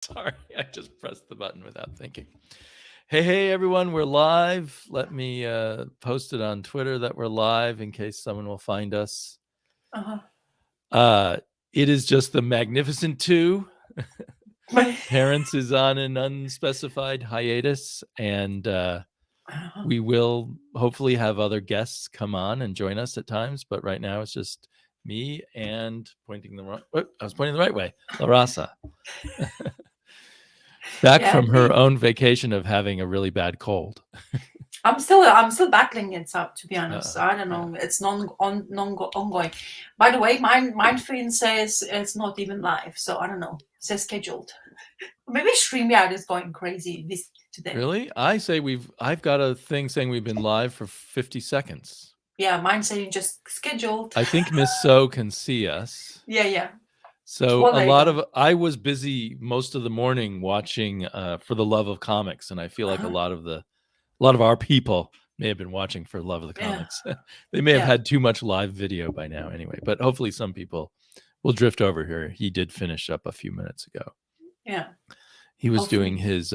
Sorry, I just pressed the button without thinking. Hey, everyone, we're live. Let me post it on Twitter that we're live in case someone will find us. It is just the Magnificent Two. Terrence is on an unspecified hiatus, and we will hopefully have other guests come on and join us at times. But right now, it's just me and pointing the right way, LahRasa. Back from her own vacation of having a really bad cold. I'm still battling it up, to be honest. I don't know. It's ongoing. By the way, mine screen says it's not even live, so I don't know. It says scheduled. Maybe StreamYard is going crazy today. Really? I say I've got a thing saying we've been live for 50 seconds. Yeah, mine's saying just scheduled. I think Miss So can see us. Yeah. So I was busy most of the morning watching For the Love of Comics, and I feel like a lot of our people may have been watching For the Love of the Comics. They may have had too much live video by now anyway, but hopefully some people will drift over here. He did finish up a few minutes ago. Yeah. He was doing his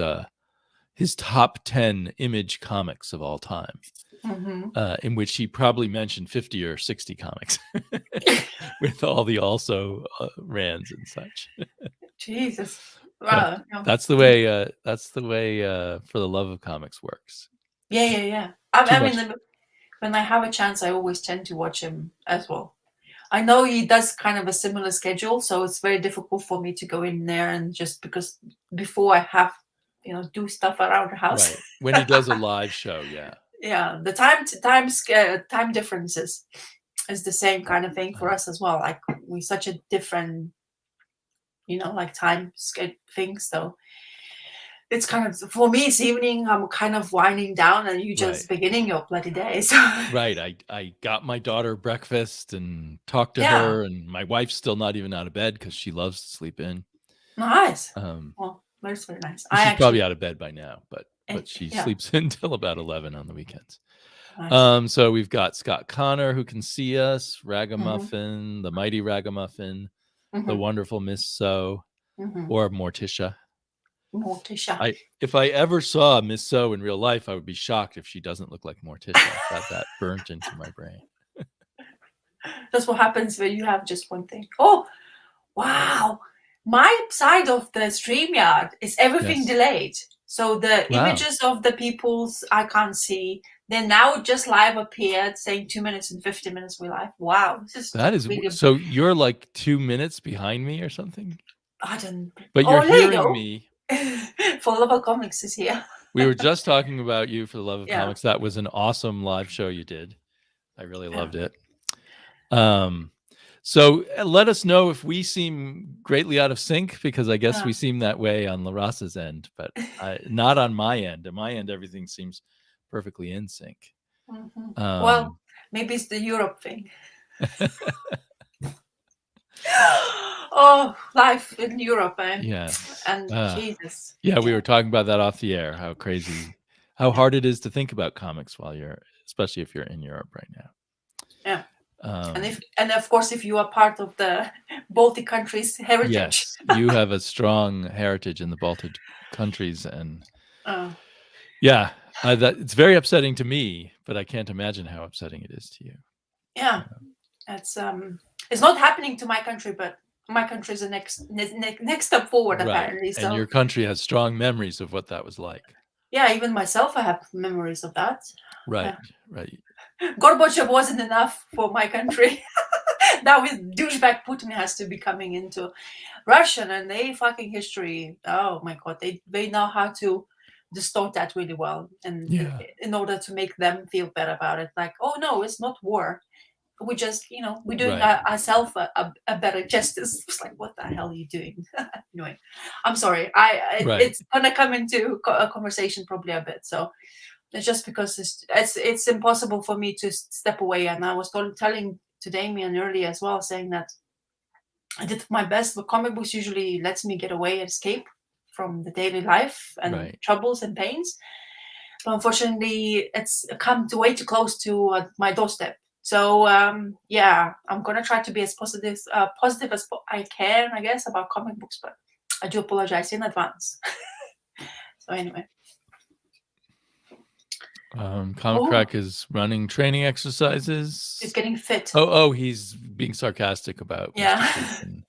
top 10 Image comics of all time, in which he probably mentioned 50 or 60 comics with all the also rans and such. Jesus. Wow. That's the way For the Love of Comics works. Yeah. I mean, when I have a chance, I always tend to watch him as well. I know he does kind of a similar schedule, so it's very difficult for me to go in there and just because before I have, do stuff around the house. Right. When he does a live show, yeah. Yeah, the time differences is the same kind of thing for us as well. Like we're such a different, like time thing. So it's kind of, for me, it's evening. I'm kind of winding down, and you just beginning your bloody day. So. Right. I got my daughter breakfast and talked to her, and my wife's still not even out of bed because she loves to sleep in. Nice. Well, that's very nice. She's probably out of bed by now, but she sleeps until about 11 on the weekends. Nice. So we've got Scott Connor who can see us, Ragamuffin, the mighty Ragamuffin, the wonderful Miss So, or Morticia. If I ever saw Miss So in real life, I would be shocked if she doesn't look like Morticia. I've got that burnt into my brain. That's what happens when you have just one thing. Oh, wow. My side of the StreamYard is everything delayed. So the images of the people's I can't see. Then now just live appeared saying 2 minutes and 50 minutes we live. Wow. That is really so you're like 2 minutes behind me or something? I don't. But you're hearing me. For the Love of Comics is here. We were just talking about you for the Love of Comics. That was an awesome live show you did. I really loved it. So let us know if we seem greatly out of sync, because I guess we seem that way on LahRasa's end, but not on my end. On my end, everything seems perfectly in sync. Well, maybe it's the Europe thing. Oh, life in Europe, eh? Yeah. And Jesus. Yeah, we were talking about that off the air, how hard it is to think about comics especially if you're in Europe right now. Yeah. And of course, if you are part of the Baltic countries' heritage. Yes, you have a strong heritage in the Baltic countries, and it's very upsetting to me, but I can't imagine how upsetting it is to you. Yeah, it's not happening to my country, but my country is the next step forward, apparently. So. And your country has strong memories of what that was like. Yeah, even myself, I have memories of that. Right. Gorbachev wasn't enough for my country. Now with douchebag Putin has to be coming into Russian, and they fucking history. Oh my God, they know how to distort that really well, and in order to make them feel better about it. Like, oh no, it's not war. We just, we're doing ourselves a better justice. It's like, what the hell are you doing? Anyway, I'm sorry. It's gonna come into a conversation probably a bit. So it's just because it's impossible for me to step away. And I was telling to Damien earlier as well, saying that I did my best. But comic books usually lets me get away and escape from the daily life and troubles and pains. But unfortunately, it's come way too close to my doorstep. So I'm gonna try to be as positive as I can, I guess, about comic books. But I do apologize in advance. So anyway. Comic Crack is running training exercises. He's getting fit. Oh, he's being sarcastic about Yeah. Mr. Clinton.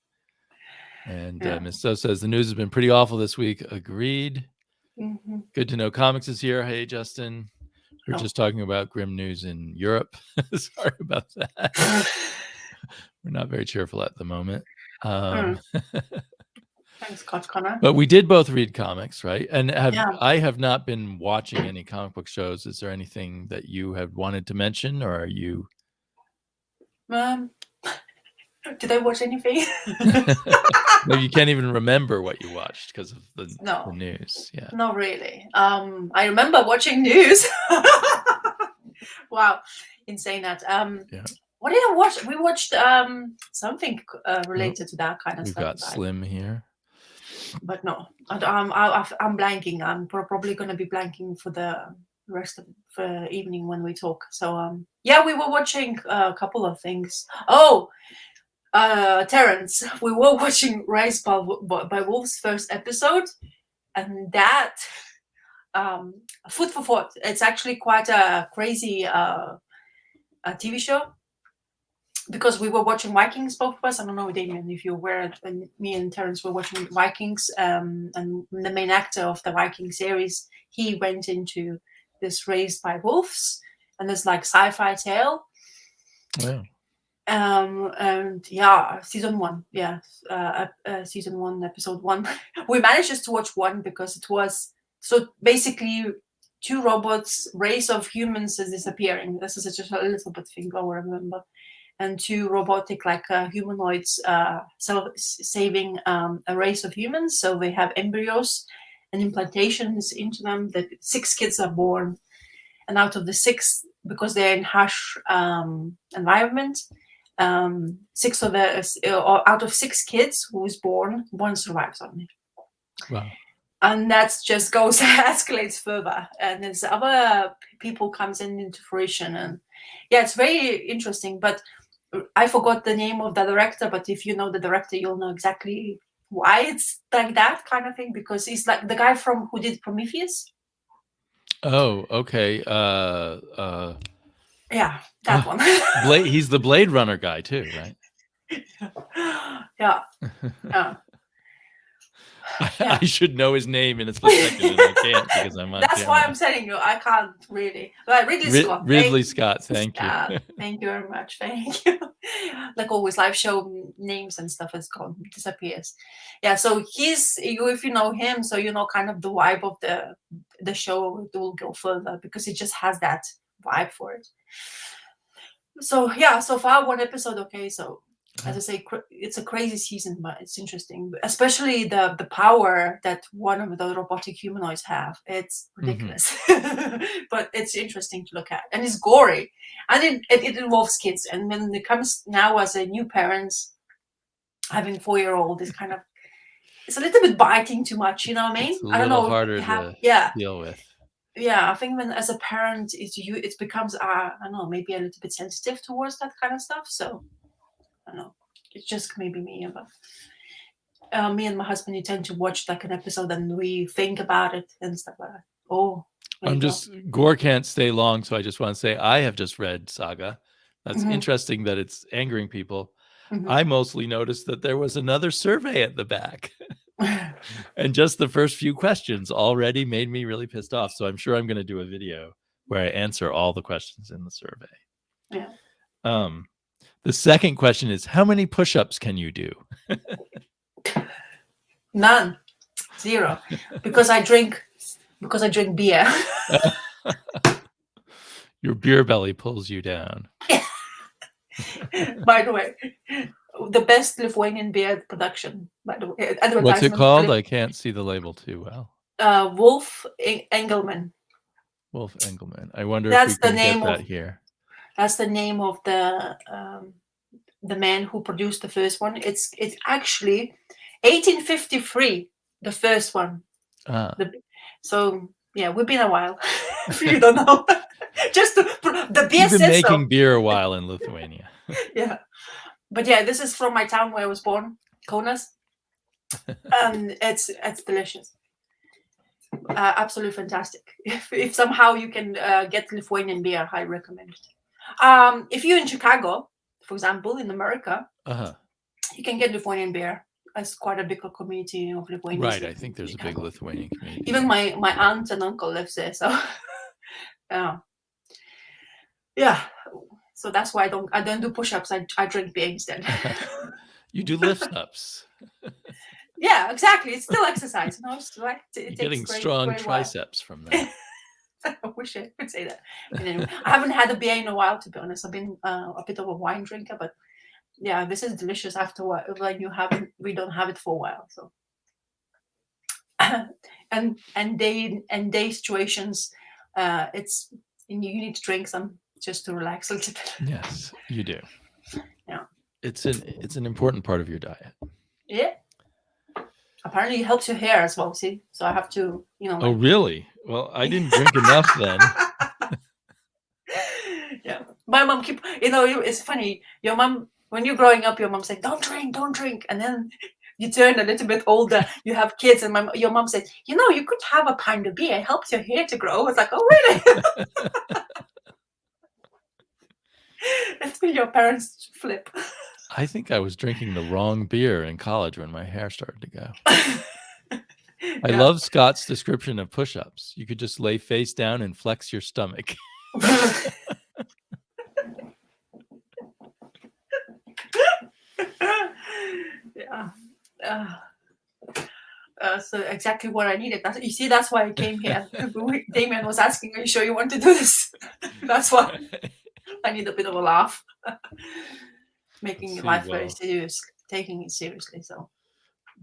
And Miss So says the news has been pretty awful this week. Agreed. Mm-hmm. Good to know Comics is here. Hey, Justin. We're just talking about grim news in Europe. Sorry about that. We're not very cheerful at the moment. Thanks, Scott Connor. But we did both read comics, right? And I have not been watching any comic book shows. Is there anything that you have wanted to mention, or are you? Did I watch anything? Maybe you can't even remember what you watched because of the news. Yeah. Not really. I remember watching news. Wow, insane that. What did I watch? We watched something related to that kind of stuff. We've got Slim here. But no, I'm blanking. I'm probably going to be blanking for the rest of the evening when we talk. So yeah, we were watching a couple of things. Oh, Terrence, we were watching Raised by Wolves first episode, and that food for thought. It's actually quite a crazy a TV show. Because we were watching Vikings, both of us. I don't know, Damien, if you're aware, when me and Terrence were watching Vikings, and the main actor of the Viking series, he went into this Raised by Wolves, and this like sci-fi tale. Wow. And yeah, season 1, season 1, episode 1. We managed just to watch one because it was so basically 2 robots, race of humans is disappearing. This is just a little bit thing I remember. And 2 robotic like humanoids saving a race of humans. So they have embryos and implantations into them. That 6 kids are born, and out of the 6, because they're in harsh environment, 6 of out of 6 kids who is born, 1 survives only. Wow. And that just goes escalates further, and there's other people comes into fruition, and yeah, it's very interesting. But I forgot the name of the director, but if you know the director, you'll know exactly why it's like that kind of thing, because he's like the guy from who did Prometheus. Oh, okay. Yeah, that one. He's the Blade Runner guy too, right? Yeah. I should know his name in a split second, and I can't because I'm on That's camera. why I'm telling you, I can't really. But Ridley Scott. Ridley Scott, thank you. Thank you very much. Thank you. Like always, live show names and stuff is gone, disappears. Yeah, so if you know him, so you know kind of the vibe of the show. It will go further because it just has that vibe for it. So yeah, so far 1 episode, okay. So as I say, it's a crazy season, but it's interesting, especially the power that one of the robotic humanoids have. It's ridiculous, but it's interesting to look at, and it's gory, and it involves kids. And when it comes now as a new parents, having 4-year-old is kind of, it's a little bit biting too much. You know what I mean? I don't know. Harder to deal with. Yeah, I think when as a parent, it becomes I don't know, maybe a little bit sensitive towards that kind of stuff. So. I don't know. It's just maybe me, but me and my husband, we tend to watch like an episode and we think about it and stuff like that. Oh, Gore can't stay long, so I just want to say I have just read Saga. That's interesting that it's angering people. I mostly noticed that there was another survey at the back. And just the first few questions already made me really pissed off. So I'm sure I'm going to do a video where I answer all the questions in the survey. Yeah. The second question is, how many push-ups can you do? None. 0. Because I drink beer. Your beer belly pulls you down. By the way, the best Lithuanian beer production, by the way. What's it called? I can't see the label too well. Wolf Engelman. Wolf Engelman. I wonder if we can get that here. That's the name of the man who produced the first one. It's actually 1853, the first one. So yeah, we've been a while. If you don't know, just the beer. You've been making beer a while in Lithuania. Yeah, but yeah, this is from my town where I was born, Kaunas. It's delicious. Absolutely fantastic. If somehow you can get Lithuanian beer, I recommend it. If you're in Chicago, for example, in America, you can get Lithuanian beer. It's quite a big community of Lithuanians. Right, I think there's a big Lithuanian community. Even my aunt and uncle lives there, so yeah. So that's why I don't do push-ups. I drink beer instead. You do lift-ups. Yeah, exactly. It's still exercise. It's like You're getting strong triceps from that. I wish I could say that. Anyway, I haven't had a beer in a while, to be honest. I've been a bit of a wine drinker, but yeah, this is delicious after a while. Like we don't have it for a while. So and day situations, it's you need to drink some just to relax a little bit. Yes, you do. Yeah, it's an important part of your diet. Yeah. Apparently, it helps your hair as well. See, so I have to, Oh, really? Well, I didn't drink enough then. Yeah, my mom it's funny. Your mom, when you're growing up, your mom said, "Don't drink," and then you turn a little bit older, you have kids, and your mom said, you could have a pint of beer. It helps your hair to grow. It's like, oh, really? That's when your parents flip. I think I was drinking the wrong beer in college when my hair started to go. I love Scott's description of push-ups. You could just lay face down and flex your stomach. Yeah. So exactly what I needed. You see, that's why I came here. Damien was asking, "Are you sure you want to do this?" That's why I need a bit of a laugh. Making life very serious, taking it seriously. So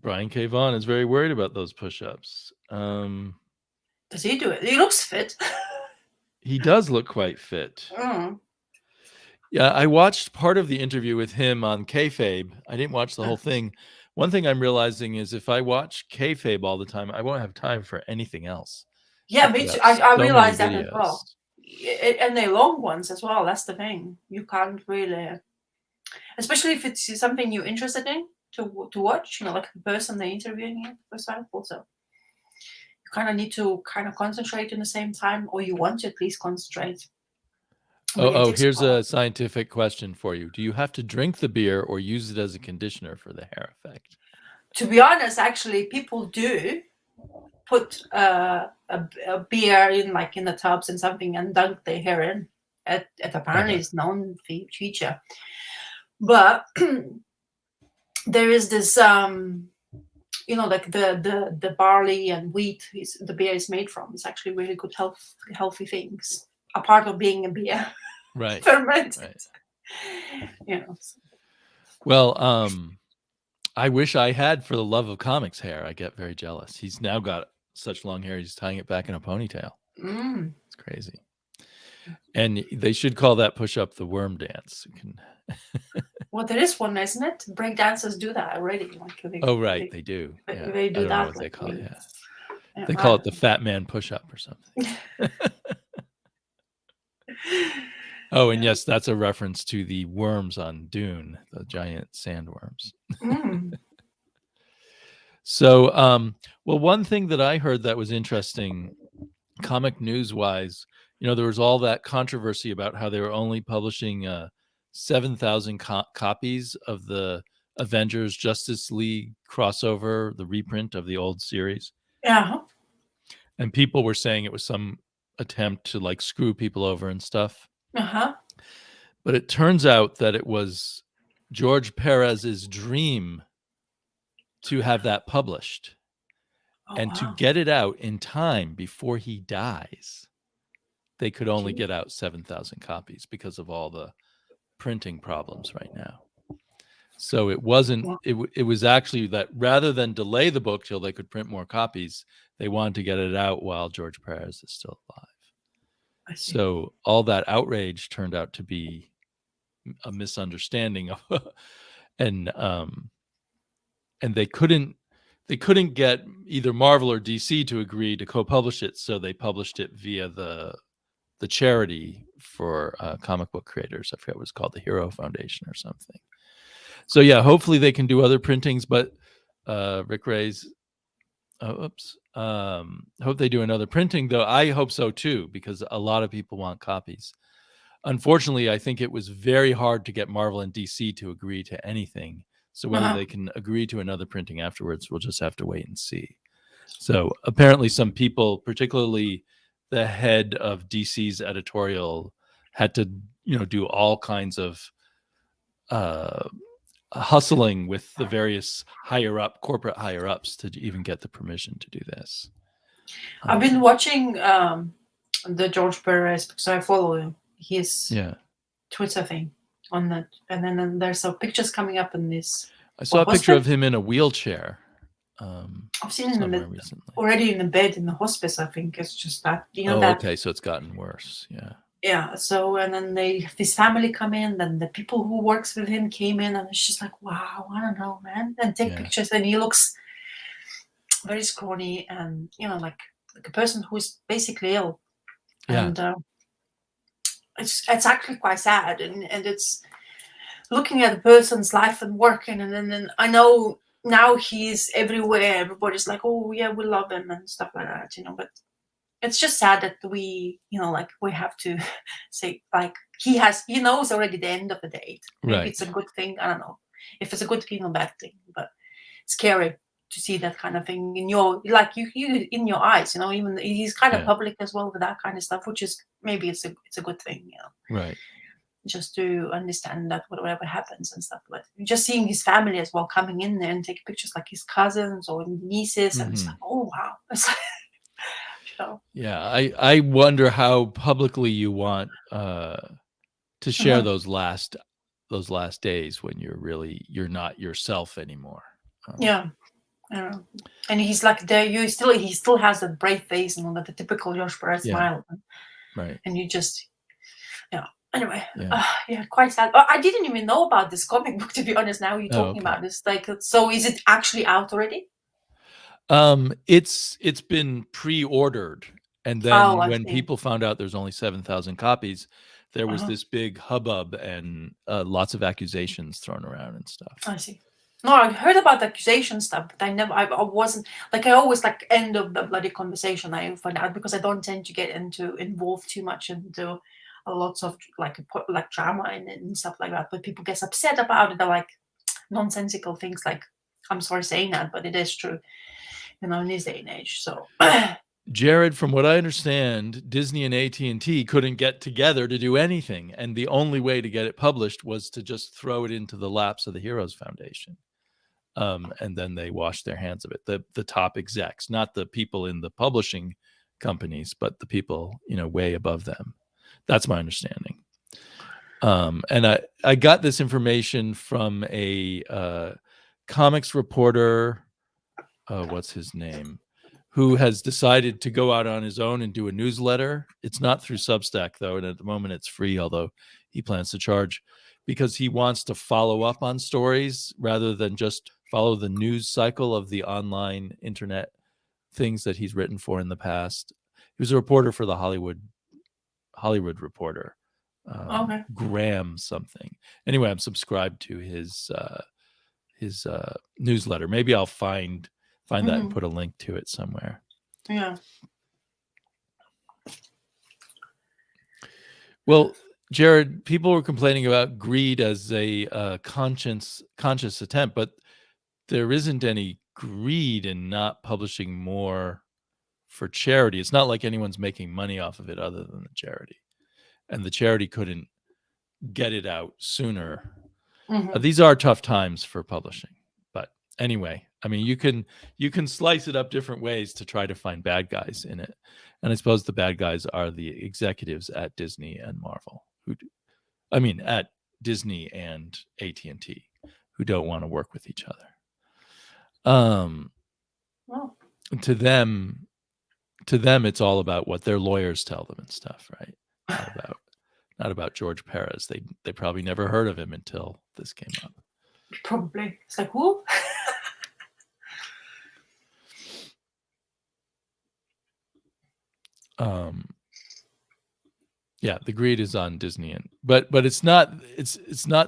Brian K. Vaughan is very worried about those push-ups. Does he do it? He looks fit. He does look quite fit. Mm. Yeah, I watched part of the interview with him on Kayfabe. I didn't watch the whole thing. One thing I'm realizing is if I watch Kayfabe all the time, I won't have time for anything else. Yeah, me too. I realized that as well. And they're long ones as well. That's the thing. You can't really, especially if it's something you're interested in to watch, like the person they're interviewing, for example. So you kind of need to concentrate in the same time, or you want to at least concentrate. Here's a scientific question for you. Do you have to drink the beer or use it as a conditioner for the hair effect? To be honest, actually, people do put a beer in the tubs and something and dunk their hair in. It apparently is known feature. But there is this, like the barley and wheat the beer is made from. It's actually really good healthy things. A part of being a beer. Right. Fermented. Right. Well, I wish I had For the Love of Comics hair. I get very jealous. He's now got such long hair. He's tying it back in a ponytail. It's crazy. And they should call that push-up the worm dance. Well, there is one, isn't it? Break dancers do that already. They do. Yeah. They do I don't that. know what they call it. Yeah. They call it the fat man push-up or something. Oh, and yes, that's a reference to the worms on Dune, the giant sandworms. So, one thing that I heard that was interesting, comic news-wise, there was all that controversy about how they were only publishing 7,000 copies of the Avengers Justice League crossover, the reprint of the old series. Yeah. And people were saying it was some attempt to screw people over and stuff. But it turns out that it was George Perez's dream to have that published to get it out in time before he dies. They could only get out 7,000 copies because of all the printing problems right now. So it wasn't, it was actually that rather than delay the book till they could print more copies, they wanted to get it out while George Perez is still alive. So all that outrage turned out to be a misunderstanding of, and they couldn't get either Marvel or DC to agree to co-publish it, so they published it via the charity for comic book creators. I forget what it's called, the Hero Foundation or something. So yeah, hopefully they can do other printings, but Rick Ray's. Oh, oops. Hope they do another printing, though. I hope so too, because a lot of people want copies. Unfortunately, I think it was very hard to get Marvel and DC to agree to anything. So whether they can agree to another printing afterwards, we'll just have to wait and see. So apparently some people, particularly the head of DC's editorial, had to, do all kinds of hustling with the various corporate higher ups to even get the permission to do this. I've been watching the George Perez because I follow his Twitter thing on that, and then there's some pictures coming up in this. I saw a picture of him in a wheelchair. I've seen him recently. Already in the bed in the hospice. I think it's just that okay, so it's gotten worse. Yeah. So and then this family come in, then the people who works with him came in, and it's just like, wow, I don't know, man. And take pictures, and he looks very scrawny, and like a person who's basically ill. And it's actually quite sad, and it's looking at the person's life and work, and then I know now he's everywhere. Everybody's like, oh yeah, we love him and stuff like that, but it's just sad that we we have to say, like, he knows already the end of the date. Maybe it's a good thing. I don't know if it's a good thing or bad thing, but it's scary to see that kind of thing in your you in your eyes. Even he's kind of public as well with that kind of stuff, which is maybe it's a good thing. Right. Just to understand that whatever happens and stuff, but just seeing his family as well coming in there and take pictures, like his cousins or nieces, and it's like, oh wow. Yeah, I wonder how publicly you want to share those last days when you're not yourself anymore. And he's like there. He still has that brave face and the typical Josh Perez smile, right? And you just Anyway, quite sad. I didn't even know about this comic book, to be honest. Now you're talking about this. Like, so is it actually out already? It's been pre-ordered, and then when people found out there's only 7,000 copies, there was this big hubbub and lots of accusations thrown around and stuff. I see. No, I heard about the accusation stuff, but I wasn't like, I always end of the bloody conversation. I find out because I don't tend to get involved too much into lots of like drama and stuff like that. But people get upset about it. They're like nonsensical things. Like, I'm sorry saying that, but it is true. In this day and age. So, Jared, from what I understand, Disney and AT&T couldn't get together to do anything, and the only way to get it published was to just throw it into the laps of the Heroes Foundation. And then they washed their hands of it. The top execs, not the people in the publishing companies, but the people way above them. That's my understanding. And I got this information from a comics reporter. What's his name? Who has decided to go out on his own and do a newsletter. It's not through Substack, though, and at the moment it's free, although he plans to charge, because he wants to follow up on stories rather than just follow the news cycle of the online internet things that he's written for in the past. He was a reporter for the Hollywood Reporter, Graham something. Anyway, I'm subscribed to his newsletter. Maybe I'll find that and put a link to it somewhere. Yeah. Well, Jared, people were complaining about greed as a conscious attempt, but there isn't any greed in not publishing more for charity. It's not like anyone's making money off of it other than the charity, and the charity couldn't get it out sooner. These are tough times for publishing, but anyway, I mean, you can slice it up different ways to try to find bad guys in it, and I suppose the bad guys are the executives at Disney and Marvel, at Disney and AT&T, who don't want to work with each other. To them, it's all about what their lawyers tell them and stuff, right? Not about George Perez. They probably never heard of him until this came up. Probably. It's like, who? The greed is on Disney, but it's not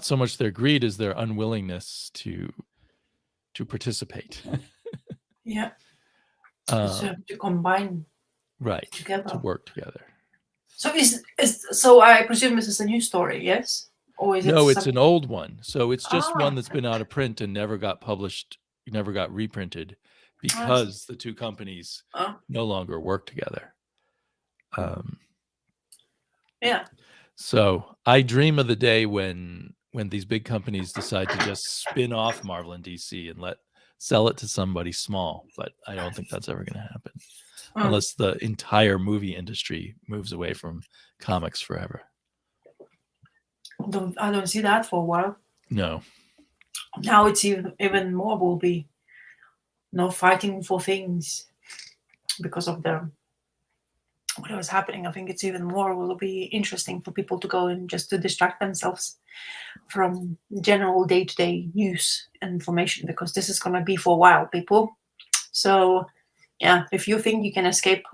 so much their greed as their unwillingness to to participate. Yeah. So to combine right together. to work together. So so I presume this is a new story, yes? Or is no, it it's an old one. So it's just one Ah. that's been out of print and never got published, never got reprinted, because the two companies no longer work together. Yeah. So I dream of the day when these big companies decide to just spin off Marvel and DC and sell it to somebody small. But I don't think that's ever going to happen unless the entire movie industry moves away from comics forever. I don't see that for a while. No. Now it's even more will be fighting for things because of whatever's happening. I think it's even more will be interesting for people to go and just to distract themselves from general day-to-day news and information, because this is going to be for a while, people. So yeah, if you think you can escape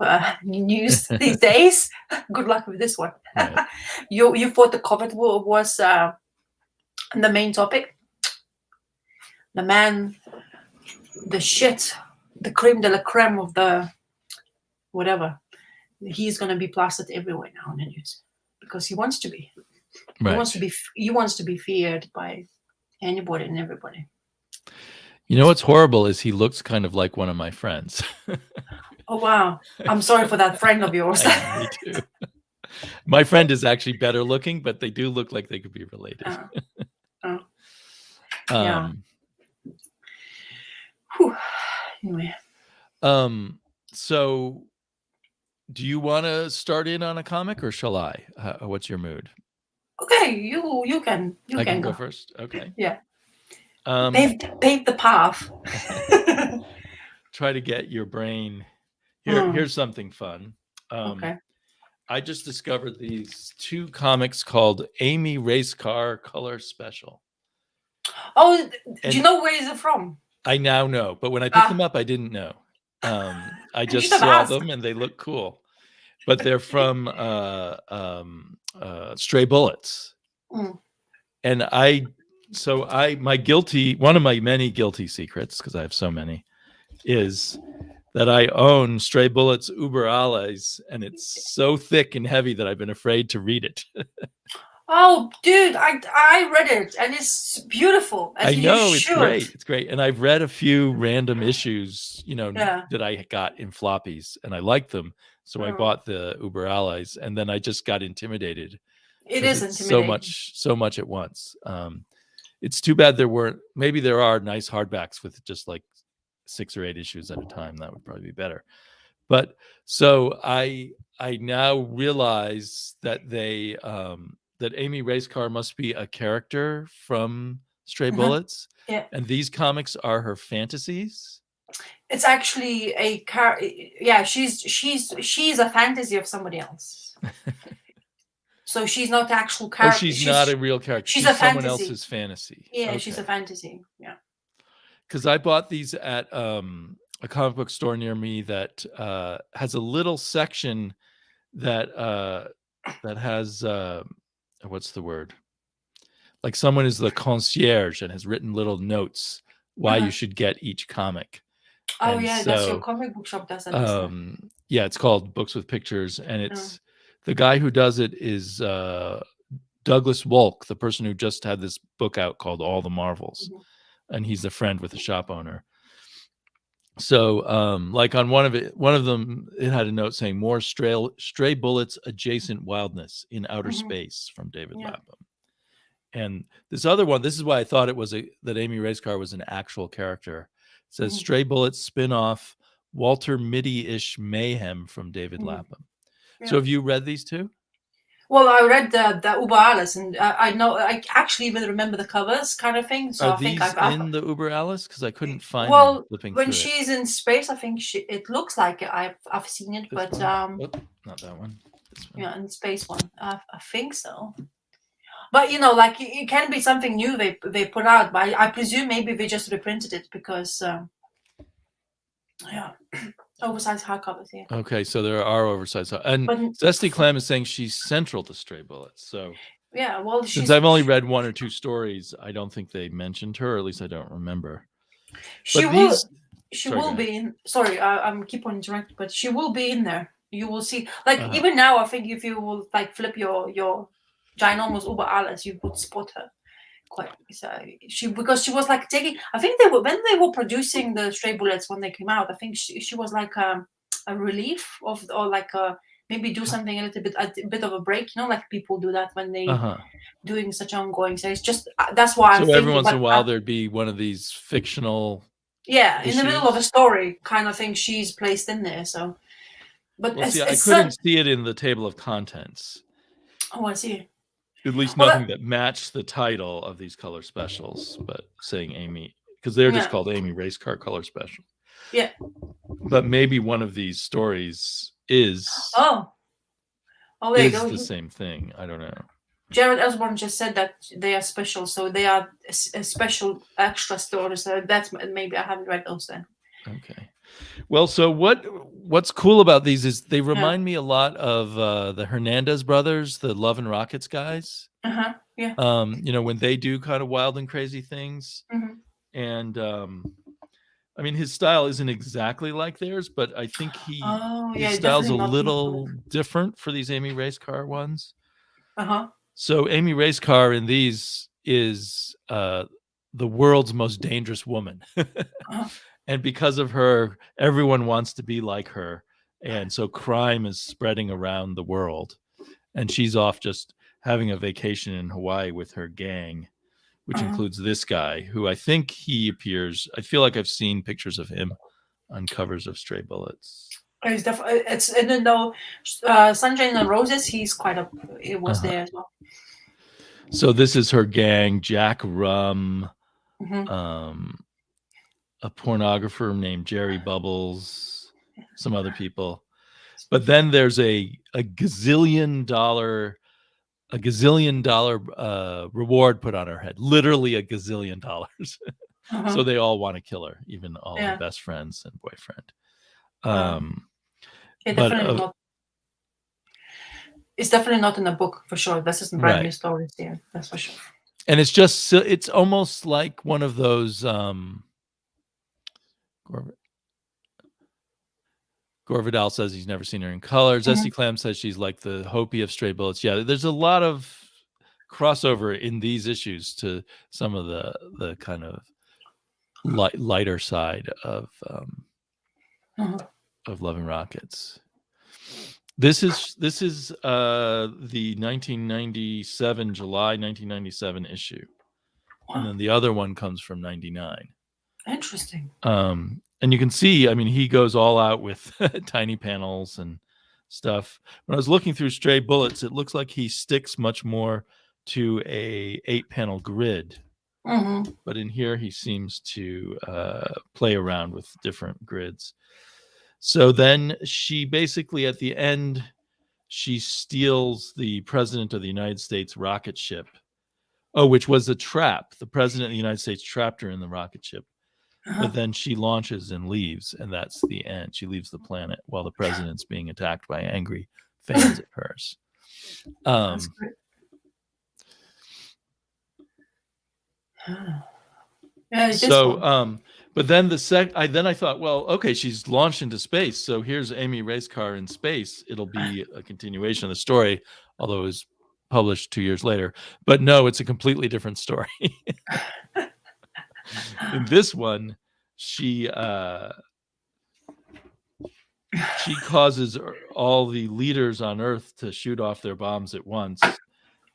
news these days, good luck with this one. Right. You thought the COVID was the main topic? The man, the shit, the creme de la creme of the whatever, he's going to be plastered everywhere now in the news because he wants to be. Right. He wants to be feared by anybody and everybody. You know what's horrible is he looks kind of like one of my friends. Oh wow! I'm sorry for that friend of yours. Me too. My friend is actually better looking, but they do look like they could be related. Yeah. Anyway. So do you want to start in on a comic or shall I? What's your mood? Okay, you can. I can go first. Okay. Yeah. Pave the path. Try to get your brain. Here's something fun. Okay. I just discovered these two comics called Amy Racecar Color Special. Oh, do you know where is it from? I now know, but when I picked them up, I didn't know. I just saw them and they look cool. But they're from Stray Bullets. And one of my many guilty secrets, because I have so many, is that I own Stray Bullets Uber Alles, and it's so thick and heavy that I've been afraid to read it. Oh, dude, I read it, and it's beautiful. I know, it's great. It's great. And I've read a few random issues, that I got in floppies, and I liked them. So I bought the Uber Alles, and then I just got intimidated. It is intimidating. So much at once. It's too bad maybe there are nice hardbacks with just like 6 or 8 issues at a time. That would probably be better. But so I now realize that that Amy Racecar must be a character from Stray Bullets. Yeah. And these comics are her fantasies. It's actually she's a fantasy of somebody else. So she's not the actual character. Oh, she's not a real character. She's a someone else's fantasy. Yeah, okay. She's a fantasy. Yeah. Because I bought these at a comic book store near me that has a little section that has what's the word? Like someone is the concierge and has written little notes why you should get each comic. Oh, and yeah, that's your comic book shop does that. Yeah, it's called Books with Pictures, and it's the guy who does it is Douglas Wolk, the person who just had this book out called All the Marvels, and he's a friend with the shop owner. So, like on one of them, it had a note saying "More stray bullets, adjacent wildness in outer space" from David Lapham. And this other one, this is why I thought it was that Amy Racecar was an actual character. It says Stray Bullets spin-off Walter Mitty-ish mayhem from David Lapham. Yeah. So have you read these two? Well, I read the Uber Alles, and I actually even remember the covers, kind of thing. So I think I've in the Uber Alles because I couldn't find. Well, when she's in space, I think it looks like I've seen it, this but one? Not that one. This one. Yeah, in space one, I think so. But like it can be something new they put out. But I presume maybe they just reprinted it because, oversized hardcovers. Yeah. Okay, so there are oversized. And Zesty Clam is saying she's central to Stray Bullets. So yeah, well, since I've only read 1 or 2 stories, I don't think they mentioned her. Or at least I don't remember. She But will. these, She sorry, go will ahead. be in. Sorry, I'm keep on interrupting, but she will be in there. You will see. Like Uh-huh. even now, I think if you will like flip your ginormous Uber Alles, you would spot her quite. So because she was like taking. I think they were when they were producing the Stray Bullets when they came out. I think she was like a relief of or like maybe do something a bit of a break. You know, like people do that when they Uh-huh. doing such ongoing series. Just that's why I'm So every thinking. once in But a while there'd be one of these fictional yeah, in the middle of a issues. story kind of thing, she's placed in there. So, but Well, see, I it's couldn't such. see it in the table of contents. Oh, I see. At least Well, nothing that matched the title of these color specials, but saying Amy, because they're just yeah, called Amy Racecar Color Special. yeah. But maybe one of these stories is Oh, there you the go. same thing. I don't know. Jared Osborne just said that they are special, so they are a special extra stories. So that's maybe I haven't read those then. Okay. Well, so what's cool about these is they Yeah. remind me a lot of the Hernandez brothers, the Love and Rockets guys. Yeah. You know, when they do kind of wild and crazy things. Mhm. And I mean, his style isn't exactly like theirs, but I think Oh, his yeah, style's a definitely not. little different for these Amy Racecar ones. Uh-huh. So Amy Racecar in these is the world's most dangerous woman. Uh-huh. And because of her, everyone wants to be like her. And so crime is spreading around the world. And she's off just having a vacation in Hawaii with her gang, which Uh-huh. includes this guy, who I think he appears. I feel like I've seen pictures of him on covers of Stray Bullets. It's definitely it's and then though Sunshine and Roses, he's quite a. It was there as well. So this is her gang: Jack Rum, Mhm. a pornographer named Jerry Bubbles, some other people. But then there's a gazillion dollar reward put on her head, literally a gazillion dollars. So they all want to kill her, even all her Yeah. best friends and boyfriend. Yeah, But definitely not. It's definitely not in the book for sure. This isn't brand new right. stories here. That's for sure. And it's just it's almost like one of those Gore Vidal says he's never seen her in color. Zesty Clam says she's like the Hopi of Stray Bullets. Yeah, there's a lot of crossover in these issues to some of the kind of lighter side of Love and Rockets. This is the 1997 July 1997 issue, and then the other one comes from 99. Interesting. And you can see, I mean, he goes all out with tiny panels and stuff. When I was looking through Stray Bullets, it looks like he sticks much more to a 8-panel grid. But in here, he seems to play around with different grids. So then she basically, at the end, she steals the president of the United States rocket ship. Oh, which was a trap. The president of the United States trapped her in the rocket ship. But then she launches and leaves, and that's the end. She leaves the planet while the president's being attacked by angry fans of hers. That's great. Yeah, so, but then I thought, well, okay, she's launched into space, so here's Amy Racecar in space. It'll be a continuation of the story, although it was published 2 years later. But no, it's a completely different story. In this one, she causes all the leaders on Earth to shoot off their bombs at once,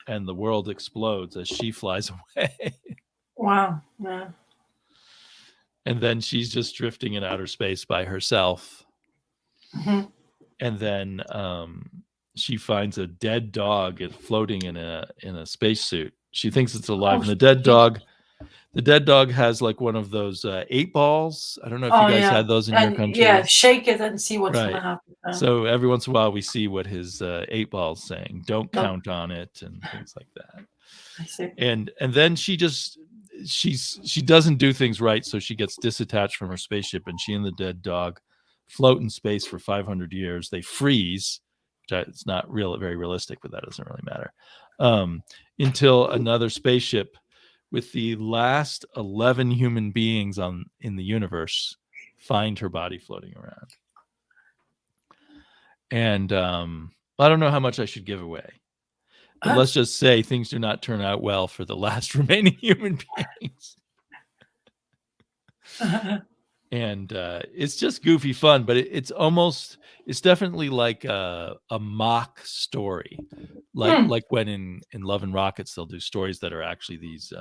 and the world explodes as she flies away. Wow. Yeah. And then she's just drifting in outer space by herself. And then she finds a dead dog floating in a spacesuit. She thinks it's alive, and the dead dog has like one of those 8 balls. I don't know if you guys had those in your country. Yeah, shake it and see what's gonna happen. So every once in a while, we see what his 8 ball's saying. Don't count on it, and things like that. I see. And then she doesn't do things right, so she gets disattached from her spaceship, and she and the dead dog float in space for 500 years. They freeze, which it's not very realistic, but that doesn't really matter. Until another spaceship with the last 11 human beings in the universe find her body floating around. And I don't know how much I should give away, but let's just say things do not turn out well for the last remaining human beings. And it's just goofy fun, but it's definitely like a mock story, like when in Love and Rockets they'll do stories that are actually these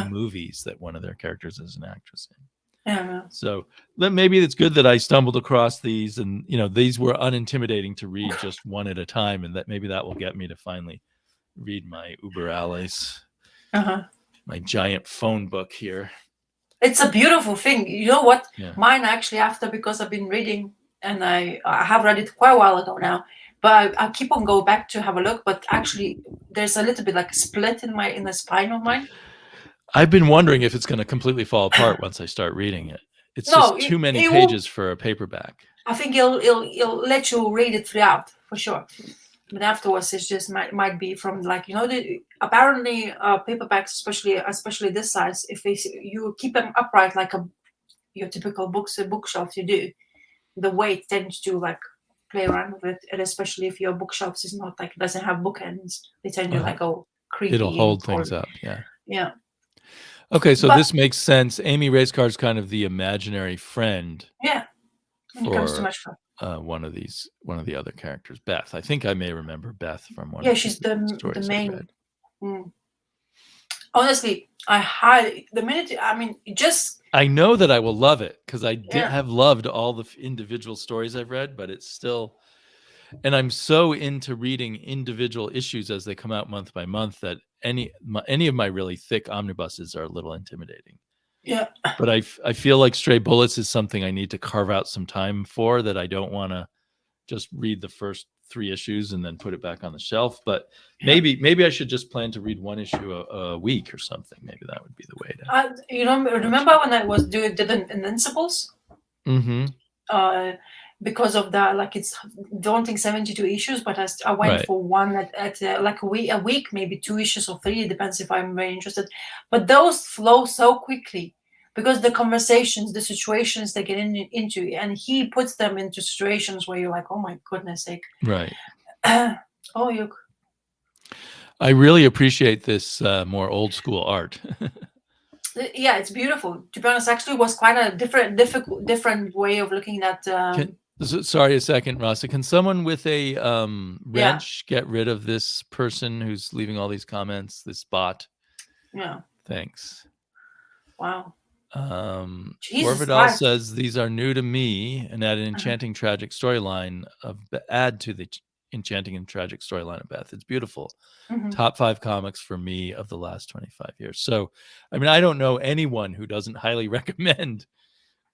movies that one of their characters is an actress in. Yeah. So maybe it's good that I stumbled across these, and these were unintimidating to read just one at a time, and that maybe that will get me to finally read my Uber Alles, my giant phone book here. It's a beautiful thing. You know what? Yeah. Mine actually, after, because I've been reading, and I have read it quite a while ago now, but I keep on going back to have a look. But actually, there's a little bit like a split in the spine of mine. I've been wondering if it's going to completely fall apart once I start reading it. It's just too many pages for a paperback. I think it'll let you read it throughout for sure. But afterwards, it just might be from apparently paperbacks, especially this size, if you keep them upright like your typical bookshelf you do, the weight tends to like play around with it, and especially if your bookshelf is not like doesn't have bookends, they tend to like go creepy. It'll hold things up. Yeah. Yeah. Okay, so this makes sense. Amy Racecar is kind of the imaginary friend. Yeah. When it comes to much fun. One of the other characters, Beth. I think I may remember Beth from one. Yeah, she's the main. Honestly, I know that I will love it because I have loved all the individual stories I've read, but it's still, and I'm so into reading individual issues as they come out month by month that any of my really thick omnibuses are a little intimidating. Yeah. But I feel like Stray Bullets is something I need to carve out some time for, that I don't want to just read the first 3 issues and then put it back on the shelf. But maybe I should just plan to read 1 issue a week or something. Maybe that would be the way to. Remember when I was did Invincibles? Mm-hmm. Because of that, like it's daunting 72 issues, but I went for one at like a week, maybe 2 issues or 3. It depends if I'm very interested. But those flow so quickly because the conversations, the situations they get into, and he puts them into situations where you're like, oh my goodness sake. Right. I really appreciate this more old school art. Yeah, it's beautiful. To be honest, actually, it was quite a different way of looking at. Sorry, a second, Rasa. Can someone with a wrench get rid of this person who's leaving all these comments? This bot. Yeah. Thanks. Wow. Orvidal says these are new to me, and add an enchanting tragic storyline of enchanting and tragic storyline of Beth. It's beautiful. Top 5 comics for me of the last 25 years. So, I mean, I don't know anyone who doesn't highly recommend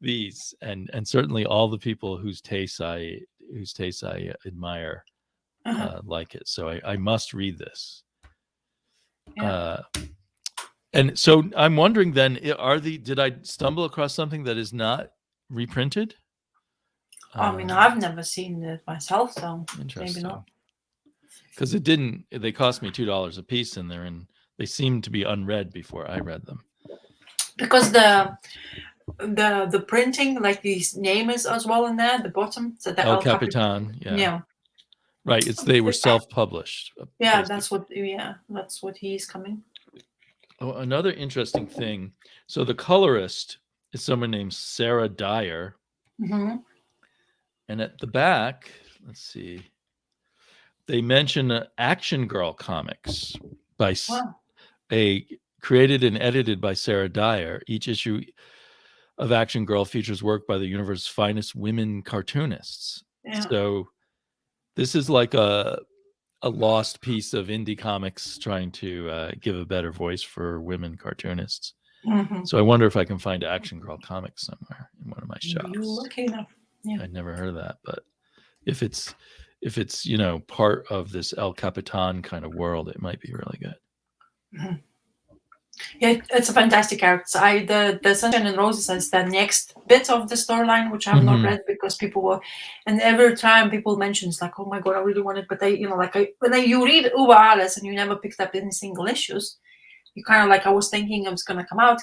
these, and certainly all the people whose tastes I admire like it. So I must read this. Yeah. And so I'm wondering then, did I stumble across something that is not reprinted? I mean, I've never seen it myself, so maybe not. Because they cost me $2 a piece, and they seemed to be unread before I read them. Because the printing, like the name is as well in there, the bottom. So the El Capitan, yeah. Right, they were self-published. Yeah, that's what he's coming. Oh, another interesting thing. So the colorist is someone named Sarah Dyer. Mm-hmm. And at the back, let's see, they mention Action Girl comics by created and edited by Sarah Dyer. Each issue of Action Girl features work by the universe's finest women cartoonists. Yeah. So this is like a lost piece of indie comics trying to give a better voice for women cartoonists. Mm-hmm. So I wonder if I can find Action Girl comics somewhere in one of my shops. You're lucky enough. Yeah. I'd never heard of that, but if it's part of this El Capitan kind of world, it might be really good. Mm-hmm. Yeah, it's a fantastic character. The Sunshine and Roses is the next bit of the storyline, which I have not read because people were, and every time people mention it's like, oh my god, I really want it, but you read Uber Alice and you never picked up any single issues, you kind of like, I was thinking it's gonna come out,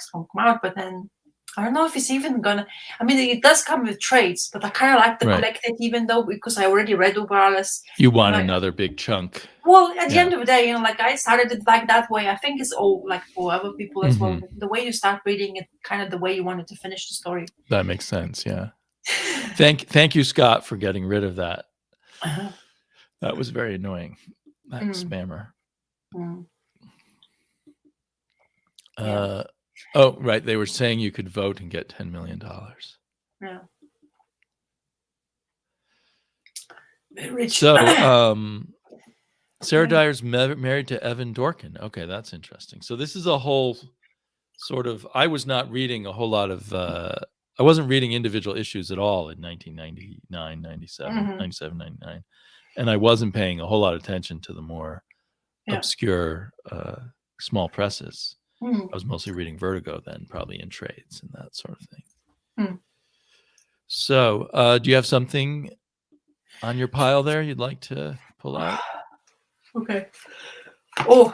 but then I don't know if it's even gonna. I mean, it does come with trades, but I kind of like the collected, even though because I already read Uberales. You want another big chunk. Well, at the end of the day, like I started it like that way. I think it's all like for other people as well. The way you start reading it, kind of the way you wanted to finish the story. That makes sense. Yeah. Thank you, Scott, for getting rid of that. That was very annoying. That spammer. Oh, right. They were saying you could vote and get $10 million. Yeah. Very rich. So, Sarah Dyer's married to Evan Dorkin. Okay, that's interesting. So this is a whole sort of. I was not reading a whole lot of. I wasn't reading individual issues at all in 1999, 97, 97, 99, and I wasn't paying a whole lot of attention to the more obscure small presses. I was mostly reading Vertigo then, probably in trades and that sort of thing. So, do you have something on your pile there you'd like to pull out? Okay. Oh,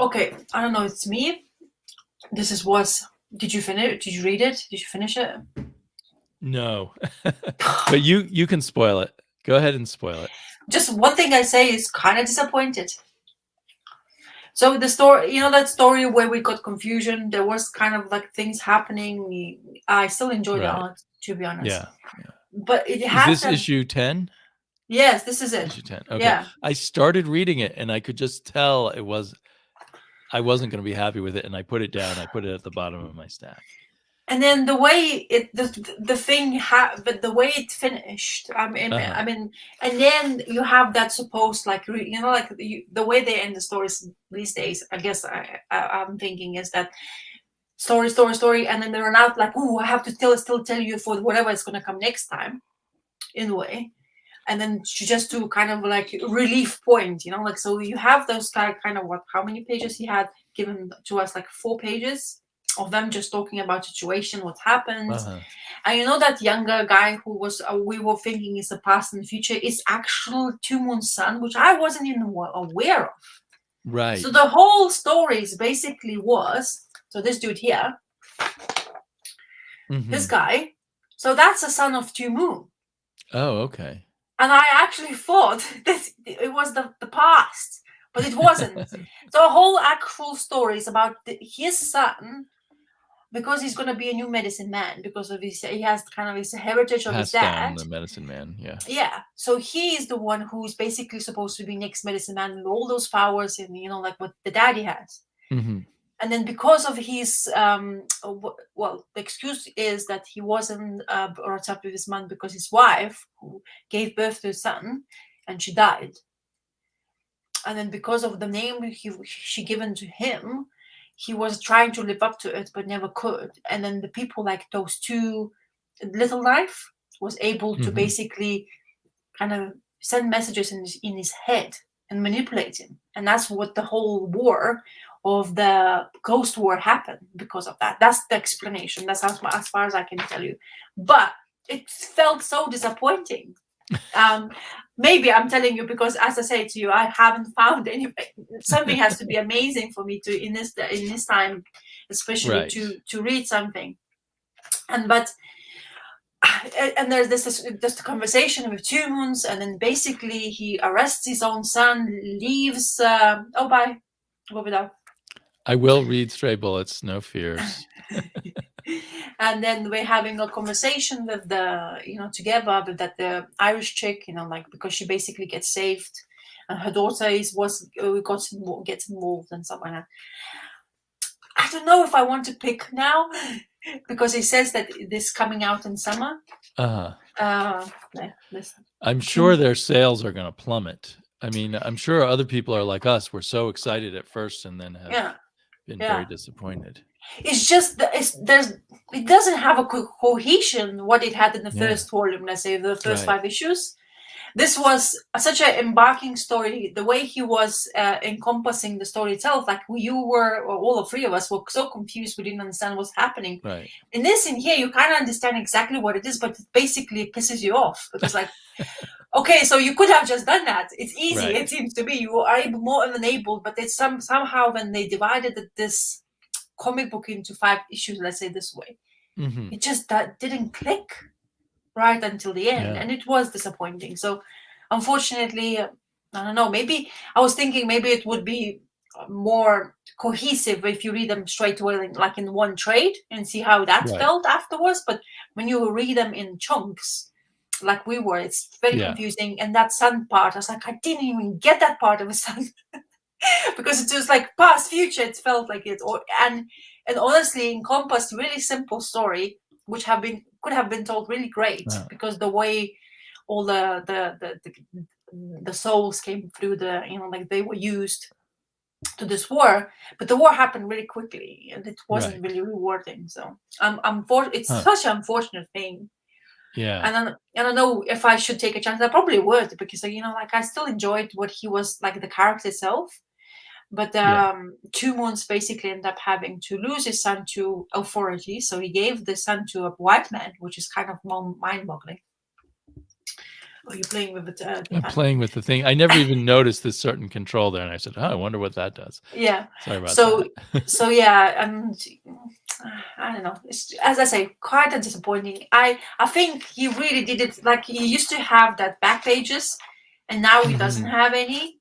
okay. I don't know. It's me. This is what's. Did you finish? Did you read it? Did you finish it? No, but you can spoil it. Go ahead and spoil it. Just one thing I say is kind of disappointed. So the story, that story where we got confusion, there was kind of like things happening. I still enjoyed the art, to be honest. Yeah. But it has. Is this issue 10? Yes, this is it. Issue 10. Okay. Yeah. I started reading it and I could just tell I wasn't going to be happy with it, and I put it down. I put it at the bottom of my stack. And then the way the thing but the way it finished, I mean, and then you have that supposed like the way they end the stories these days. I guess I'm thinking is that story, and then they run out like, oh, I have to still tell you for whatever is going to come next time, in a way. And then just to kind of like relief point, like, so you have those kind of how many pages he had given to us, like 4 pages of them just talking about situation, what happened. And that younger guy who was we were thinking is the past and future is actual Two Moon's son, which I wasn't even aware of. Right. So the whole story is basically was, so this dude here, this guy, so that's the son of Two Moon. Oh, okay. And I actually thought that it was the past, but it wasn't. The whole actual story is about his son, because he's going to be a new medicine man, because of he has kind of his heritage of his dad. The medicine man, yeah. Yeah. So he is the one who's basically supposed to be next medicine man with all those powers and, like what the daddy has. And then because of his, the excuse is that he wasn't brought up with his mom because his wife, who gave birth to his son, and she died. And then because of the name she given to him, he was trying to live up to it, but never could. And then the people like those two, Little Knife was able to basically kind of send messages in his head and manipulate him. And that's what the whole war of the Ghost War happened because of that. That's the explanation. That's as far as I can tell you. But it felt so disappointing. Maybe I'm telling you because, as I say to you, I haven't found anything. Something has to be amazing for me to in this time, especially to read something. And there's this conversation with Two Moons, and then basically he arrests his own son, leaves. Bye. Go without. I will read Stray Bullets, no fears. And then we're having a conversation with together with that the Irish chick, because she basically gets saved, and her daughter gets involved and stuff like that. I don't know if I want to pick now because it says that this coming out in summer. I'm sure their sales are going to plummet. I mean, I'm sure other people are like us. We're so excited at first and then have been very disappointed. It's just it doesn't have a cohesion what it had in the first volume. Let's say the first 5 issues. This was such an embarking story. The way he was encompassing the story itself, like all the 3 of us were so confused, we didn't understand what's happening. Right. In here, you kind of understand exactly what it is, but it basically pisses you off because, like, Okay, so you could have just done that. It's easy. Right. It seems to be you are more enabled, but it's somehow when they divided this comic book into 5 issues, let's say this way, it just that didn't click right until the end, and it was disappointing. So unfortunately, I don't know, maybe I was thinking maybe it would be more cohesive if you read them straight away, like in one trade, and see how that felt afterwards. But when you read them in chunks like we were, it's very confusing. And that sun part, I was like, I didn't even get that part of the sun. Because it was like past future, it felt like it, and honestly encompassed really simple story which could have been told really great, because the way all the souls came through like they were used to this war, but the war happened really quickly and it wasn't really rewarding. So it's such an unfortunate thing. And I don't know if I should take a chance. I probably would, because like I still enjoyed what he was like, the character itself. But 2 months basically ended up having to lose his son to authority. So he gave the son to a white man, which is kind of mind-boggling. Are you playing with it? I'm playing with the thing. I never even noticed this certain control there, and I said, "Oh, I wonder what that does." Yeah. Sorry about that. So yeah, and I don't know. It's, as I say, quite a disappointing. I think he really did it. Like, he used to have that back pages, and now he doesn't have any.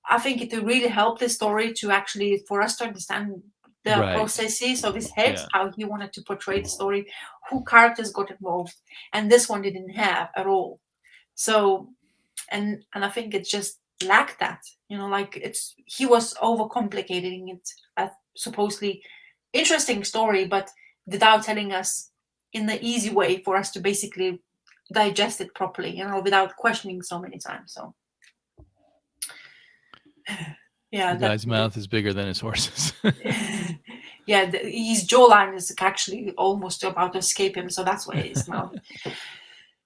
I think it would really help the story to actually, for us to understand the processes of his head, how he wanted to portray the story, who characters got involved, and this one didn't have at all. So, and I think it just lacked that, like he was overcomplicating it, a supposedly interesting story, but without telling us in the easy way for us to basically digest it properly, without questioning so many times. So. Yeah, the guy's mouth is bigger than his horse's. Yeah, his jawline is actually almost about to escape him, so that's why his mouth.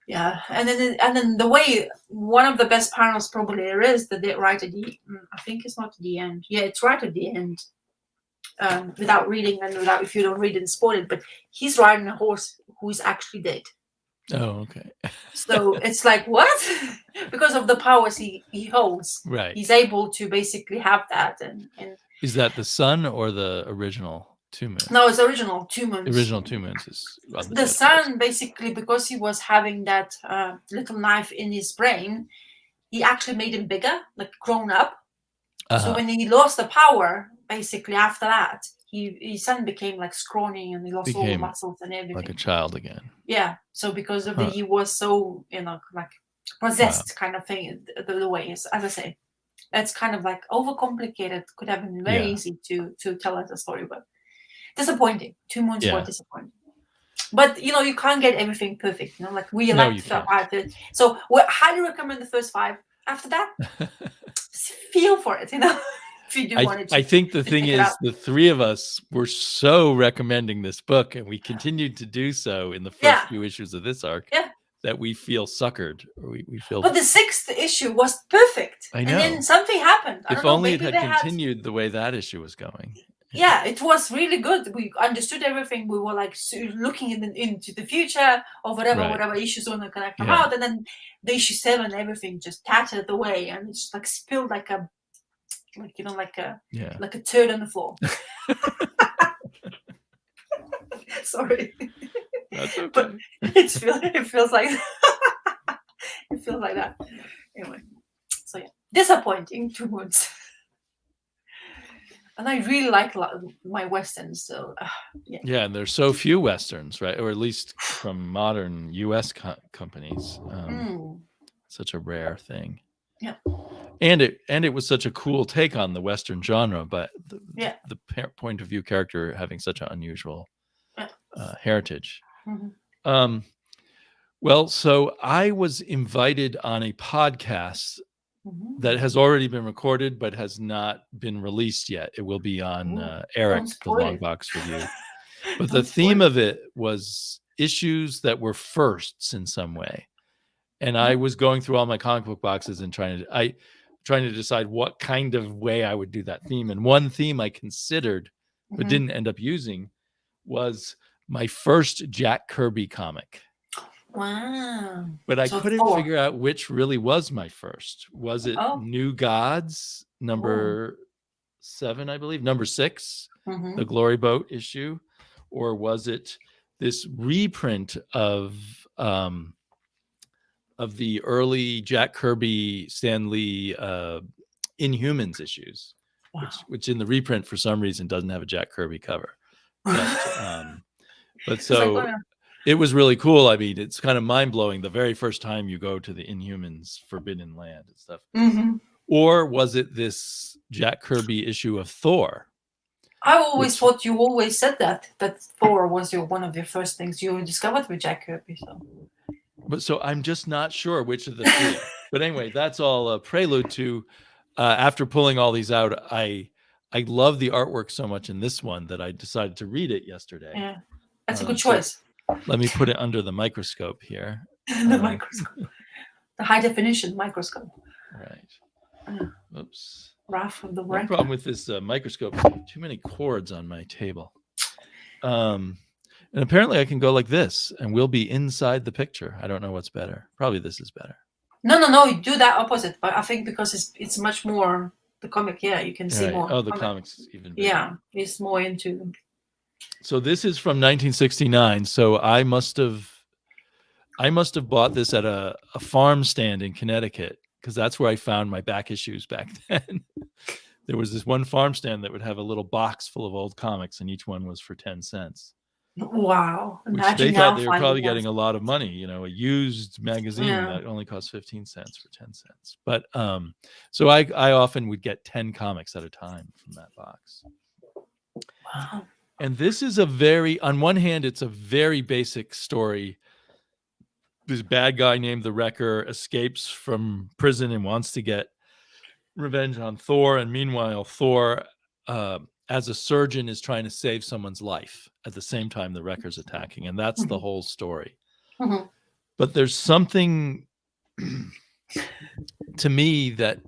Yeah, and then the way, one of the best panels probably there is that they right at the, I think it's not at the end. Yeah, it's right at the end. Without reading and without, if you don't read and spoil it, but he's riding a horse who is actually dead. Oh, okay. So it's like, what? Because of the powers he holds, he's able to basically have that. And is that the sun or the original 2 Moons? No, it's original 2 Moons. The original 2 Moons is the sun, basically, because he was having that little knife in his brain, he actually made him bigger, like grown up. So when he lost the power, basically after that, his son became like scrawny, and he lost all the muscles and everything. Like a child again. Yeah. So because of he was so, like possessed kind of thing, the way is, as I say, it's kind of like overcomplicated. Could have been very easy to tell us a story, but disappointing. 2 months were disappointing. But you can't get everything perfect. Like we like to. So we highly recommend the first 5. After that, feel for it. If you do want to. I think the thing is, the 3 of us were so recommending this book, and we continued to do so in the first few issues of this arc. Yeah. That we feel suckered. We feel. But the 6th issue was perfect. I know. And then something happened. If only it had continued the way that issue was going. Yeah, it was really good. We understood everything. We were like looking into the future or whatever issues are going to come out. And then the issue 7, everything just tattered away, and it's like spilled like a turd on the floor. Sorry. That's okay. But it feels like it feels like that. Anyway, so yeah, disappointing 2 months. And I really like my westerns, so yeah, and there's so few westerns, right? Or at least from modern U.S. companies. Such a rare thing. Yeah. And it was such a cool take on the Western genre, but the point of view character having such an unusual heritage. Well, so I was invited on a podcast that has already been recorded but has not been released yet. It will be on Eric, the Long Box Review. But the theme of it was issues that were firsts in some way. And I was going through all my comic book boxes and trying to decide what kind of way I would do that theme. And one theme I considered but didn't end up using was my first Jack Kirby comic. Wow. But I So couldn't Thor. figure out which really was my first. Was it Oh. New Gods, number 7, I believe, number 6, Mm-hmm. the Glory Boat issue, or was it this reprint of the early Jack Kirby, Stan Lee Inhumans issues, Wow. which in the reprint for some reason doesn't have a Jack Kirby cover, but so It's like, it was really cool. I mean, it's kind of mind blowing the very first time you go to the Inhumans Forbidden Land and stuff. mm-hmm. Or was it this Jack Kirby issue of Thor? I always thought you always said that Thor was one of your first things you discovered with Jack Kirby. So I'm just not sure which of the 3. But anyway, that's all a prelude to. After pulling all these out, I love the artwork so much in this one that I decided to read it yesterday. Yeah, that's a good choice. Let me put it under the microscope here. The microscope, the high definition microscope. Right. Oops. Wrath of the One problem with this microscope: too many cords on my table. And apparently, I can go like this, and we'll be inside the picture. I don't know what's better. Probably this is better. No. You do that opposite, but I think because it's much more the comic. Yeah, you can see more. Oh, the comics is even better. Yeah, it's more into. So this is from 1969. So I must have bought this at a farm stand in Connecticut, because that's where I found my back issues back then. There was this one farm stand that would have a little box full of old comics, and each one was for 10 cents. Wow. Which they thought they were probably getting a lot of money, a used magazine that only cost 15 cents for 10 cents. But so I often would get 10 comics at a time from that box. Wow. And this is on one hand, it's a very basic story. This bad guy named the Wrecker escapes from prison and wants to get revenge on Thor. And meanwhile, Thor, as a surgeon, is trying to save someone's life at the same time the Wrecker's attacking. And that's the whole story. Mm-hmm. But there's something to me that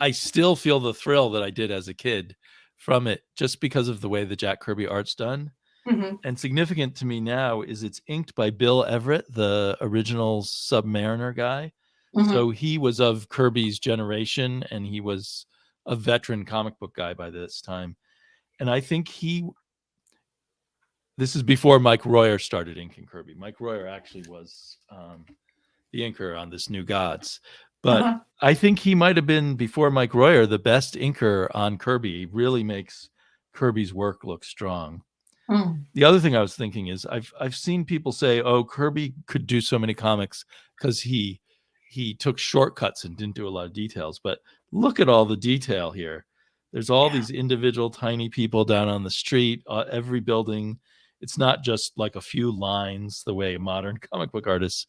I still feel the thrill that I did as a kid from it, just because of the way the Jack Kirby art's done. Mm-hmm. And significant to me now is it's inked by Bill Everett, the original Submariner guy. Mm-hmm. So he was of Kirby's generation, and he was a veteran comic book guy by this time. And I think this is before Mike Royer started inking Kirby. Mike Royer actually was the inker on this New Gods. But I think he might have been, before Mike Royer, the best inker on Kirby. He really makes Kirby's work look strong. The other thing I was thinking is I've seen people say, oh, Kirby could do so many comics because he took shortcuts and didn't do a lot of details. But look at all the detail here. There's all these individual tiny people down on the street, every building. It's not just like a few lines the way modern comic book artists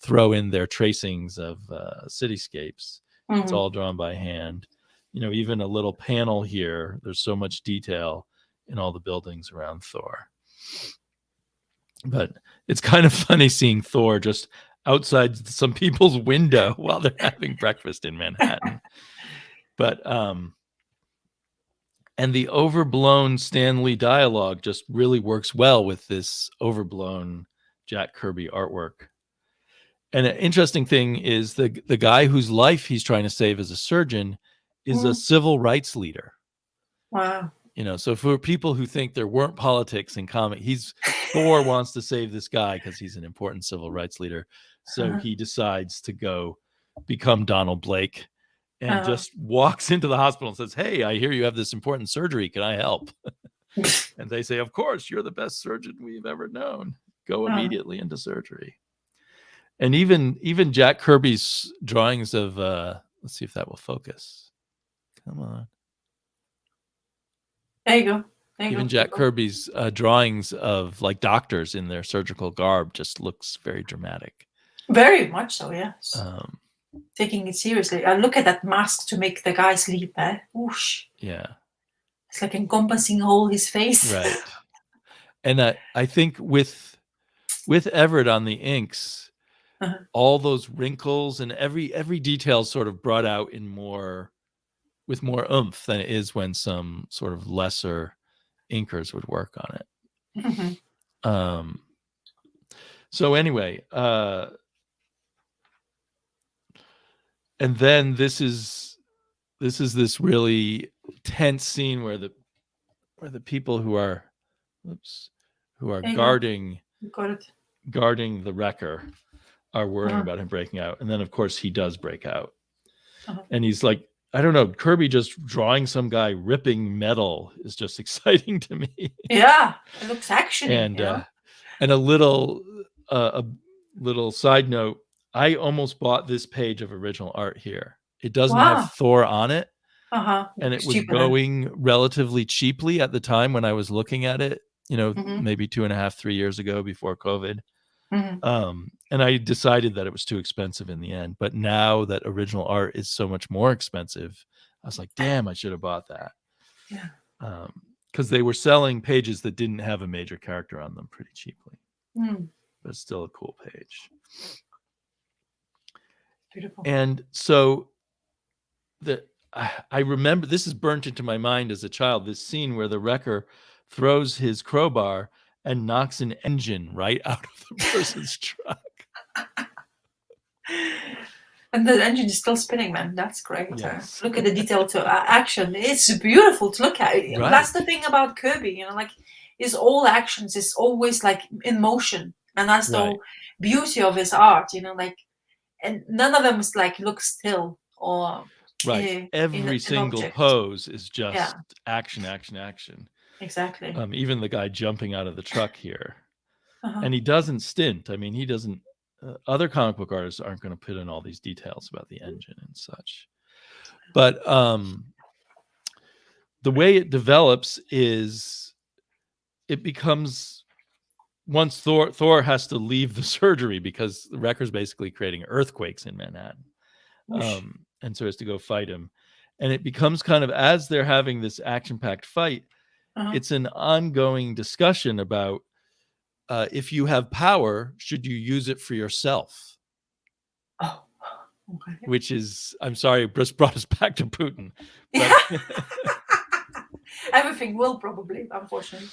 throw in their tracings of cityscapes. It's all drawn by hand. Even a little panel here, there's so much detail in all the buildings around Thor. But it's kind of funny seeing Thor just outside some people's window while they're having breakfast in Manhattan. But and the overblown Stan Lee dialogue just really works well with this overblown Jack Kirby artwork. And an interesting thing is the guy whose life he's trying to save as a surgeon is a civil rights leader. Wow. So for people who think there weren't politics in comic, Thor wants to save this guy because he's an important civil rights leader. So he decides to go become Donald Blake and just walks into the hospital and says, hey, I hear you have this important surgery. Can I help? And they say, of course, you're the best surgeon we've ever known. Go immediately into surgery. And even Jack Kirby's drawings of, let's see if that will focus. Come on. There you go. Even Jack Kirby's drawings of like doctors in their surgical garb just looks very dramatic. Very much so, yes. Taking it seriously. I look at that mask to make the guy sleep. Whoosh. Yeah. It's like encompassing all his face. Right. And I think with Everett on the inks, all those wrinkles and every detail sort of brought out with more oomph than it is when some sort of lesser inkers would work on it. So anyway, and then this is this really tense scene where the people who are guarding the wrecker are worrying about him breaking out. And then of course he does break out. And he's like, I don't know, Kirby just drawing some guy ripping metal is just exciting to me. Yeah, it looks actiony. And a little side note, I almost bought this page of original art here. It doesn't have Thor on it. And it was going relatively cheaply at the time when I was looking at it, maybe 2.5, 3 years ago before COVID. And I decided that it was too expensive in the end. But now that original art is so much more expensive, I was like, damn, I should have bought that. Yeah. Because they were selling pages that didn't have a major character on them pretty cheaply. But it's still a cool page. Beautiful. And so I remember, this is burnt into my mind as a child, this scene where the wrecker throws his crowbar and knocks an engine right out of the person's truck. And the engine is still spinning, man. That's great. Yes. Look at the detail to action. It's beautiful to look at. Right. That's the thing about Kirby, his all actions is always like in motion. And that's the beauty of his art, and none of them is like look still or every single pose is just action. Exactly. Even the guy jumping out of the truck here. And he doesn't stint. I mean, he doesn't. Other comic book artists aren't going to put in all these details about the engine and such. But the way it develops is it becomes, once Thor has to leave the surgery because the wrecker's basically creating earthquakes in Manhattan. And so he has to go fight him. And it becomes kind of, as they're having this action-packed fight, it's an ongoing discussion about if you have power, should you use it for yourself? Oh, okay. Which is, I'm sorry, just brought us back to Putin. But everything will probably, unfortunately.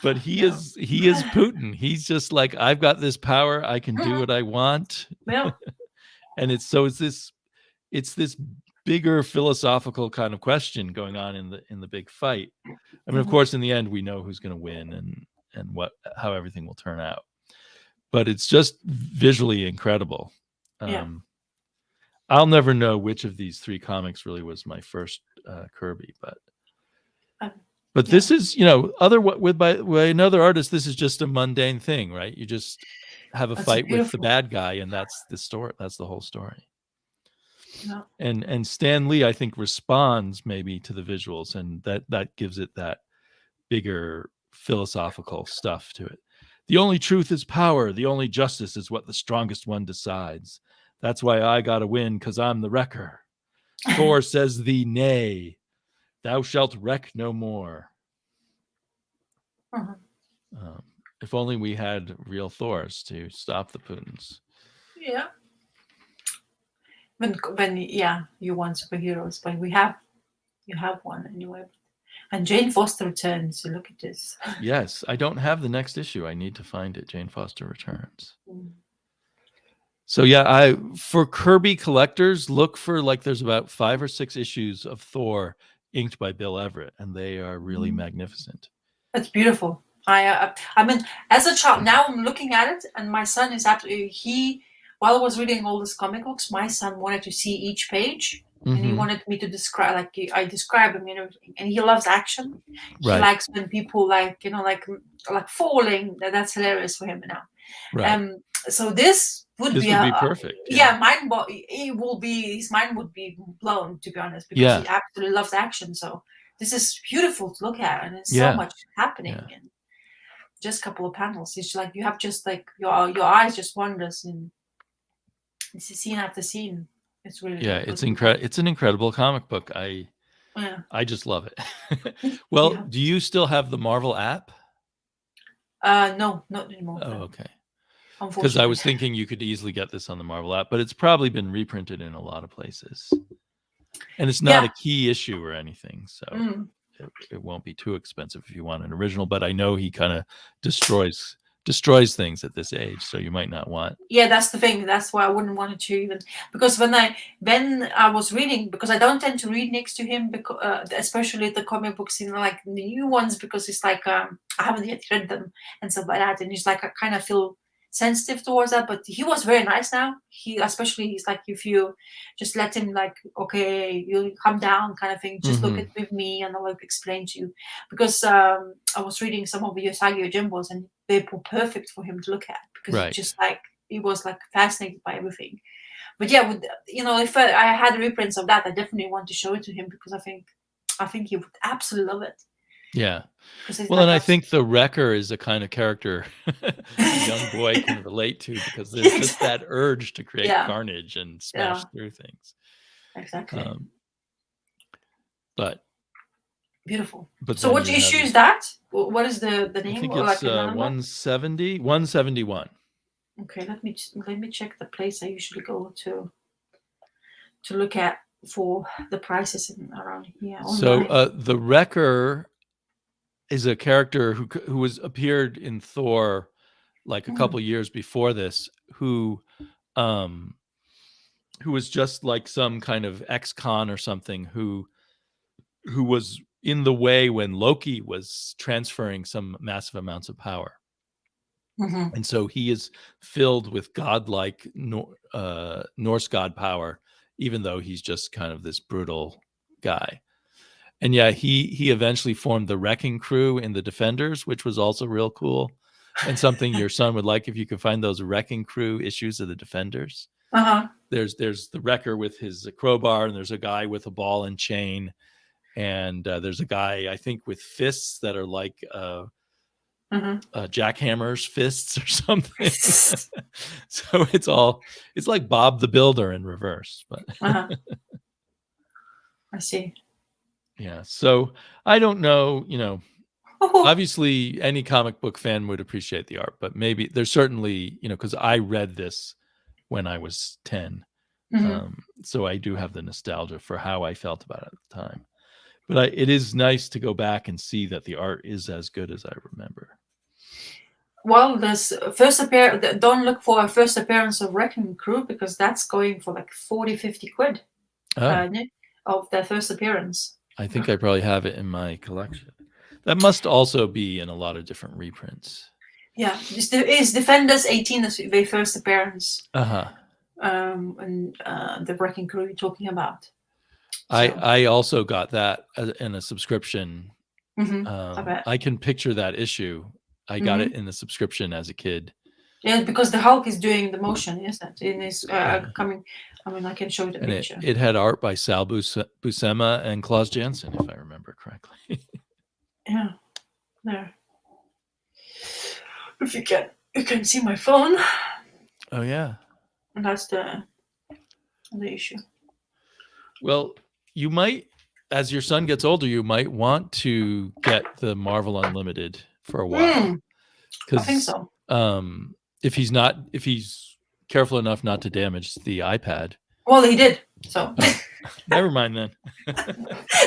But he is Putin. He's just like, I've got this power. I can do what I want. Yeah. And it's this bigger philosophical kind of question going on in the big fight. I mean, of course, in the end, we know who's going to win and how everything will turn out. But it's just visually incredible. I'll never know which of these three comics really was my first Kirby, but this is, by another artist, this is just a mundane thing, right? You just have a fight with the bad guy, and that's the story. That's the whole story. Yeah. And Stan Lee, I think, responds maybe to the visuals, and that gives it that bigger philosophical stuff to it. The only truth is power. The only justice is what the strongest one decides. That's why I gotta win, because I'm the wrecker. Thor says thee nay. Thou shalt wreck no more. If only we had real Thors to stop the Putins. Yeah. When you want superheroes, but you have one anyway. And Jane Foster returns. So look at this. Yes, I don't have the next issue. I need to find it. Jane Foster returns. So yeah, for Kirby collectors, look for there's about 5 or 6 issues of Thor inked by Bill Everett, and they are really magnificent. That's beautiful. I mean, as a child, now I'm looking at it, and my son is absolutely while I was reading all these comic books, my son wanted to see each page. And he wanted me to describe, I describe him and everything. And he loves action. He likes when people like falling. That's hilarious for him now. Right. So this would be perfect. Yeah, his mind would be blown, to be honest, because he absolutely loves action. So this is beautiful to look at, and there's so much happening in just a couple of panels. It's like you have just like your eyes just wanders, and it's scene after scene. It's really it's incredible. It's an incredible comic book. I just love it. Well, do you still have the Marvel app? No, not anymore. Oh, okay. Because I was thinking you could easily get this on the Marvel app, but it's probably been reprinted in a lot of places, and it's not a key issue or anything, so it won't be too expensive if you want an original. But I know he kind of destroys destroys things at this age, so you might not want. Yeah, that's the thing. That's why I wouldn't want it to even, because when I was reading, because I don't tend to read next to him, because especially the comic books, like the new ones, because it's like I haven't yet read them and stuff like that, and it's like I kind of feel sensitive towards that. But he was very nice now. Especially he's like, if you just let him, like, okay, you calm down kind of thing, just look at with me and I'll explain to you, because I was reading some of the Usagi Jimbos and they were perfect for him to look at, because Right. he was like fascinated by everything. But yeah, if I had reprints of that, I definitely want to show it to him, because I think he would absolutely love it. Yeah. Well, like and I think the Wrecker is a kind of character a young boy can relate to, because there's just that urge to create carnage and smash through things. Exactly. But beautiful. So what issue is that? What is the name? I think it's 170, 171. Okay, let me check the place I usually go to look at for the prices around here. So the Wrecker is a character who appeared in Thor like a couple years before this, who was just like some kind of ex-con or something, who was in the way when Loki was transferring some massive amounts of power. And so he is filled with godlike Norse god power, even though he's just kind of this brutal guy. And yeah, he eventually formed the Wrecking Crew in the Defenders, which was also real cool, and something your son would like if you could find those Wrecking Crew issues of the Defenders. There's the Wrecker with his crowbar, and there's a guy with a ball and chain, and there's a guy, I think, with fists that are like jackhammer's fists or something. So it's like Bob the Builder in reverse. But I see. Yeah, so I don't know, obviously any comic book fan would appreciate the art, but maybe there's certainly, because I read this when I was 10. So I do have the nostalgia for how I felt about it at the time. But it is nice to go back and see that the art is as good as I remember. Well, there's don't look for a first appearance of Wrecking Crew, because that's going for like 40-50 quid of their first appearance. I think I probably have it in my collection. That must also be in a lot of different reprints. Yeah, it's Defenders 18 is their first appearance. And the Wrecking Crew you're talking about. So. I also got that in a subscription. I can picture that issue. I got it in the subscription as a kid. Yeah, because the Hulk is doing the motion, isn't it? And it's coming. I mean, I can show you the picture. It had art by Sal Buscema and Klaus Janson, if I remember correctly. Yeah, there. If you can see my phone. Oh yeah. And that's the issue. Well, you might, as your son gets older, you might want to get the Marvel Unlimited for a while. I think so. If he's careful enough not to damage the iPad. Well, he did. So never mind then.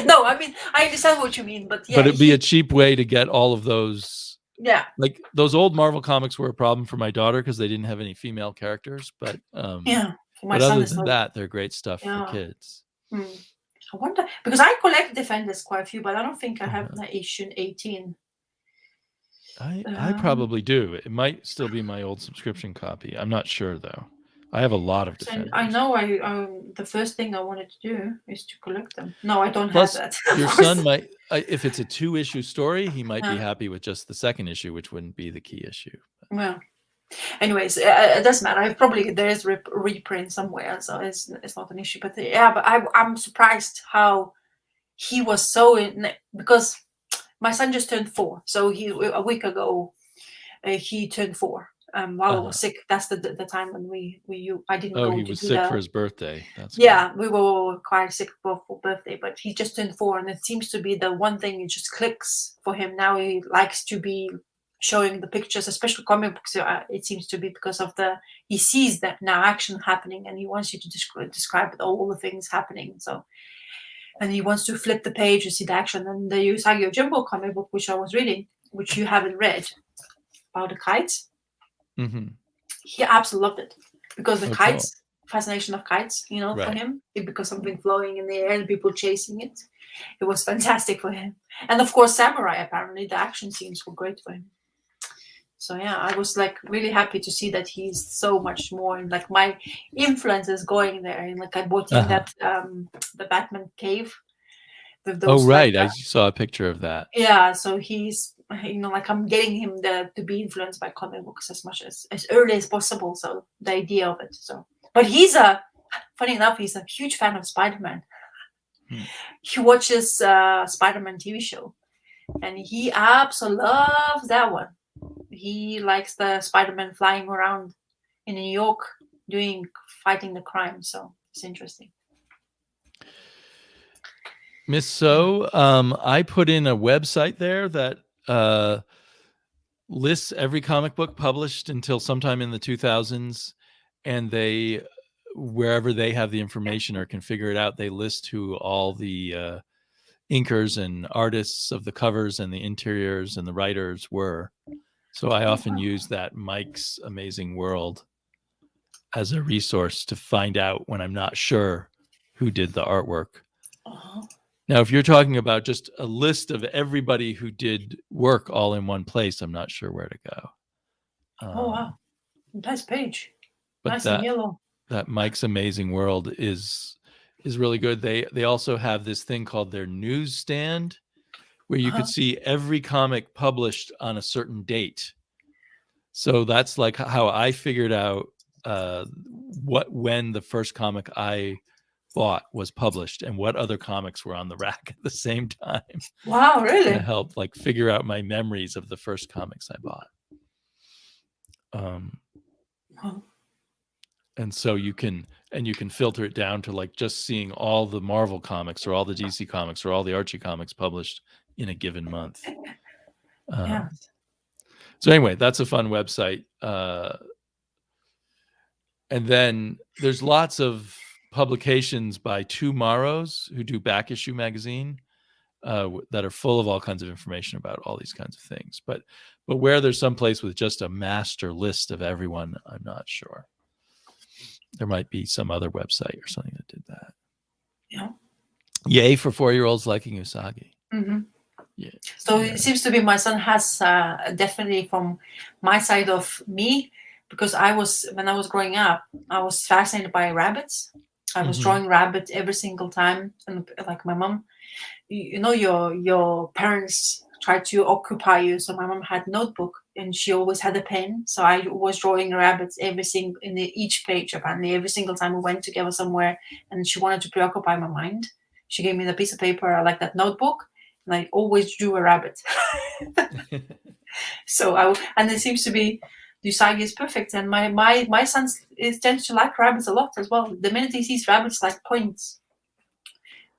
No, I mean, I understand what you mean, but yeah. But it'd be a cheap way to get all of those. Yeah. Like those old Marvel comics were a problem for my daughter because they didn't have any female characters. But but other than that, they're great stuff for kids. I wonder, because I collect Defenders quite a few, but I don't think I have the issue 18. I probably do. It might still be my old subscription copy. I'm not sure though. I have a lot of Defenders. I know. The first thing I wanted to do is to collect them. No, I don't have that. Your son might, if it's a 2-issue story, he might be happy with just the second issue, which wouldn't be the key issue. Well, anyways, it doesn't matter. There is reprint somewhere, so it's not an issue. But but I'm surprised how he was so because my son just turned 4, so a week ago he turned 4. While I was sick, that's the time when I didn't go. Oh, he was sick for his birthday. That's good. We were quite sick for birthday, but he just turned 4, and it seems to be the one thing it just clicks for him now. He likes to be showing the pictures, especially comic books. It seems to be because of he sees that now action happening, and he wants you to describe all the things happening. So, and he wants to flip the page to see the action. And the Usagi Jumbo comic book, which I was reading, which you haven't read, about the kites. He absolutely loved it because the kites, cool. fascination of kites, you know, for Right. him, because something flowing in the air and people chasing it. It was fantastic for him. And of course, samurai, apparently, the action scenes were great for him. So yeah, I was like really happy to see that he's so much more, and like my influence is going there. And like I bought him that the Batman cave with those. Oh, right. Like, I saw a picture of that. yeah, so he's, you know, like I'm getting him to be influenced by comic books as much as early as possible. So the idea of it. So, but he's funny enough, he's a huge fan of Spider-Man. He watches Spider-Man TV show, and he absolutely loves that one. He likes the Spider-Man flying around in New York fighting the crime. So it's interesting. Miss So, I put in a website there that lists every comic book published until sometime in the 2000s, and they, wherever they have the information or can figure it out, they list who all the inkers and artists of the covers and the interiors and the writers were. So I often use that Mike's Amazing World as a resource to find out when I'm not sure who did the artwork. Now, if you're talking about just a list of everybody who did work all in one place, I'm not sure where to go. Oh, wow. Nice page. But nice and yellow. That Mike's Amazing World is really good. They also have this thing called their newsstand, where you could see every comic published on a certain date. So that's like how I figured out when the first comic I bought was published and what other comics were on the rack at the same time. Wow, really? To help like figure out my memories of the first comics I bought. And so you can filter it down to like just seeing all the Marvel comics or all the DC comics or all the Archie comics published in a given month. Yeah. So anyway, that's a fun website. And then there's lots of publications by Two Morrows, who do Back Issue magazine, that are full of all kinds of information about all these kinds of things. But where there's some place with just a master list of everyone, I'm not sure. There might be some other website or something that did that. Yeah. Yay for 4-year-olds liking Usagi. Yeah. So it seems to be my son has definitely from my side of me, because when I was growing up, I was fascinated by rabbits. I was drawing rabbits every single time, and like my mom, you know, your parents try to occupy you. So my mom had a notebook, and she always had a pen. So I was drawing rabbits each page. Apparently, every single time we went together somewhere, and she wanted to preoccupy my mind, she gave me the piece of paper, like that notebook, and I always drew a rabbit. And it seems to be Usagi is perfect, and my son tends to like rabbits a lot as well. The minute he sees rabbits, like points.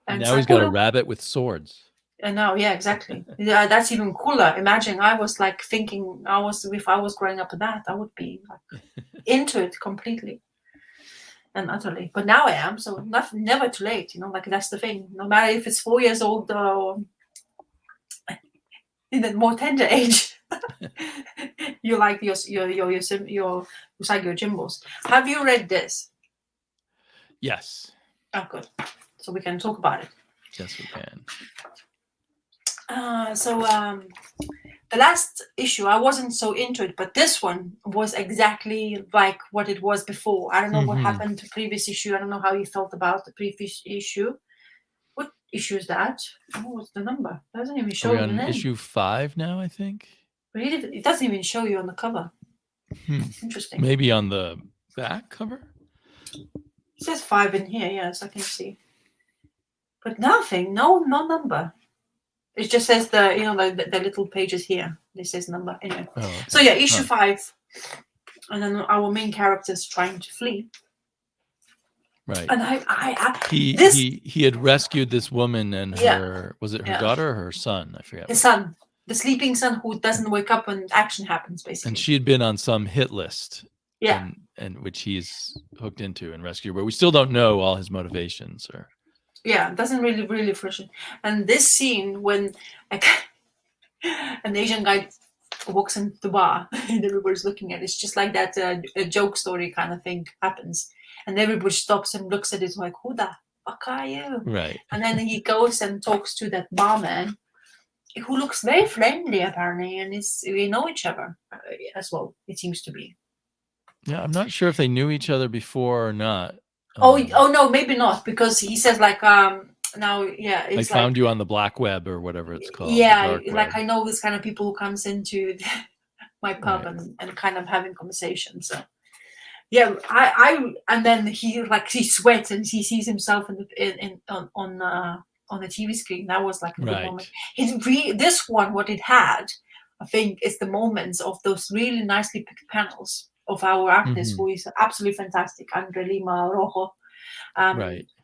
And now he's got a rabbit with swords. And now, yeah, exactly. Yeah, that's even cooler. Imagine I was like thinking, if I was growing up with that, I would be like into it completely and utterly. But now I am, so never too late. You know, like that's the thing. No matter if it's 4 years old or in a more tender age, you like your Usagi Jimbos. Have you read this? Yes. Oh, good. So we can talk about it. Yes, we can. The last issue, I wasn't so into it, but this one was exactly like what it was before. I don't know what happened to previous issue. I don't know how you felt about the previous issue. What issue is that? What was the number? It doesn't even show you. On issue 5 now, I think. But it doesn't even show you on the cover. Interesting. Maybe on the back cover? It says 5 in here, yes, I can see. But nothing, no number. It just says the little pages here. This says number anyway. Oh, okay. So yeah, issue 5, and then our main character is trying to flee. Right. And he had rescued this woman and her, was it her daughter or her son? I forget. His son, the sleeping son who doesn't wake up when action happens, basically. And she had been on some hit list. Yeah. And which he's hooked into and rescued, but we still don't know all his motivations or. Yeah, it doesn't really frustrate. And this scene when an Asian guy walks into the bar and everybody's looking at it. It's just like that a joke story kind of thing happens, and everybody stops and looks at it like, who the fuck are you? Right. And then he goes and talks to that barman, who looks very friendly apparently, and we know each other as well, it seems to be. Yeah, I'm not sure if they knew each other before or not. Oh no, maybe not, because he says like now it's I found you on the black web or whatever it's called. Yeah, like I know this kind of people who comes into my pub and kind of having conversations. So yeah, I and then he sweats and he sees himself on the TV screen. That was like a good moment. This one, what it had, I think, is the moments of those really nicely picked panels of our artist, who is absolutely fantastic, Andre Lima Rojo,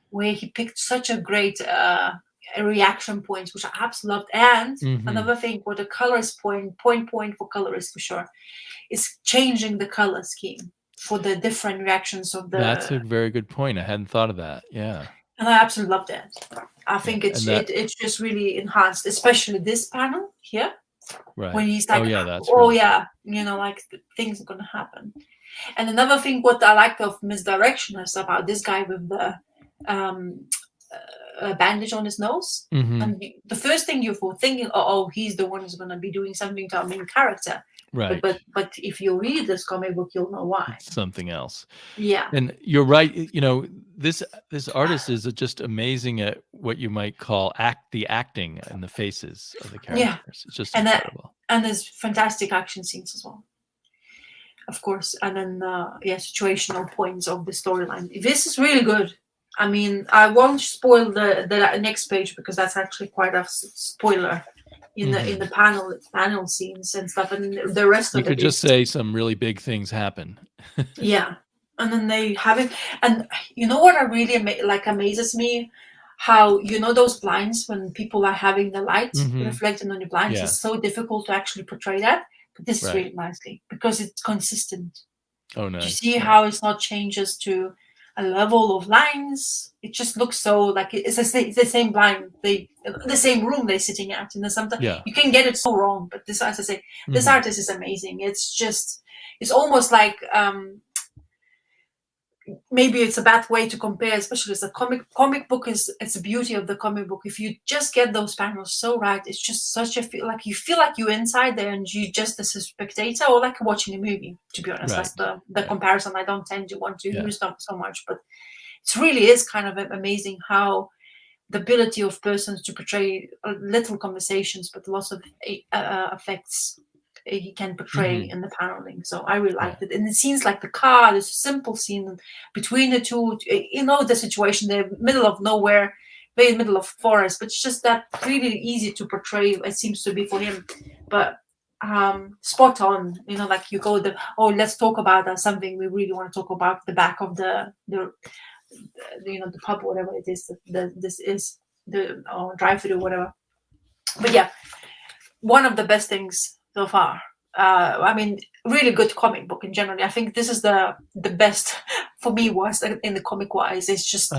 where he picked such a great reaction points, which I absolutely loved. And another thing, what the colorist point for colorists for sure, is changing the color scheme for the different reactions of the. That's a very good point. I hadn't thought of that. Yeah. And I absolutely loved it. I think it's just really enhanced, especially this panel here. Right. When he's like, that's really cool. Like things are gonna happen. And another thing, what I liked of Misdirection is about this guy with the bandage on his nose. And the first thing you're thinking, oh, he's the one who's gonna be doing something to our main character. Right. But if you read this comic book, you'll know why. It's something else. Yeah. And you're right. This artist is just amazing at what you might call the acting and the faces of the characters. Yeah. It's just incredible. And there's fantastic action scenes as well, of course. And then situational points of the storyline. This is really good. I mean, I won't spoil the next page because that's actually quite a spoiler in the panel scenes and stuff, and the rest of it. You could just say some really big things happen. Yeah, and then they have it, and you know what I really amazes me, how those blinds when people are having the light reflecting on the blinds, it's so difficult to actually portray that, but this is really nicely because it's consistent. Oh, nice. You see how it's not changes to a level of lines. It just looks so like it's the same blind, the same room they're sitting at, and sometimes you can get it so wrong. But this, as I say, this artist is amazing. It's almost like maybe it's a bad way to compare, especially as a comic book it's the beauty of the comic book. If you just get those panels so right, it's just such a feel like you're inside there and you just as a spectator, or like watching a movie, to be honest. That's the comparison I don't tend to want to use so much, but it really is kind of amazing how the ability of persons to portray little conversations but lots of effects he can portray in the paneling. So I really liked it. And it seems like the car, this simple scene between the two, the situation, they're middle of nowhere, very middle of forest, but it's just that really easy to portray, it seems to be for him. But spot on, like you go let's talk about something we really want to talk about, the back of the pub, whatever it is, this is the drive-through, whatever. But yeah, one of the best things so far. I mean, really good comic book in general. I think this is the best for me was in the comic wise. It's just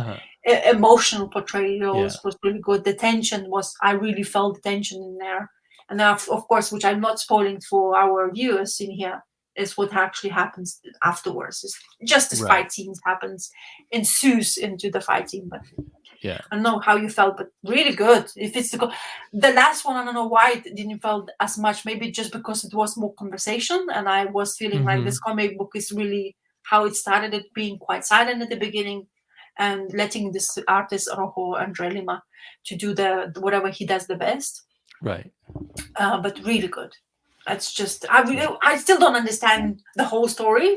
emotional portrayals was really good. The tension I really felt the tension in there. And then, of course, which I'm not spoiling for our viewers in here, is what actually happens afterwards. It's just as fight scenes ensues into the fighting. But I don't know how you felt, but really good. If it's the last one, I don't know why it didn't felt as much. Maybe just because it was more conversation, and I was feeling like this comic book is really how it started. It being quite silent at the beginning, and letting this artist Rojo Andre Lima to do whatever he does the best. Right. But really good. It's just I still don't understand the whole story,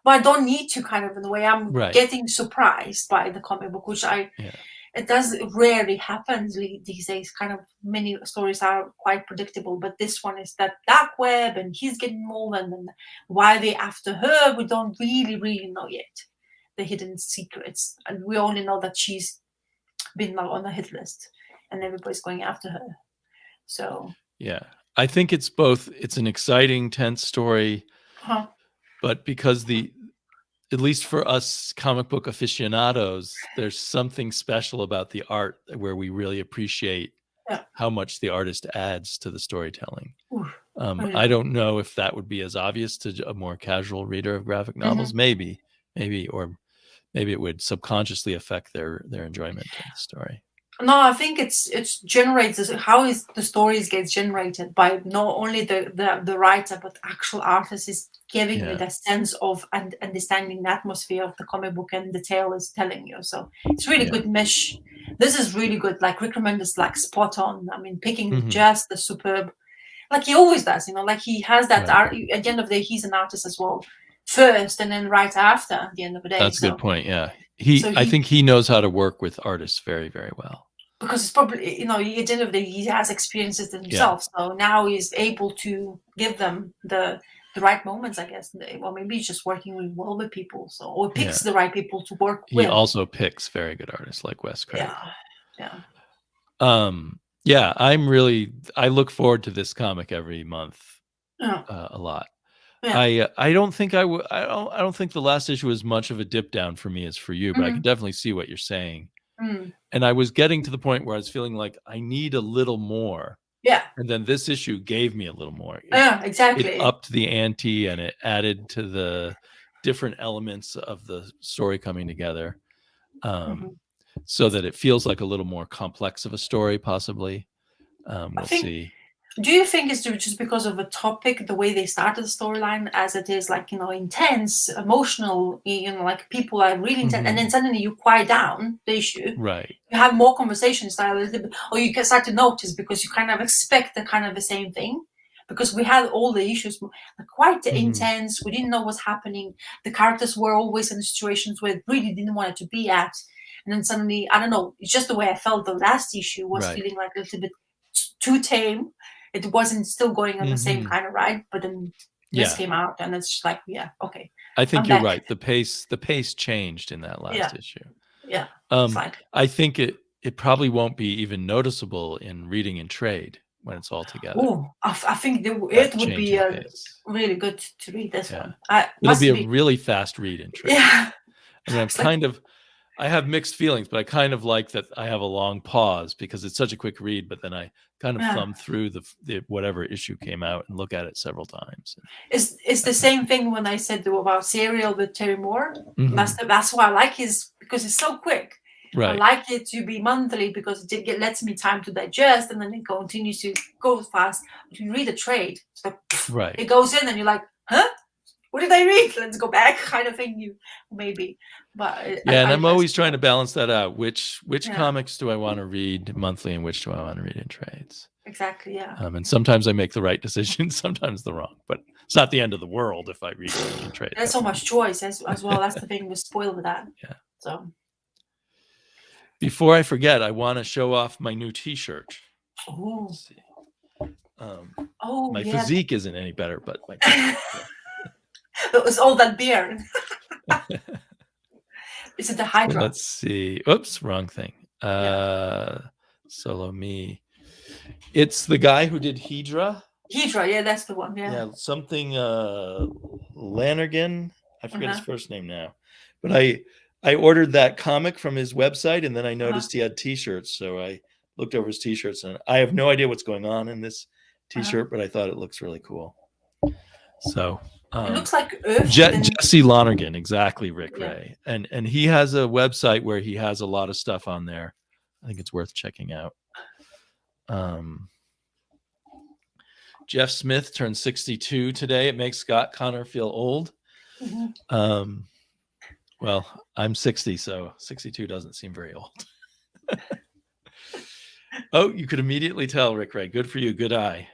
but I don't need to, kind of, in a way. I'm getting surprised by the comic book, which it does rarely happen these days. Kind of many stories are quite predictable, but this one is that dark web, and he's getting more, and then why they after her, we don't really know yet. The hidden secrets, and we only know that she's been on the hit list, and everybody's going after her. So yeah, I think it's an exciting, tense story, but because at least for us comic book aficionados, there's something special about the art where we really appreciate how much the artist adds to the storytelling. I don't know if that would be as obvious to a more casual reader of graphic novels. Maybe, or maybe it would subconsciously affect their enjoyment of the story. No, I think it's generated. How is the stories get generated by not only the writer but the actual artist is giving you the sense of and understanding the atmosphere of the comic book and the tale is telling you. So it's really good mesh. This is really good. Like Rick Remender is like spot on. I mean, picking just the superb, like he always does. You know, like he has that art. At the end of the day, he's an artist as well. First and then right after. At the end of the day, that's a good point. Yeah, I think he knows how to work with artists very, very well. Because it's probably, you know, at the end of the day, he has experiences himself. So now he's able to give them the right moments, I guess. Well, maybe he's just working really well with people. So, or picks the right people to work with. He also picks very good artists like Wes Craig. Yeah. I look forward to this comic every month a lot. Yeah. I don't think I don't think the last issue was much of a dip down for me as for you, but I can definitely see what you're saying. And I was getting to the point where I was feeling like I need a little more. Yeah. And then this issue gave me a little more. Exactly. It upped the ante and it added to the different elements of the story coming together. So that it feels like a little more complex of a story, possibly. We'll see. Do you think it's just because of the topic, the way they started the storyline, as it is like, you know, intense, emotional, you know, like people are really intense, and then suddenly you quiet down the issue. Right. You have more conversation style, or you can start to notice because you kind of expect the kind of the same thing. Because we had all the issues quite intense. We didn't know what's happening. The characters were always in situations where they really didn't want it to be at. And then suddenly, I don't know, it's just the way I felt the last issue was feeling like a little bit too tame. It wasn't still going on the same kind of ride, but then this came out, and it's just like, okay. I think you're right. The pace changed in that last issue. Yeah. I think it probably won't be even noticeable in reading in trade when it's all together. Oh, I think it would be really good to read this one. It'll be a really fast read in trade. Yeah. I mean, I have mixed feelings, but I kind of like that I have a long pause because it's such a quick read, but then I kind of thumb through the whatever issue came out and look at it several times. It's the same thing when I said about Serial with Terry Moore. That's why I like because it's so quick. Right. I like it to be monthly because it lets me time to digest, and then it continues to go fast. You read a trade, it's like, it goes in, and you're like, huh? What did I read? Let's go back, kind of thing. But I'm always trying to balance that out. Which comics do I want to read monthly, and which do I want to read in trades? Exactly. Yeah. And sometimes I make the right decision, sometimes the wrong. But it's not the end of the world if I read it in trades. There's so much choice as well. That's the thing. We spoil with that. Yeah. So. Before I forget, I want to show off my new T-shirt. Oh. Let's see. My physique isn't any better, but my it was all that beer. Is it the Hydra? Let's see. Oops, wrong thing. Solo me. It's the guy who did Hydra. Hydra, that's the one. Yeah, something Lanergan. I forget his first name now. But I ordered that comic from his website, and then I noticed he had T-shirts, so I looked over his T-shirts, and I have no idea what's going on in this T-shirt, but I thought it looks really cool. So it looks like Earth. Jesse Lonergan, exactly, Rick Ray, and he has a website where he has a lot of stuff on there. I think it's worth checking out. Jeff Smith turned 62 today. It makes Scott Connor feel old. Well, I'm 60, so 62 doesn't seem very old. Oh, you could immediately tell, Rick Ray. Good for you. Good eye.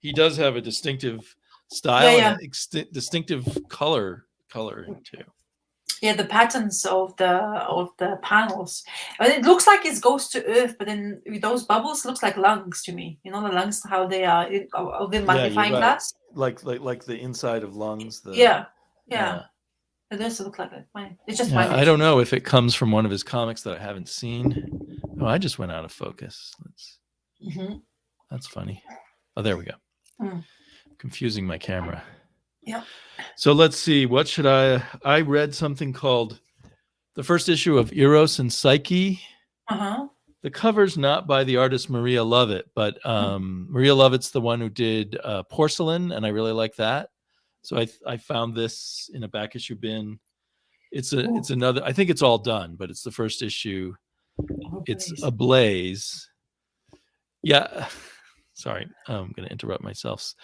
He does have a distinctive style and a distinctive coloring too. Yeah, the patterns of the panels. It looks like it goes to Earth, but then with those bubbles, looks like lungs to me. You know the lungs, how they are of the magnifying glass. Like the inside of lungs. Yeah. It does look like it. It's just I don't know if it comes from one of his comics that I haven't seen. Oh, I just went out of focus. That's funny. Oh, there we go. Confusing my camera. Yep. So let's see. What should I read something called the first issue of Eros and Psyche. The cover's not by the artist Maria Lovett, but Maria Lovett's the one who did Porcelain, and I really like that. So I found this in a back issue bin. It's another. I think it's all done, but it's the first issue. It's Ablaze. Yeah. Sorry, I'm going to interrupt myself.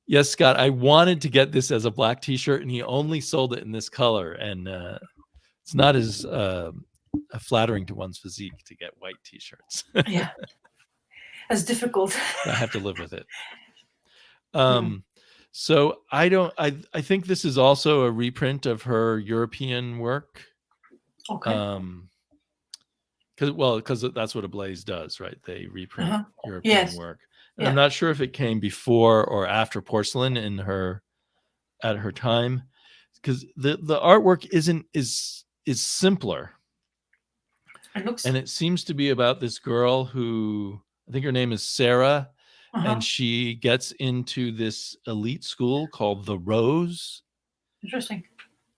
Yes, Scott, I wanted to get this as a black T-shirt, and he only sold it in this color, and it's not as flattering to one's physique to get white T-shirts. Yeah, it's difficult. I have to live with it. So I think this is also a reprint of her European work. Okay. Because that's what Ablaze does, right? They reprint European work. And I'm not sure if it came before or after Porcelain at her time, because the artwork is simpler. And it seems to be about this girl who, I think her name is Sarah, and she gets into this elite school called the Rose. Interesting.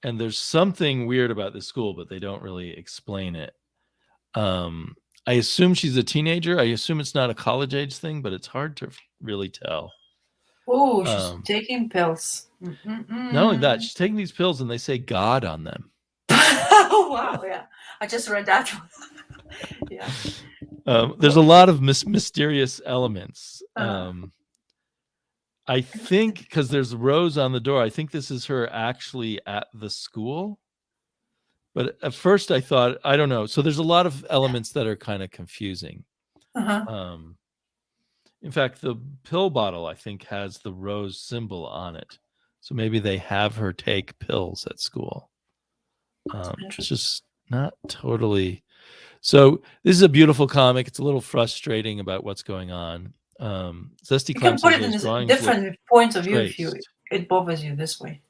And there's something weird about this school, but they don't really explain it. I assume she's a teenager. I assume it's not a college age thing, but it's hard to really tell. Oh, she's taking pills. Not only that, she's taking these pills and they say God on them. Oh, wow. Yeah. I just read that one. Yeah. There's a lot of mysterious elements. I think because there's a rose on the door, I think this is her actually at the school. But at first I thought, I don't know. So there's a lot of elements that are kind of confusing. In fact, the pill bottle, I think, has the rose symbol on it. So maybe they have her take pills at school. It's just not totally. So this is a beautiful comic. It's a little frustrating about what's going on. Zesty you can put it in different points of view if it bothers you this way.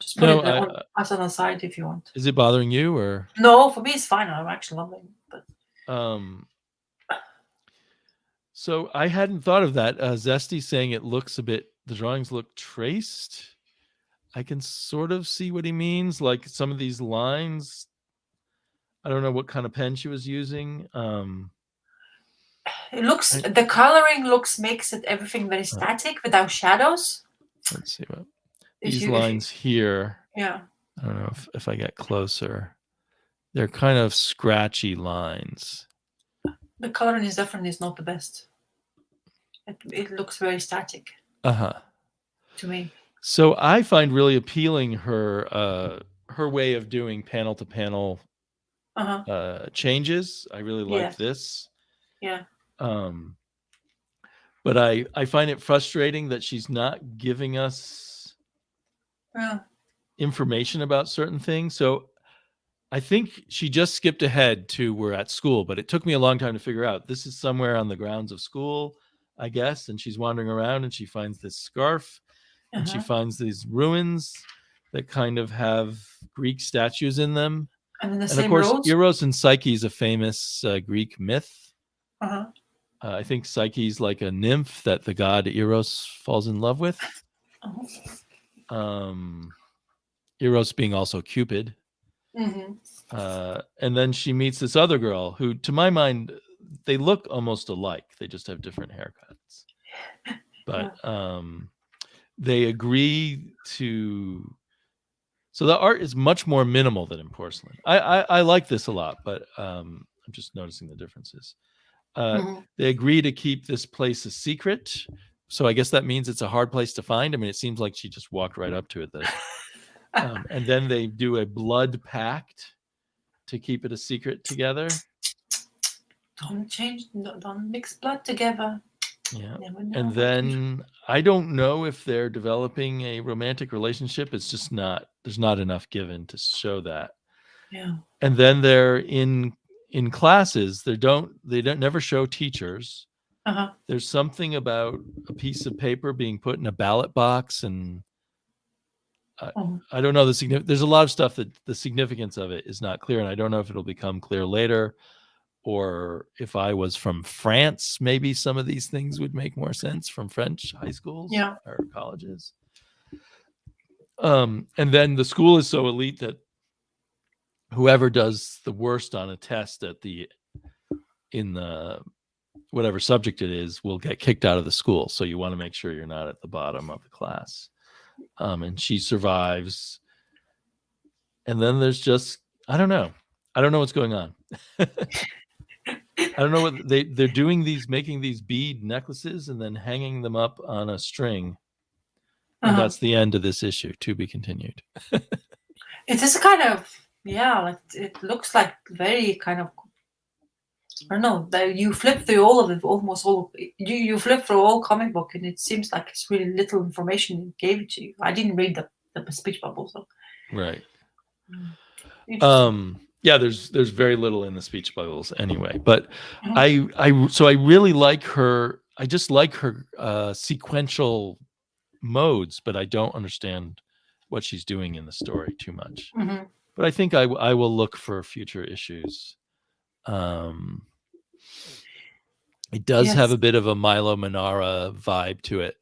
Just put it on the side if you want. Is it bothering you or? No, for me it's fine. I'm actually loving it. But so I hadn't thought of that. Zesty saying it looks the drawings look traced. I can sort of see what he means. Like some of these lines, I don't know what kind of pen she was using. It looks, the coloring makes it everything very static without shadows. Let's see what these lines here. Yeah. I don't know if I get closer. They're kind of scratchy lines. The coloring is definitely not the best. It looks very static. To me. So I find really appealing her way of doing panel to panel changes. I really like this. Yeah. But I find it frustrating that she's not giving us information about certain things. So I think she just skipped ahead to we're at school, but it took me a long time to figure out this is somewhere on the grounds of school, I guess. And she's wandering around and she finds this scarf and she finds these ruins that kind of have Greek statues in them. And of course, Eros and Psyche is a famous Greek myth. I think Psyche's like a nymph that the god Eros falls in love with. Eros being also Cupid. And then she meets this other girl who, to my mind, they look almost alike. They just have different haircuts. But they agree to... So the art is much more minimal than in Porcelain. I like this a lot, but I'm just noticing the differences. They agree to keep this place a secret. So I guess that means it's a hard place to find. I mean, it seems like she just walked right up to it. And then they do a blood pact to keep it a secret together. Don't mix blood together. Yeah. And then I don't know if they're developing a romantic relationship. It's just there's not enough given to show that. Yeah. And then they're in classes. They never show teachers. There's something about a piece of paper being put in a ballot box, and I don't know there's a lot of stuff that the significance of it is not clear, and I don't know if it'll become clear later, or if I was from France, maybe some of these things would make more sense from French high schools or colleges. And then the school is so elite that whoever does the worst on a test at the in the whatever subject it is will get kicked out of the school. So you want to make sure you're not at the bottom of the class. And she survives. And then there's just, I don't know what's going on. I don't know what they're doing, making these bead necklaces and then hanging them up on a string. And that's the end of this issue. To be continued. It is kind of, like it looks like very kind of, I don't know, that you flip through all of it, almost all of it. You flip through all comic book and it seems like it's really little information it gave it to you. I didn't read the speech bubble, so. Right. Yeah, there's very little in the speech bubbles anyway, but I really like her. I just like her sequential modes, but I don't understand what she's doing in the story too much. But I think I will look for future issues. It does have a bit of a Milo Manara vibe to it.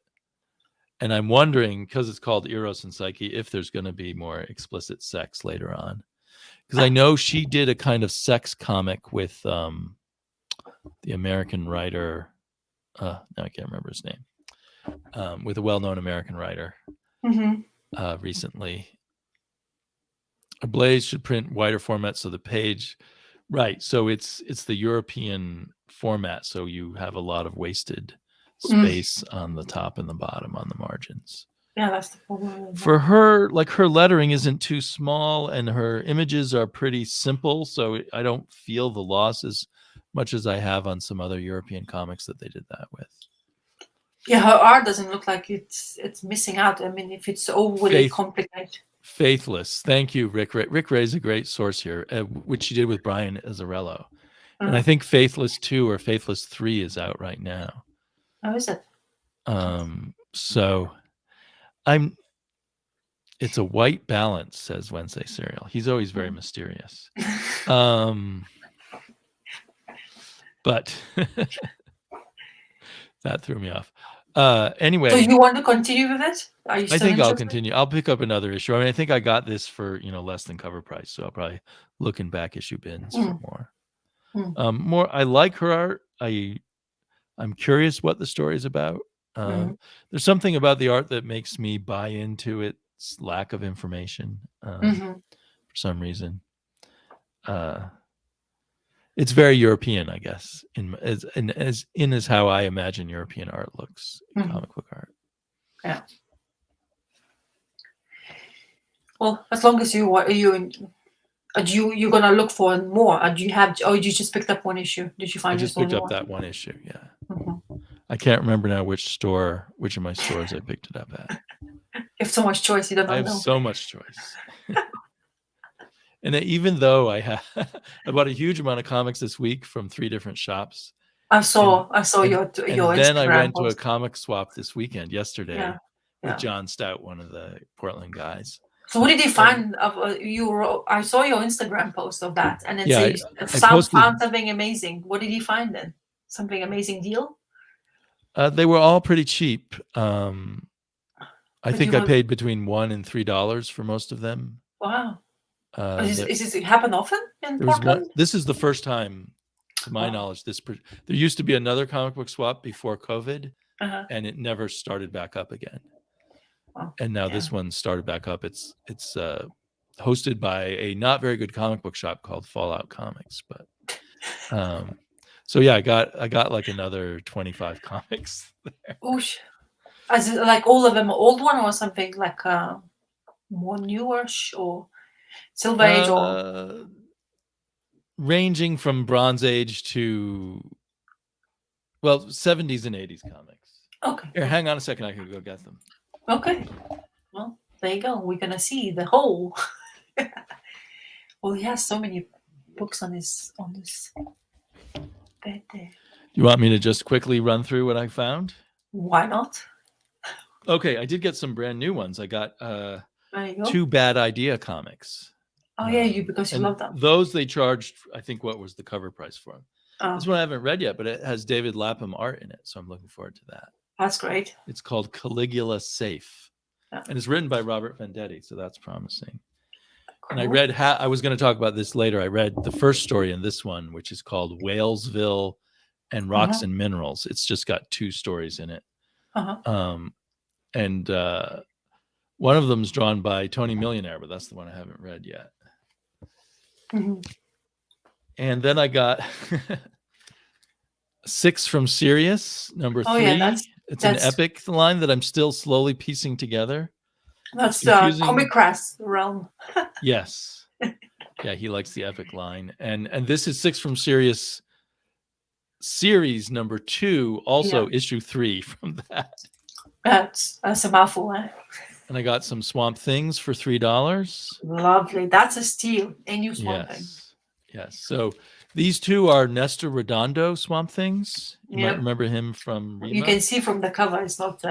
And I'm wondering, because it's called Eros and Psyche, if there's going to be more explicit sex later on. Because I know she did a kind of sex comic with the American writer. Now I can't remember his name. With a well-known American writer recently. Blaze should print wider format so the page, right? So it's the European format, so you have a lot of wasted space on the top and the bottom on the margins. Yeah, that's the problem. For her, like her lettering isn't too small and her images are pretty simple, so I don't feel the loss as much as I have on some other European comics that they did that with. Yeah, her art doesn't look like it's missing out. I mean, if it's overly complicated. Faithless. Thank you, Rick Ray. Rick Ray is a great source here, which she did with Brian Azzarello. And I think Faithless 2 or Faithless 3 is out right now. How is it? So it's a white balance, says Wednesday Serial. He's always very mysterious. But that threw me off. Anyway. So you want to continue with it? Are you still I think interested? I'll continue. I'll pick up another issue. I mean, I think I got this for, less than cover price. So I'll probably look in back issue bins for more. I like her art. I'm curious what the story is about. There's something about the art that makes me buy into its lack of information for some reason. It's very European, I guess, as how I imagine European art looks, comic book art. Yeah. Well, as long as you're gonna look for more. Do you just picked up one issue? Did you find? I just picked up that one issue. Yeah. I can't remember now which of my stores I picked it up at. You have so much choice. You don't know. I have so much choice. And even though I bought a huge amount of comics this week from 3 different shops. I saw your And then I went post. to a comic swap this weekend, yesterday, with John Stout, one of the Portland guys. So what did you find of you? I saw your Instagram post of that, and it says found something amazing. What did you find then? Something amazing deal? They were all pretty cheap. I think I paid between $1 and $3 for most of them. Wow. Does it happen often in Portland? This is the first time, to my knowledge. There used to be another comic book swap before COVID, and it never started back up again. Wow. And now this one started back up. It's hosted by a not very good comic book shop called Fallout Comics, but so yeah, I got like another 25 comics there. Oosh. Is it like all of them old one or something like more newish or Silver Age or ranging from Bronze Age to 70s and 80s comics. Okay. Here, hang on a second. I can go get them. Okay. Well, there you go. We're gonna see the whole. Well, he has so many books on this bed there. You want me to just quickly run through what I found? Why not? Okay, I did get some brand new ones. I got 2 Bad Idea comics. Oh yeah, because you love them. Those they charged, I think, what was the cover price for them? This one I haven't read yet, but it has David Lapham art in it, so I'm looking forward to that. That's great. It's called Caligula Safe, and it's written by Robert Vendetti, so that's promising. And I read I was going to talk about this later. I read the first story in this one, which is called Whalesville and Rocks and Minerals. It's just got 2 stories in it. And one of them is drawn by Tony Millionaire, but that's the one I haven't read yet. And then I got 6 from Sirius, number 3. Yeah, it's an epic line that I'm still slowly piecing together. That's the Comic Crass realm. Yes. Yeah, he likes the epic line. And this is 6 from Sirius series number 2, also issue 3 from that. That's a mouthful, eh? And I got some Swamp Things for $3. Lovely. That's a steal. A new Swamp Thing. Yes. So these 2 are Nestor Redondo Swamp Things. You might remember him from Rima. You can see from the cover, it's not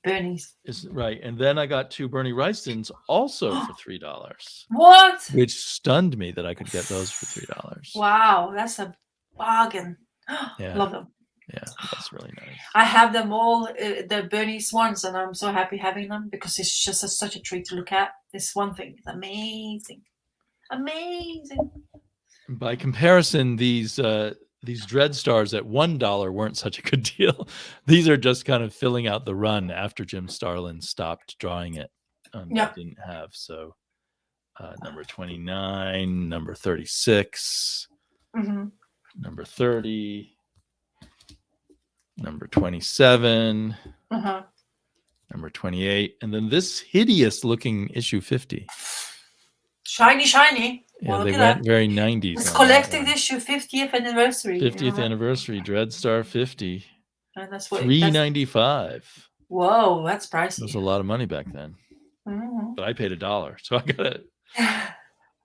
Bernie's. Right. And then I got 2 Bernie Wrightons also for $3. What? Which stunned me that I could get those for $3. Wow, that's a bargain. Love them. Yeah, that's really nice. I have them all, the Bernie's ones, and I'm so happy having them because it's just such a treat to look at. This one thing is amazing. Amazing. By comparison, these Dread Stars at $1 weren't such a good deal. These are just kind of filling out the run after Jim Starlin stopped drawing it. I didn't have. So number 29, number 36, number 30, number 27, number 28, and then this hideous looking issue 50. Shiny. Yeah, well, they went very 90s. It's collected issue 50th anniversary. 50th anniversary, Dread Star 50. And that's what $3.95. Whoa, that's pricey. It was a lot of money back then. But I paid $1, so I got it.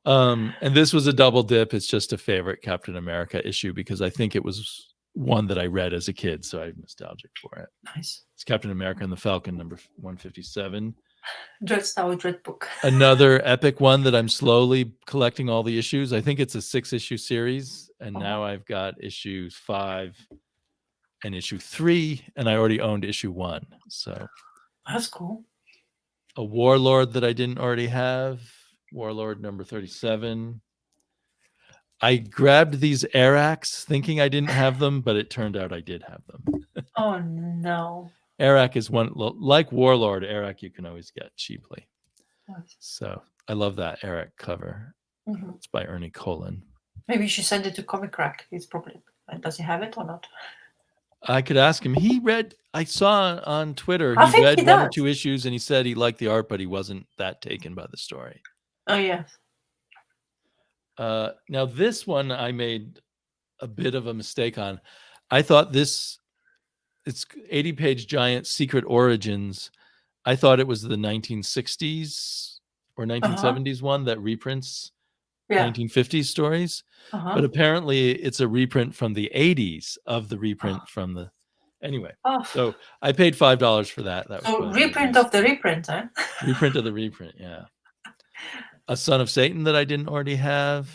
And this was a double dip. It's just a favorite Captain America issue because I think it was one that I read as a kid, so I'm nostalgic for it. Nice. It's Captain America and the Falcon, number 157. Dread Star Dread book. Another epic one that I'm slowly collecting all the issues. I think it's a 6-issue series, and now I've got issues 5 and issue 3, and I already owned issue 1. So that's cool. A Warlord that I didn't already have. Warlord number 37. I grabbed these Arax thinking I didn't have them, but it turned out I did have them. Oh no. Arak is one, like Warlord, Arak you can always get cheaply. Nice. So I love that Arak cover. It's by Ernie Colin. Maybe you should send it to Comic Crack. He's probably, does he have it or not? I could ask him. I saw on Twitter, he read 1 or 2 issues and he said he liked the art, but he wasn't that taken by the story. Oh, yes. Now this one I made a bit of a mistake on. I thought it's 80-page giant Secret Origins. I thought it was the 1960s or 1970s one that reprints 1950s stories. But apparently it's a reprint from the 80s of the reprint from the... Anyway, so I paid $5 for that. That was so reprint of the reprint, huh? Reprint of the reprint, yeah. A Son of Satan that I didn't already have.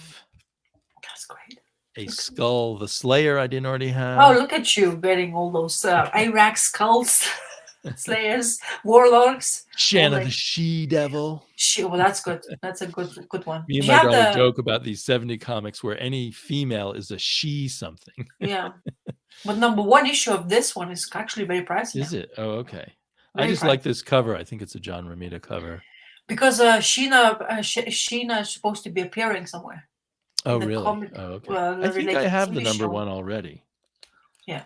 That's great. A Skull the Slayer I didn't already have. Oh, look at you getting all those Iraq skulls, Slayers, Warlocks. Shanna the She-Devil. Well, that's good. That's a good one. Me and my daughter joke about these 70 comics where any female is a she something. Yeah. But number 1 issue of this one is actually very pricey. Is it? Oh, okay. I just like this cover. I think it's a John Romita cover. Because Sheena is supposed to be appearing somewhere. Oh, really? Oh, okay. I think I have the number 1 already. Yeah.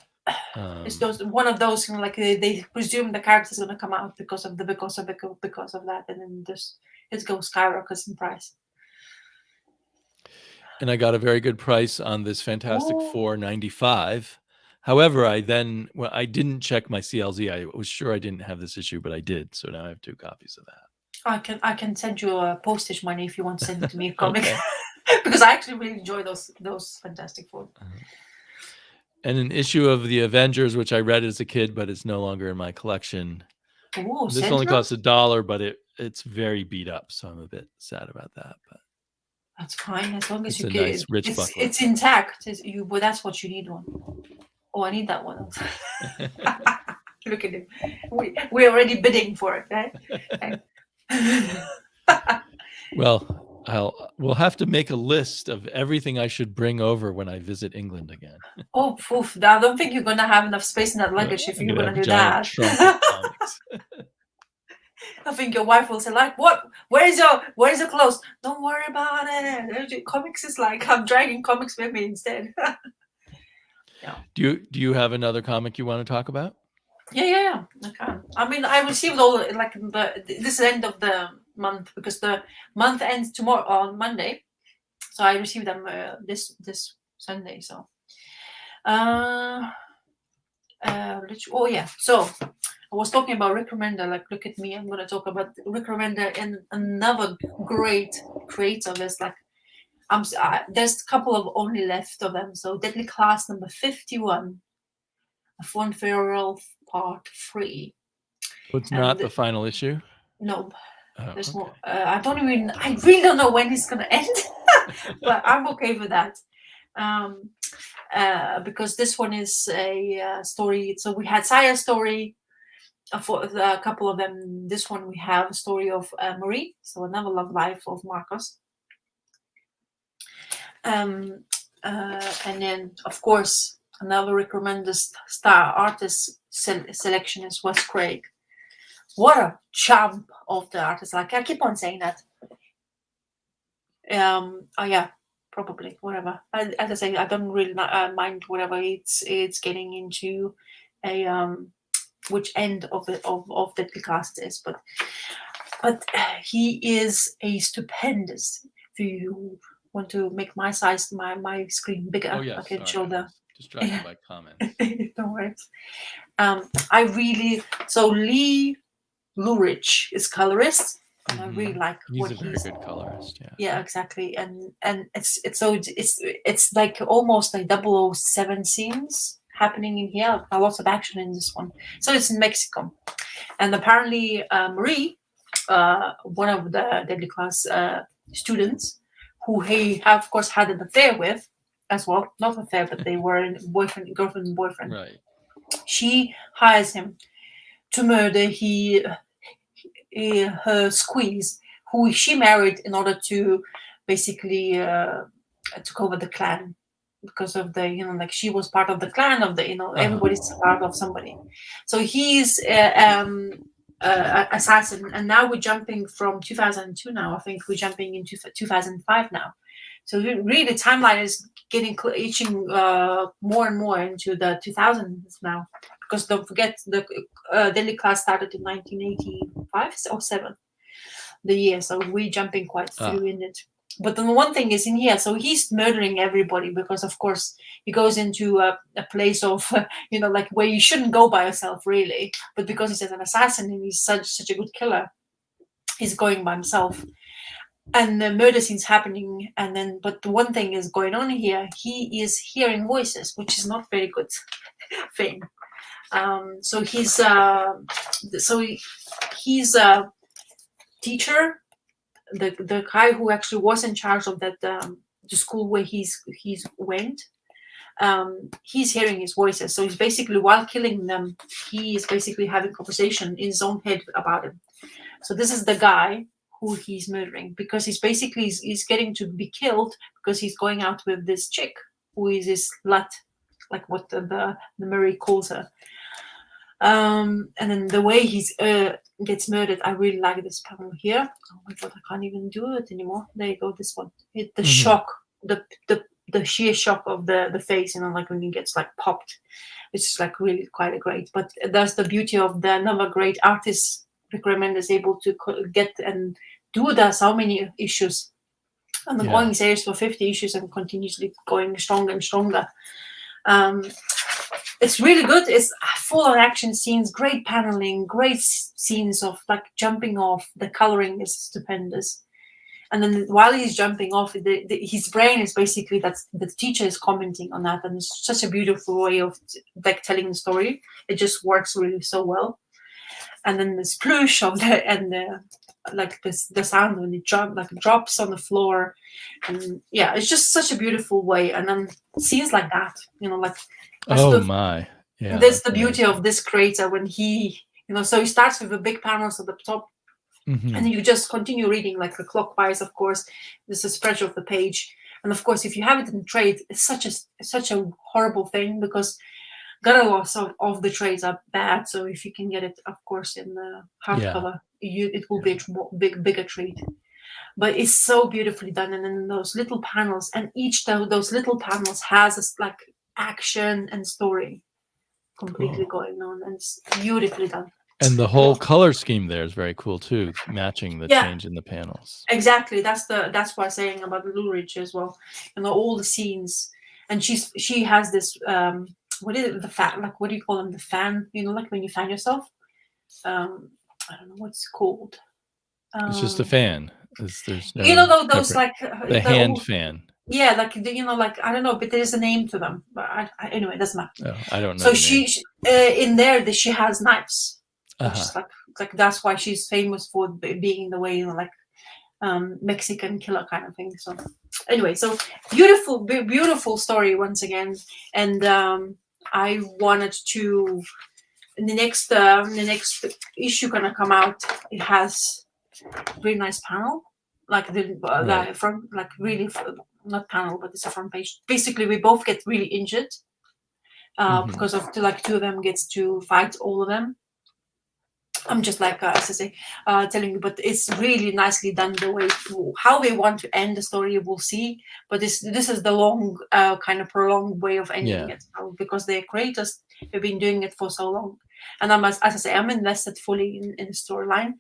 It's one of those, like they presume the character's going to come out because of that, and then it goes skyrockets in price. And I got a very good price on this Fantastic Four 95. However, I didn't check my CLZ. I was sure I didn't have this issue, but I did. So now I have 2 copies of that. I can send you a postage money if you want to send it to me, comic, because I actually really enjoy those Fantastic Four. And an issue of the Avengers, which I read as a kid, but it's no longer in my collection. Ooh, this only costs $1, but it's very beat up, so I'm a bit sad about that. But that's fine as long as you get nice, rich booklet. It's intact. But that's what you need one. Oh, I need that one. Look at him. We're already bidding for it, right? Well, we'll have to make a list of everything I should bring over when I visit England again. Oh, poof, I don't think you're gonna have enough space in that luggage if you're gonna do that. Trunk of comics. I think your wife will say, like, what? Where's your clothes? Don't worry about it. Comics is like, I'm dragging comics with me instead. Yeah. Do you have another comic you want to talk about? Yeah. I can. I mean, I received all like this end of the month, because the month ends tomorrow on Monday, so I received them this Sunday. So, oh yeah. So I was talking about Rick Remender. Like, look at me. I'm going to talk about Rick Remender and another great creator. There's like, there's a couple of only left of them. So Deadly Class number 51, A Fun Farewell Part 3. It's not the final issue? No. There's more. I really don't know when it's going to end, but I'm okay with that. Because this one is a story. So we had Saya's story for a couple of them. This one we have a story of Marie, so another love life of Marcos. And then, of course, another recommended star artist selection is Wes Craig. What a champ of the artist! Like, I keep on saying that. Oh yeah, probably whatever. As I say, I don't really mind whatever it's getting into a which end of the class it is, but he is a stupendous. If you want to make my size, my screen bigger, I can show the. Distracted by comments. No worries. I really Lee Lurich is colorist. And I really like he's a very good colorist. Yeah, exactly. And it's like almost like 007 scenes happening in here. A lot of action in this one. So it's in Mexico, and apparently Marie, one of the Deadly Class students, who he of course had an affair with as well. Not affair, but they were girlfriend and boyfriend. Right. She hires him to murder her squeeze, who she married in order to basically took over the clan, because of the like she was part of the clan of the everybody's part of somebody. So he's assassin, and now we're jumping from 2002. Now I think we're jumping into 2005 now. So really, the timeline is getting itching more and more into the 2000s now. Because don't forget, the Deadly Class started in 1985 or 7, the year. So we're jumping quite through in it. But the one thing is in here, so he's murdering everybody because, of course, he goes into a place of, like where you shouldn't go by yourself, really. But because he's an assassin and he's such a good killer, he's going by himself. And the murder scene's happening, but the one thing is going on here. He is hearing voices, which is not very good thing. So he's a teacher, the guy who actually was in charge of that the school where he's went. He's hearing his voices, so he's basically, while killing them, he is basically having conversation in his own head about him. So this is the guy who he's murdering, because he's getting to be killed because he's going out with this chick who is his slut, like what the Murray calls her. And then the way he gets murdered, I really like this panel here. Oh my god, I can't even do it anymore. There you go, this one. The shock, the sheer shock of the face, like when he gets like popped. It's just like really quite great. But that's the beauty of the another great artist. Rick Remender is able to get and do that so many issues, and the going series for 50 issues and continuously going stronger and stronger. It's really good. It's full of action scenes, great paneling, great scenes of like jumping off. The coloring is stupendous. And then while he's jumping off, his brain is basically that the teacher is commenting on that, and it's such a beautiful way of like telling the story. It just works really so well. And then the sploosh of the sound when it drops on the floor, and it's just such a beautiful way. And then scenes like that, that's the beauty of this creator when he, so he starts with the big panels at the top, And you just continue reading like a clockwise. Of course, there's a spread of the page, and of course, if you have it in trade, it's such a horrible thing because got a loss of the trades are bad. So if you can get it, of course, in the hardcover, it will be a bigger treat. But it's so beautifully done, and then those little panels, and each those little panels has a, like action and story completely going on, and it's beautifully done. And the whole color scheme there is very cool too, matching the change in the panels. Exactly, that's what I'm saying about LahRasa as well. All the scenes, and she has this what is it, the fan, like what do you call them, the fan? Like when you fan yourself. I don't know what's called. It's just a fan. There's no those like the hand fan. Yeah, like like I don't know, but there's a name to them. But anyway, it doesn't matter. Oh, I don't know. So she in there she has knives. Just like that's why she's famous for being in the way, like Mexican killer kind of thing. So anyway, so beautiful story once again, and I wanted to the next issue gonna come out. It has a really nice panel, like the front, like really not panel, but it's a front page. Basically, we both get really injured because of like two of them gets to fight all of them. I'm just like, as I say, telling you, but it's really nicely done the way how they want to end the story. We'll see, but this is the long, kind of prolonged way of ending it, because their creators have been doing it for so long, and as I say, I'm invested fully in the storyline,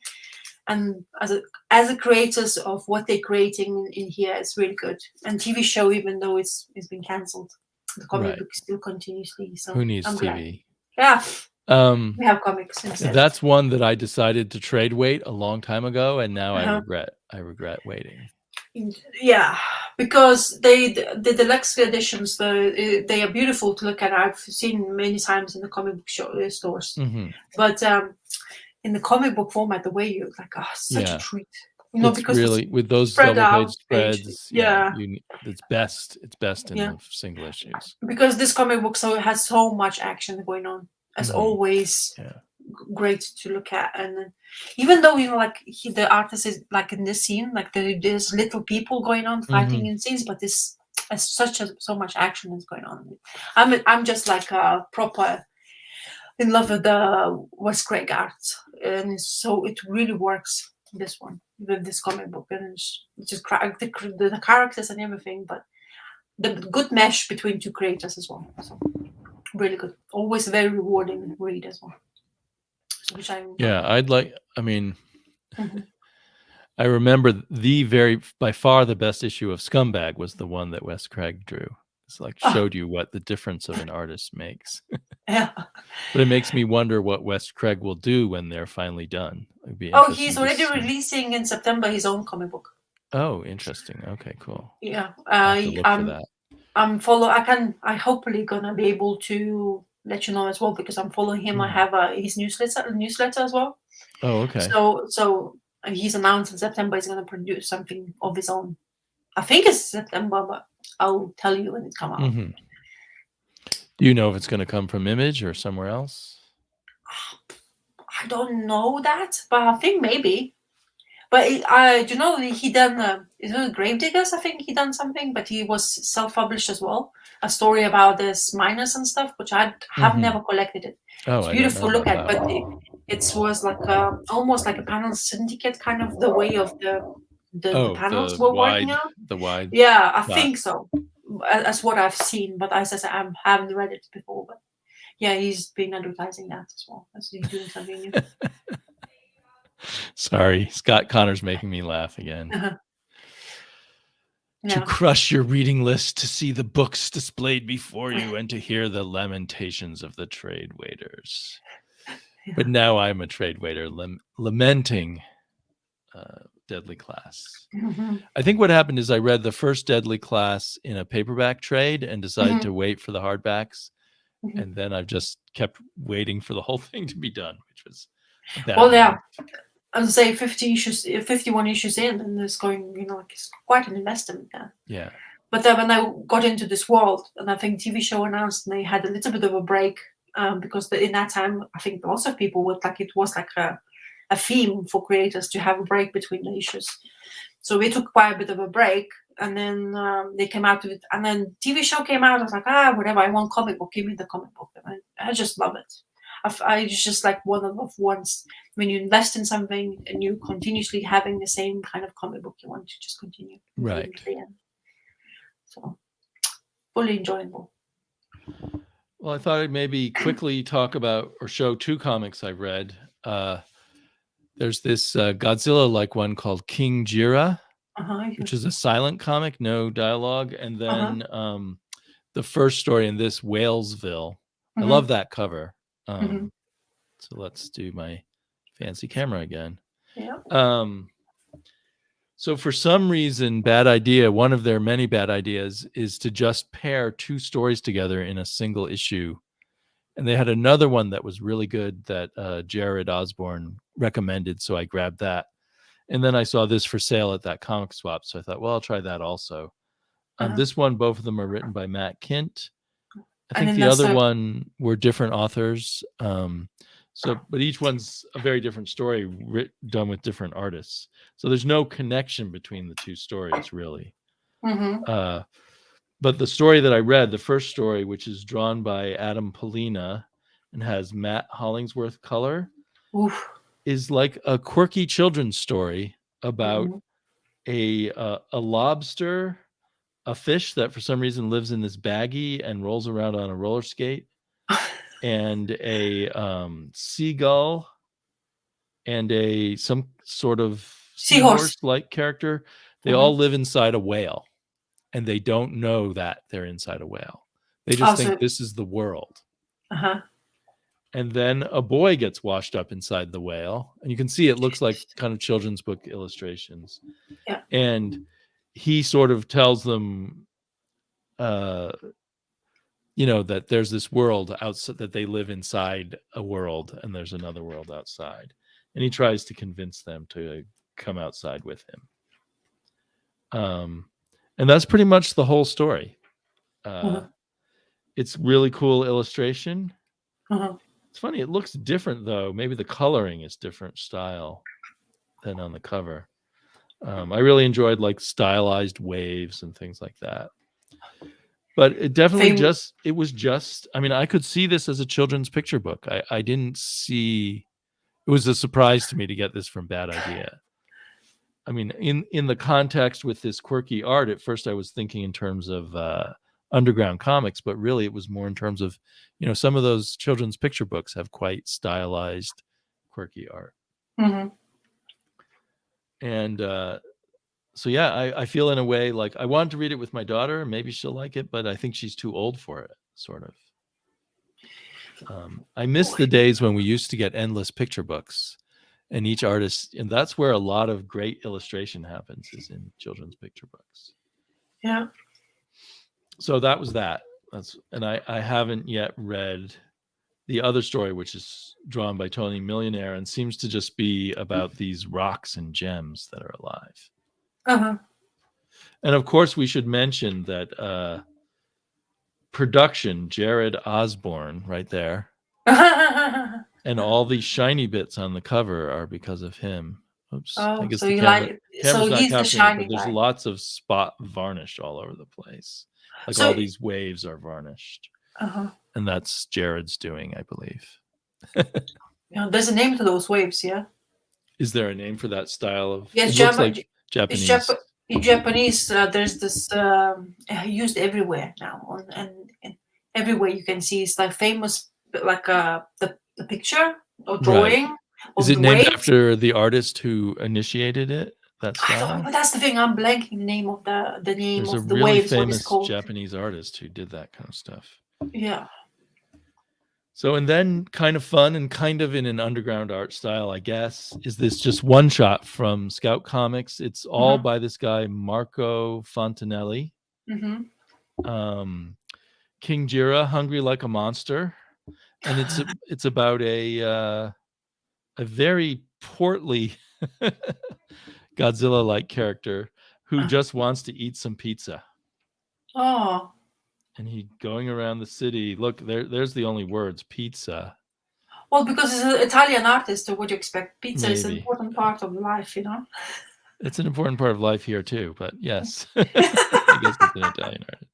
and as a creators of what they're creating in here, it's really good. And TV show, even though it's been cancelled, the comic book still continuously. So who needs I'm TV? Glad. Yeah. We have comics instead. That's one that I decided to trade wait a long time ago, and now I regret waiting. Yeah, because the deluxe editions, they are beautiful to look at. I've seen many times in the comic book stores, but in the comic book format, the way you like, such a treat. It's because really with those double page spreads. It's best in the single issues, because this comic book has so much action going on. As always, great to look at. And even though like the artist is like in this scene, like there's little people going on fighting in scenes, but this so much action is going on. I'm just like proper in love with the Wes Craig art, and so it really works. This one with this comic book, and it's just the characters and everything, but the good mesh between two creators as well. So really good, always very rewarding read as well. Which I remember by far the best issue of Scumbag was the one that Wes Craig drew. It's like showed you what the difference of an artist makes. Yeah. But it makes me wonder what Wes Craig will do when they're finally done. He's already releasing in September his own comic book. Oh, interesting. Okay, cool. Yeah. I'm I hopefully gonna be able to let you know as well, because I'm following him. I have his newsletter as well. Oh, okay. So he's announced in September he's gonna produce something of his own. I think it's September, but I'll tell you when it comes out. Do you know if it's going to come from Image or somewhere else? I don't know that, but I think maybe. But he done Gravediggers. I think he done something, but he was self-published as well. A story about this miners and stuff, which I have never collected it. It's beautiful look at, but it was like almost like a panel syndicate, kind of the way of the panels were working out. The wide. Yeah, I think so. That's what I've seen, but as I said, I haven't read it before. But yeah, he's been advertising that as well. As he's doing something new. Sorry, Scott Connor's making me laugh again. To crush your reading list, to see the books displayed before you, and to hear the lamentations of the trade waiters. But now I'm a trade waiter lamenting Deadly Class. I think what happened is I read the first Deadly Class in a paperback trade and decided to wait for the hardbacks. And then I've just kept waiting for the whole thing to be done, which was I'd say 51 issues in, and it's going, it's quite an investment there. Yeah. But then when I got into this world, and I think TV show announced, and they had a little bit of a break, because in that time, I think lots of people would it was like a theme for creators to have a break between the issues. So we took quite a bit of a break, and then they came out with it, and then TV show came out. I was like, whatever, I want comic book, give me the comic book. And I just love it. I just like one of ones when you invest in something and you continuously having the same kind of comic book, you want to just continue right to the end. So fully enjoyable. Well, I thought I'd maybe quickly talk about or show two comics I've read. There's this Godzilla-like one called King Ghidorah, which is a silent comic, no dialogue. And then the first story in this, Whalesville. I love that cover. So let's do my fancy camera again. Yeah. So for some reason, Bad Idea, one of their many bad ideas is to just pair two stories together in a single issue. And they had another one that was really good that Jared Osborne recommended, so I grabbed that. And then I saw this for sale at that comic swap, so I thought, well, I'll try that also. This one, both of them are written by Matt Kint. I think the other one were different authors. But each one's a very different story done with different artists. So there's no connection between the two stories, really. But the story that I read, the first story, which is drawn by Adam Polina and has Matt Hollingsworth color, is like a quirky children's story about a lobster, a fish that for some reason lives in this baggie and rolls around on a roller skate, and a seagull and some sort of seahorse-like character. They all live inside a whale, and they don't know that they're inside a whale. They just think this is the world. And then a boy gets washed up inside the whale, and you can see it looks like kind of children's book illustrations. Yeah. And he sort of tells them, that there's this world outside, that they live inside a world, and there's another world outside. And he tries to convince them to come outside with him. And that's pretty much the whole story. It's really cool illustration. It's funny. It looks different, though. Maybe the coloring is different style than on the cover. I really enjoyed like stylized waves and things like that. But it definitely I could see this as a children's picture book. I didn't see, it was a surprise to me to get this from Bad Idea. I mean, in the context with this quirky art, at first I was thinking in terms of underground comics, but really it was more in terms of, some of those children's picture books have quite stylized, quirky art. And so, yeah, I feel in a way like I wanted to read it with my daughter. Maybe she'll like it, but I think she's too old for it, sort of. I miss the days when we used to get endless picture books, and each artist, and that's where a lot of great illustration happens, is in children's picture books. Yeah. So that was that. And I haven't yet read the other story, which is drawn by Tony Millionaire and seems to just be about these rocks and gems that are alive. And of course, we should mention that production, Jared Osborne, right there, and all these shiny bits on the cover are because of him. Oops. I guess the camera's not capturing it, but there's lots of spot varnish all over the place. Like all these waves are varnished. And that's Jared's doing, I believe. There's a name to those waves, yeah? Is there a name for that style of... Yes, it looks like Japanese. In Japanese, there's this used everywhere now. And everywhere you can see, it's like famous, like the picture or drawing. Right. Is it named after the artist who initiated it? That style? But that's the thing. I'm blanking the name of the There's of a the really waves. Famous Japanese artist who did that kind of stuff. Yeah. So, and then kind of fun and kind of in an underground art style, I guess, is this just one shot from Scout Comics. It's all by this guy, Marco Fontanelli. King Ghidorah, Hungry Like a Monster. And it's about a very portly Godzilla-like character who just wants to eat some pizza. And he going around the city. Look, there's the only words, pizza. Well, because it's an Italian artist, so what do you expect? Pizza is an Maybe. important part of life, you know? It's an important part of life here too, but yes. I guess it's an Italian artist.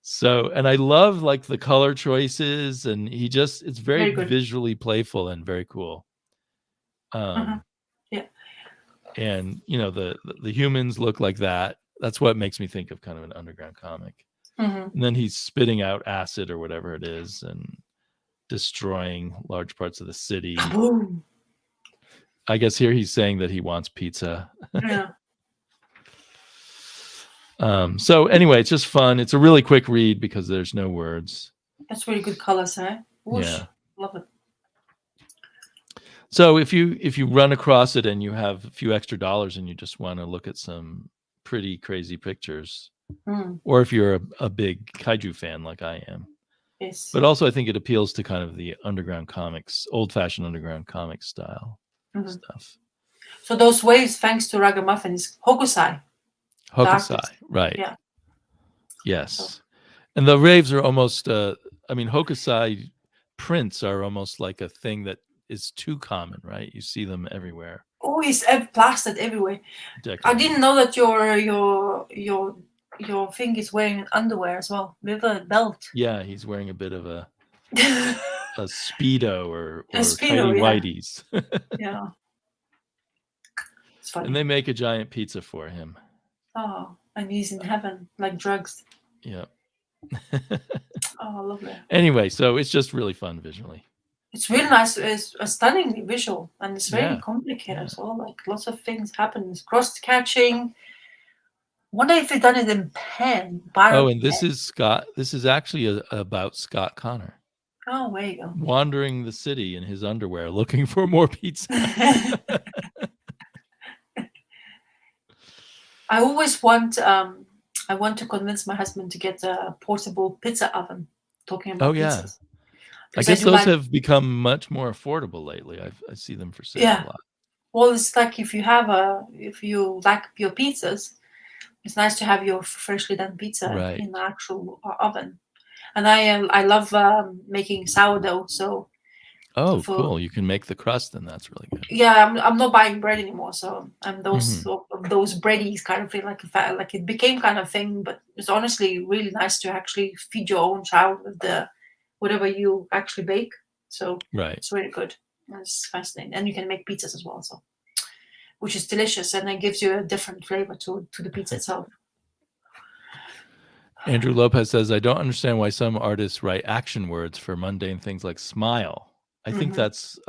So, and I love like the color choices, and it's very visually playful and very cool. Yeah. And you know, the humans look like that. That's what makes me think of kind of an underground comic. And then he's spitting out acid or whatever it is and destroying large parts of the city. Kaboom. I guess here he's saying that he wants pizza. Yeah. So anyway, it's just fun. It's a really quick read because there's no words. That's really good colors, eh? Whoosh. Yeah. Love it. So if you run across it and you have a few extra dollars and you just want to look at some pretty crazy pictures, or if you're a big kaiju fan like I am, yes. But also I think it appeals to kind of the underground comics, old-fashioned underground comic style stuff. So those waves, thanks to Ragamuffin, is Hokusai. Hokusai, right? Yeah. Yes, so. And the waves are almost. I mean, Hokusai prints are almost like a thing that is too common, right? You see them everywhere. Oh, it's plastered everywhere. Decorated. I didn't know that your thing is wearing underwear as well with a belt. Yeah, he's wearing a bit of a speedo or tidy whities. Yeah, it's funny. And they make a giant pizza for him. Oh, and he's in heaven like drugs. Yeah. Oh, lovely. Anyway, so it's just really fun visually. It's really nice. It's a stunningly visual, and it's very complicated as well. Like lots of things happen. It's cross catching. Wonder if they've done it in pen. And this is Scott. This is actually about Scott Connor. Oh, there you go. Wandering the city in his underwear, looking for more pizza. I always want. I want to convince my husband to get a portable pizza oven. Talking about pizzas. I guess those have become much more affordable lately. I see them for sale a lot. Well, it's like if you like your pizzas, it's nice to have your freshly done pizza in the actual oven. And I love making sourdough. So. Cool! You can make the crust, and that's really good. Yeah, I'm not buying bread anymore, so I'm those breadies kind of thing. Like it became kind of thing, but it's honestly really nice to actually feed your own child with the whatever you actually bake. So it's really good. It's fascinating, and you can make pizzas as well, so which is delicious, and it gives you a different flavor to the pizza itself. Andrew Lopez says, "I don't understand why some artists write action words for mundane things like smile. I think that's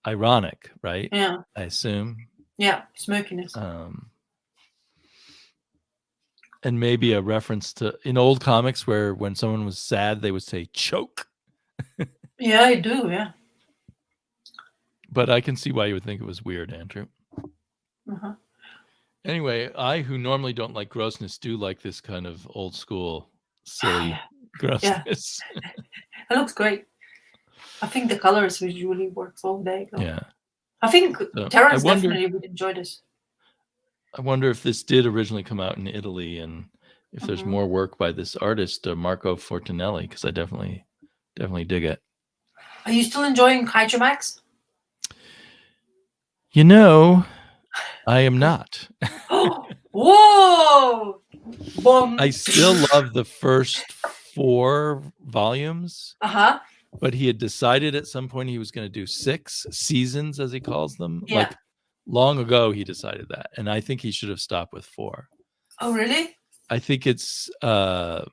ironic, right? Yeah, I assume. Yeah, smokiness. And maybe a reference to in old comics where when someone was sad, they would say choke. Yeah, I do. Yeah. But I can see why you would think it was weird, Andrew. Anyway, I, who normally don't like grossness, do like this kind of old school, silly grossness. Yeah. It looks great. I think the colors really works all day. Yeah. I think Terrence definitely would enjoy this. I wonder if this did originally come out in Italy and if there's more work by this artist, Marco Fortunelli, because I definitely dig it. Are you still enjoying Kaiju Max? You know, I am not. Whoa! Boom. I still love the first 4 volumes. But he had decided at some point he was going to do 6 seasons, as he calls them. Yeah. Like long ago, he decided that. And I think he should have stopped with 4. Oh, really? I think it's Mars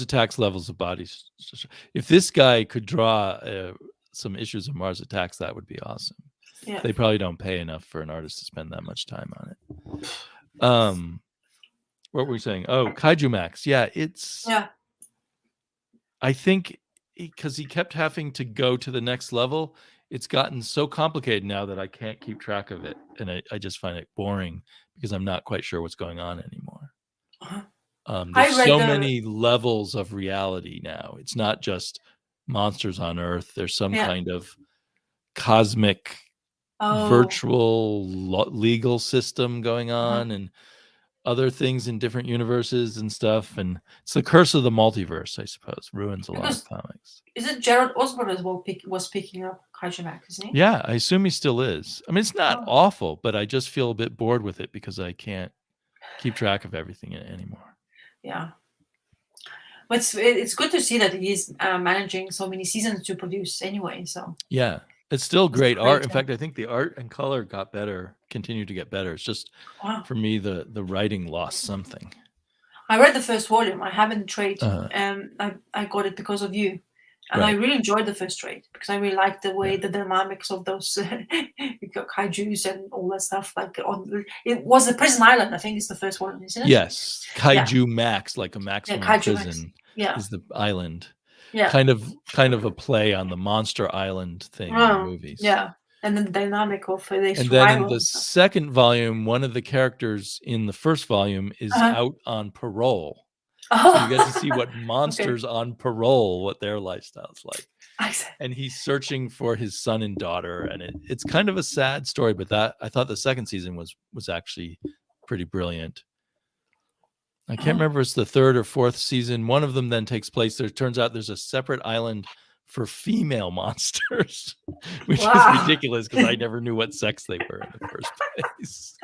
Attacks levels of bodies. If this guy could draw some issues of Mars Attacks, that would be awesome. Yeah. They probably don't pay enough for an artist to spend that much time on it. What were we saying? Oh, Kaiju Max. Yeah, it's... Yeah. I think... because he kept having to go to the next level, it's gotten so complicated now that I can't keep track of it, and I just find it boring because I'm not quite sure what's going on anymore. There's so many levels of reality now. It's not just monsters on Earth. There's some kind of cosmic virtual legal system going on, and other things in different universes and stuff, and it's the curse of the multiverse, I suppose. Ruins a lot of comics. Is it Gerald Osborne as well was picking up Kaiju Max, isn't he? Yeah, I assume he still is. I mean, it's not awful, but I just feel a bit bored with it because I can't keep track of everything anymore. Yeah. But it's good to see that he's managing so many seasons to produce anyway. So yeah, it's still great art. In fact, I think the art and color got better, continued to get better. It's just for me the writing lost something. I read the first volume. I haven't trade. I got it because of you, and I really enjoyed the first trade because I really liked the way the dynamics of those kaiju's and all that stuff. Like it was the Prison Island. I think it's the first one, isn't it? Yes, Kaiju Max, like a maximum prison, is the island. Yeah, kind of a play on the Monster Island thing in the movies. Yeah, and then the dynamic of the and then in the second volume, one of the characters in the first volume is out on parole. So you get to see what monsters on parole, what their lifestyle's like. And he's searching for his son and daughter, and it's kind of a sad story, but I thought the second season was actually pretty brilliant. I can't remember if it's the third or fourth season. One of them then takes place. Turns out there's a separate island for female monsters, which is ridiculous because I never knew what sex they were in the first place.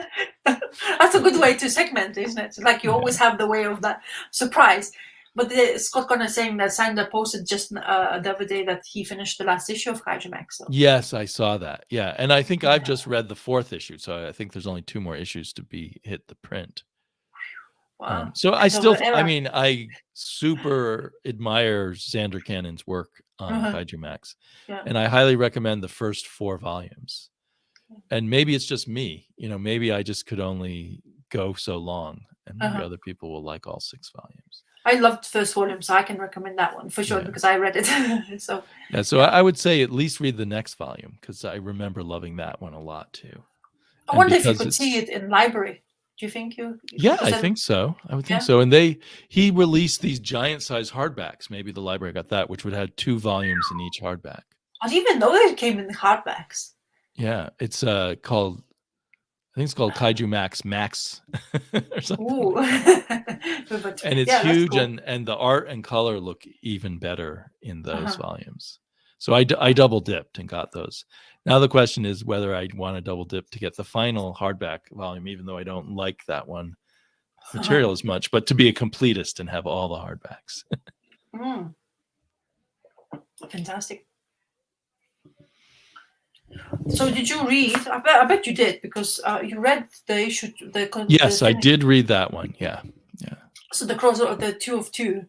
That's a good way to segment, isn't it? Like you always have the way of that surprise. But Scott Connor saying that Sander posted just the other day that he finished the last issue of Kaiju Max. So. Yes, I saw that. Yeah, and I think I've just read the fourth issue, so I think there's only 2 more issues to be hit the print. Wow. So I super admire Xander Cannon's work on Kaiju Max, and I highly recommend the first 4 volumes. And maybe it's just me, maybe I just could only go so long, and maybe other people will like all 6 volumes. I loved the first volume, so I can recommend that one for sure because I read it. So I would say at least read the next volume because I remember loving that one a lot too. I wonder if you could see it in library. Do you think you? Yeah, I think so. I would think so. And he released these giant size hardbacks. Maybe the library got that, which would have 2 volumes in each hardback. I didn't even know it came in the hardbacks. Yeah, it's called. I think it's called Kaiju Max or something. And it's huge, cool. and the art and color look even better in those volumes. So I double dipped and got those. Now the question is whether I want to double dip to get the final hardback volume, even though I don't like that one material as much, but to be a completist and have all the hardbacks. Fantastic. So did you read? I bet you did because you read the issue. Yes, I did read that one. Yeah. So the crossover, the 2 of 2.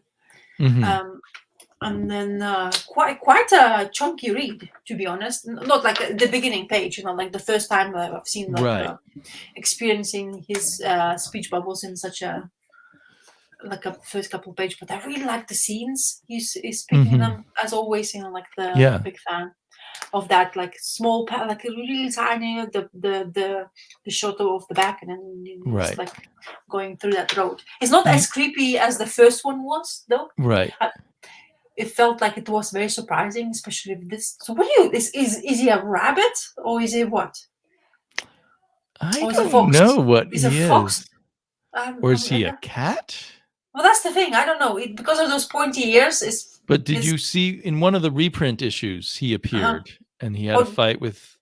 And then quite a chunky read, to be honest. Not like the beginning page, like the first time I've seen experiencing his speech bubbles in such a first couple of pages. But I really like the scenes he's speaking them, as always. Like the big fan of that, like small, like really tiny, the shot of the back, and then it's like going through that road. It's not as creepy as the first one was, though. Right. It felt like it was very surprising, especially with this. So, what do you? Is he a rabbit or is he what? I don't know what he is. Fox? Or is he a cat? Well, that's the thing. I don't know. Because of those pointy ears. But did you see in one of the reprint issues he appeared and he had a fight with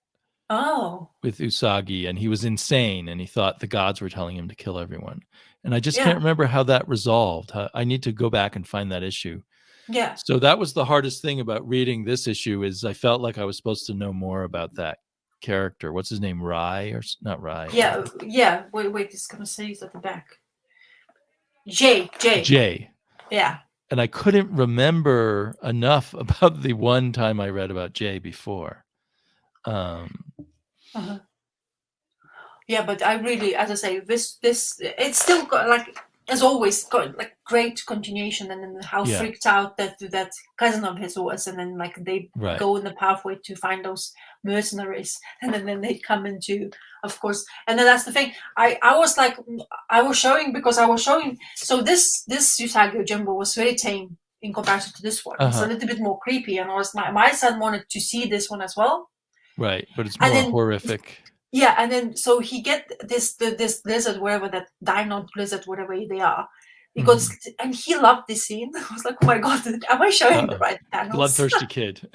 Usagi, and he was insane and he thought the gods were telling him to kill everyone. And I just can't remember how that resolved. I need to go back and find that issue. Yeah. So that was the hardest thing about reading this issue is I felt like I was supposed to know more about that character. What's his name? Rai or not Rai? Yeah. Yeah. Wait. It's gonna say he's at the back. Jay. Yeah. And I couldn't remember enough about the one time I read about Jay before. Yeah, but I really, as I say, this it's still got like. As always, got like great continuation, and then how freaked out that cousin of his was, and then like they go in the pathway to find those mercenaries, and then they come into, of course, and then that's the thing. I was showing. So this Usagi Jumbo was very tame in comparison to this one. It's a little bit more creepy, and my son wanted to see this one as well. Right, but it's more horrific. Yeah, and then so he get this lizard, wherever that dino lizard, whatever they are. He goes and he loved this scene. I was like, oh my god, am I showing the right panels? Bloodthirsty kid.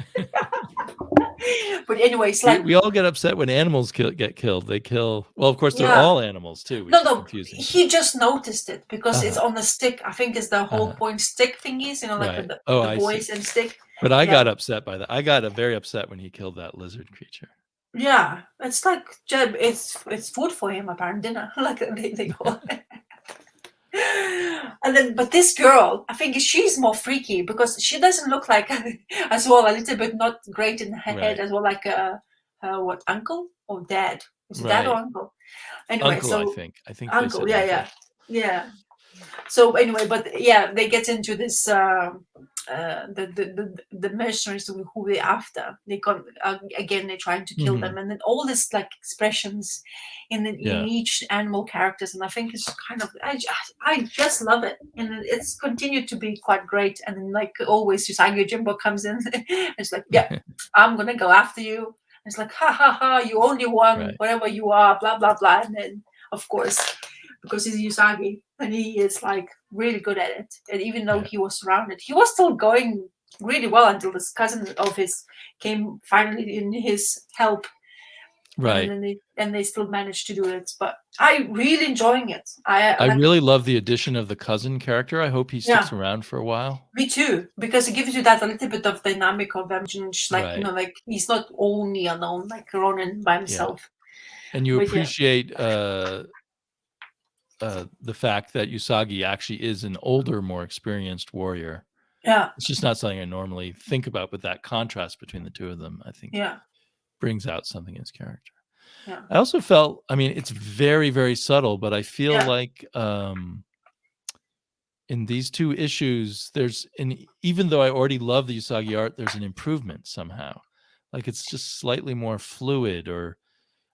But anyway, it's like we all get upset when animals get killed. They kill. Well, of course, they're all animals too. Which is confusing. He just noticed it because it's on the stick. I think it's the whole point stick thingies, you know, like with the voice and stick. But I got upset by that. I got very upset when he killed that lizard creature. Yeah, it's like it's food for him, apparently dinner, like they call it. And then, but this girl, I think she's more freaky because she doesn't look like, as well, a little bit not great in her head as well, like what, uncle or dad? Is it dad or uncle? Anyway, uncle, so I think uncle, yeah. So anyway, but yeah, they get into this the mercenaries who they're after. They come again. They're trying to kill them, and then all this like expressions in each animal characters, and I think it's kind of I just love it, and it's continued to be quite great. And then like always, Usagi Jimbo comes in. It's like, yeah, I'm gonna go after you. It's like, ha ha ha, you only one, whatever you are, blah blah blah, and then of course, because he's Usagi and he is like really good at it, and even though he was surrounded, he was still going really well until this cousin of his came finally in his help, and they still managed to do it. But I really enjoying it. I really love the addition of the cousin character. I hope he sticks around for a while. Me too, because it gives you that a little bit of dynamic of them, just like you know, like he's not only alone, like Ronin by himself. And you appreciate the fact that Usagi actually is an older, more experienced warrior. Yeah, it's just not something I normally think about, but that contrast between the two of them, I think, brings out something in his character. Yeah. I also felt, I mean, it's very, very subtle, but I feel like in these two issues, even though I already love the Usagi art, there's an improvement somehow. Like it's just slightly more fluid, or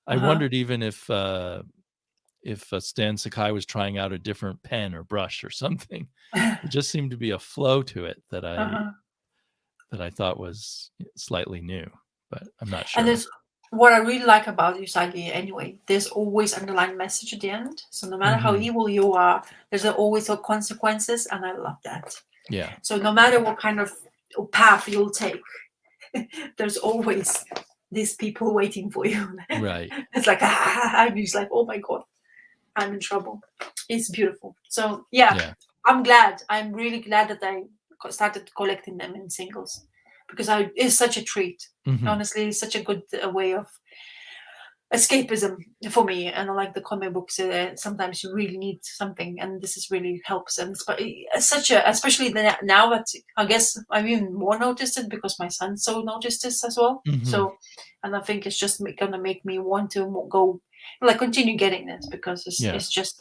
I wondered even if Stan Sakai was trying out a different pen or brush or something. It just seemed to be a flow to it that I thought was slightly new, but I'm not sure. And there's what I really like about Usagi anyway, there's always underlying message at the end. So no matter how evil you are, there's always consequences, and I love that. Yeah. So no matter what kind of path you'll take, there's always these people waiting for you. Right. It's like, and he's like, oh my God, I'm in trouble. It's beautiful. So yeah. I'm glad. I'm really glad that I started collecting them in singles, because it's such a treat. Honestly, it's such a good way of escapism for me. And I like the comic books. Sometimes you really need something, and this is really helps. And it's such a, especially now that I guess I've even more noticed it because my son so noticed this as well. So, and I think it's just gonna make me want to go, like, continue getting this, because it's just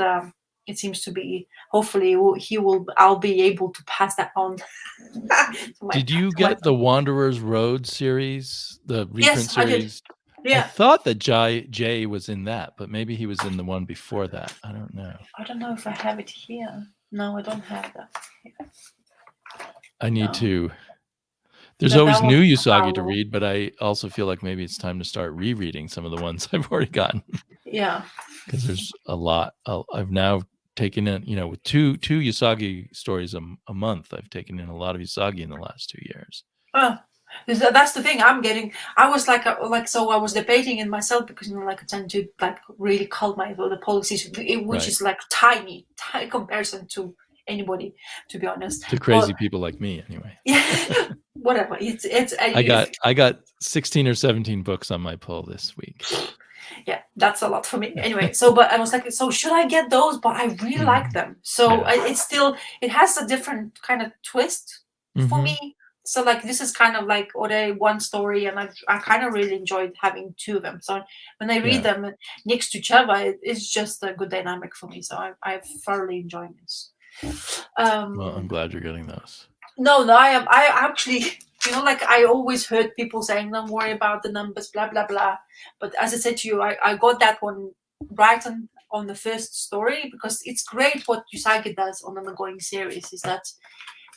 it seems to be, hopefully I'll be able to pass that on. Did you get the Wanderer's Road series, the reprint series? Yeah. I thought that Jay was in that, but maybe he was in the one before that. I don't know. I don't know if I have it here. No, I don't have that here. I need to. There's always new Usagi to read, but I also feel like maybe it's time to start rereading some of the ones I've already gotten. Yeah. Because there's a lot. I've now taken in, with two Usagi stories a month. I've taken in a lot of Usagi in the last 2 years. That's the thing I'm getting. I was so I was debating in myself, because I tend to really cull the policies, which is tiny comparison to anybody, to be honest. To crazy people like me, anyway. Yeah, whatever. It's. I got 16 or 17 books on my pull this week. Yeah, that's a lot for me. Anyway, but I was like, so should I get those? But I really like them. So it has a different kind of twist for me. So this is kind of one story, and I kind of really enjoyed having two of them. So when I read them next to each other, it's just a good dynamic for me. So I'm thoroughly enjoying this. Well, I'm glad you're getting those. No, I am. I actually, I always heard people saying, "Don't worry about the numbers, blah blah blah." But as I said to you, I got that one right on the first story, because it's great what Usagi does on an ongoing series. Is that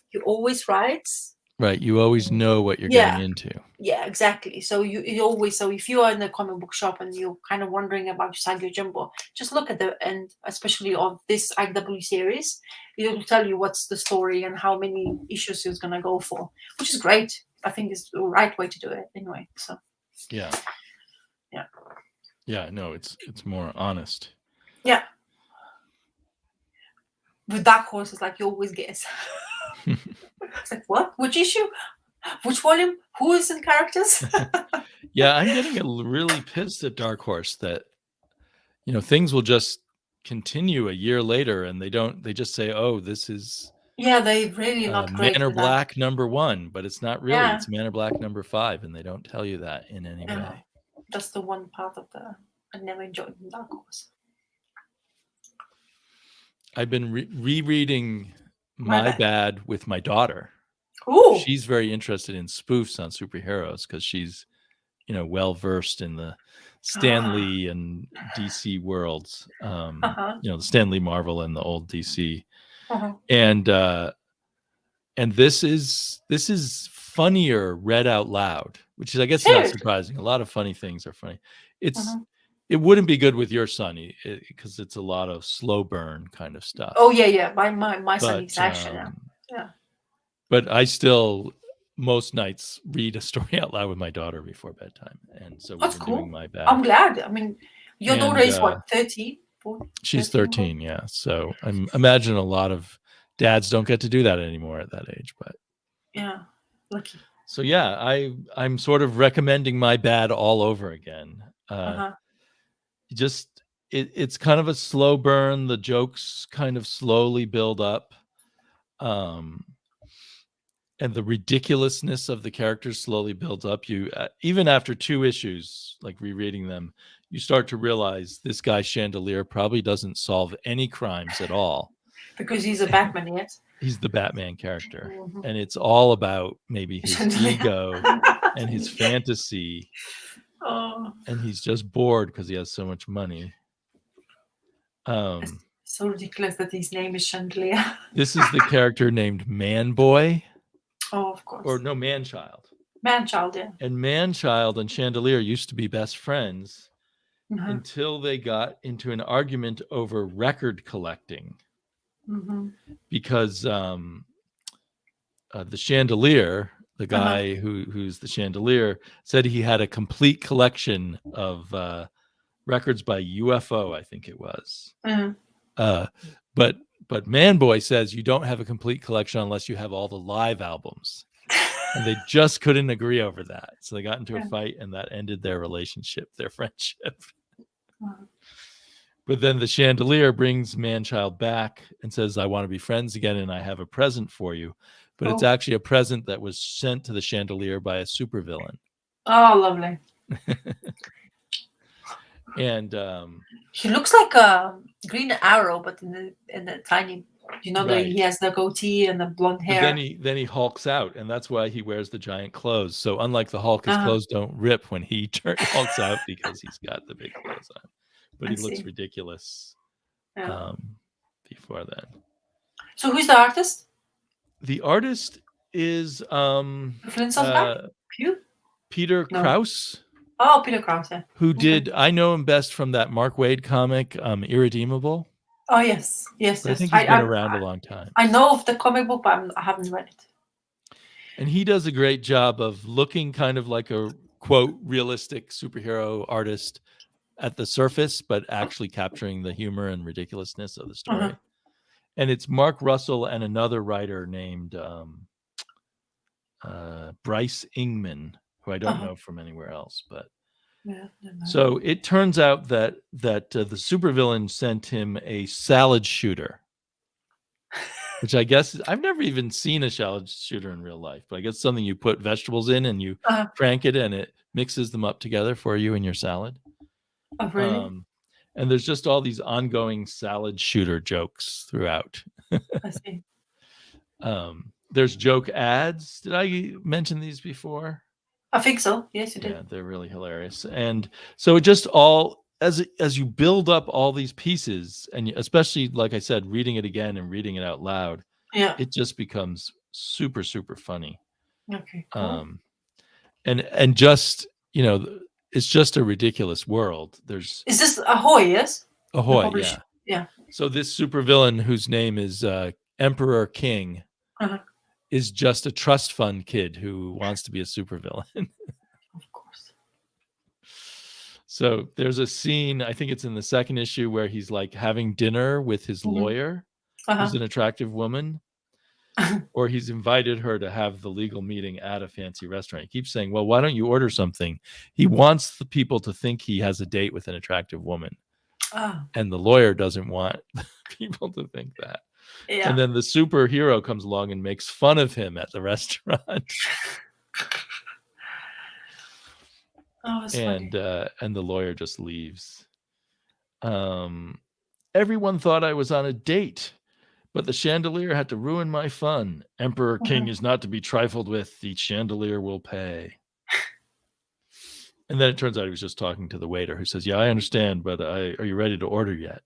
he always writes Right. You always know what you're Yeah. getting into. Yeah, exactly. So you always, so if you are in a comic book shop and you're kind of wondering about Usagi Jumbo, just look at the end, especially of this IW series. It'll tell you what's the story and how many issues it's gonna go for, which is great. I think it's the right way to do it anyway. So Yeah. Yeah. Yeah. No, it's more honest. Yeah. With Dark Horse, it's like you always guess. It's like, what? Which issue? Which volume? Who is in characters? Yeah, I'm getting really pissed at Dark Horse that, things will just continue a year later and they just say, oh, this is Yeah, they really not great Manor with that. Black #1, but it's not really. Yeah. It's Manor Black #5, and they don't tell you that in any Yeah. way. That's the one part of I never enjoyed Dark Horse. I've been rereading My Bad with my daughter. Ooh. She's very interested in spoofs on superheroes because she's, well versed in the Stan Lee and DC worlds. The Stan Lee Marvel and the old DC. And this is funnier read out loud, which is, I guess, not surprising. A lot of funny things are funny. It wouldn't be good with your son because it's a lot of slow burn kind of stuff. Oh yeah. My son is action now. Yeah. But I still most nights read a story out loud with my daughter before bedtime, and so we've been doing My Bad. I'm glad. I mean, your daughter is what, 13? She's 13, yeah. So I imagine a lot of dads don't get to do that anymore at that age, but yeah, lucky. So yeah, I'm sort of recommending My Bad all over again. It's kind of a slow burn. The jokes kind of slowly build up, and the ridiculousness of the characters slowly builds up. You even after 2 issues, like rereading them, you start to realize this guy Chandelier probably doesn't solve any crimes at all because he's a Batman. Yes, he's the Batman character, and it's all about maybe his ego and his fantasy. And he's just bored because he has so much money. It's so ridiculous that his name is Chandelier. This is the character named Man Boy. Oh, of course. Or no, Man Child. Man Child, yeah. And Man Child and Chandelier used to be best friends until they got into an argument over record collecting. Because the Chandelier, the guy who's the Chandelier, said he had a complete collection of records by UFO, I think it was. But Man Boy says you don't have a complete collection unless you have all the live albums. And they just couldn't agree over that. So they got into a fight, and that ended their relationship, their friendship. But then the Chandelier brings Man-Child back and says, I want to be friends again, and I have a present for you. But it's actually a present that was sent to the Chandelier by a supervillain. Oh, lovely. And he looks like a Green Arrow, but in the tiny, right. He has the goatee and the blonde hair. But then he hulks out, and that's why he wears the giant clothes. So unlike the Hulk, his clothes don't rip when he hulks out because he's got the big clothes on. But he looks ridiculous before then. So who's the artist? The artist is Peter Krause. Oh, Peter Krause. Yeah. Who did, I know him best from that Mark Waid comic, Irredeemable. Oh, yes. Yes. I think he's been around a long time. I know of the comic book, but I haven't read it. And he does a great job of looking kind of like a, quote, realistic superhero artist at the surface, but actually capturing the humor and ridiculousness of the story. And it's Mark Russell and another writer named Bryce Ingman, who I don't know from anywhere else. But so it turns out that the supervillain sent him a salad shooter, which I guess I've never even seen a salad shooter in real life, but I guess something you put vegetables in and you crank it and it mixes them up together for you in your salad. Oh, really? And there's just all these ongoing salad shooter jokes throughout. I see. There's joke ads. Did I mention these before? I think so. Yes, you did. Yeah, they're really hilarious. And so it just all, as you build up all these pieces, and especially, like I said, reading it again and reading it out loud, it just becomes super, super funny. Okay, cool. And just, it's just a ridiculous world. There's Is this Ahoy? Yes, the Ahoy, publisher. yeah. Yeah. So this supervillain whose name is Emperor King Uh-huh. is just a trust fund kid who wants to be a supervillain. Of course. So there's a scene, I think it's in the second issue, where he's like having dinner with his lawyer, who's an attractive woman, or he's invited her to have the legal meeting at a fancy restaurant. He keeps saying, well, why don't you order something? He wants the people to think he has a date with an attractive woman. And the lawyer doesn't want people to think that. Yeah. And then the superhero comes along and makes fun of him at the restaurant. And the lawyer just leaves. Everyone thought I was on a date, but the chandelier had to ruin my fun. Emperor King is not to be trifled with. The chandelier will pay. And then it turns out he was just talking to the waiter, who says, yeah, I understand, but are you ready to order yet?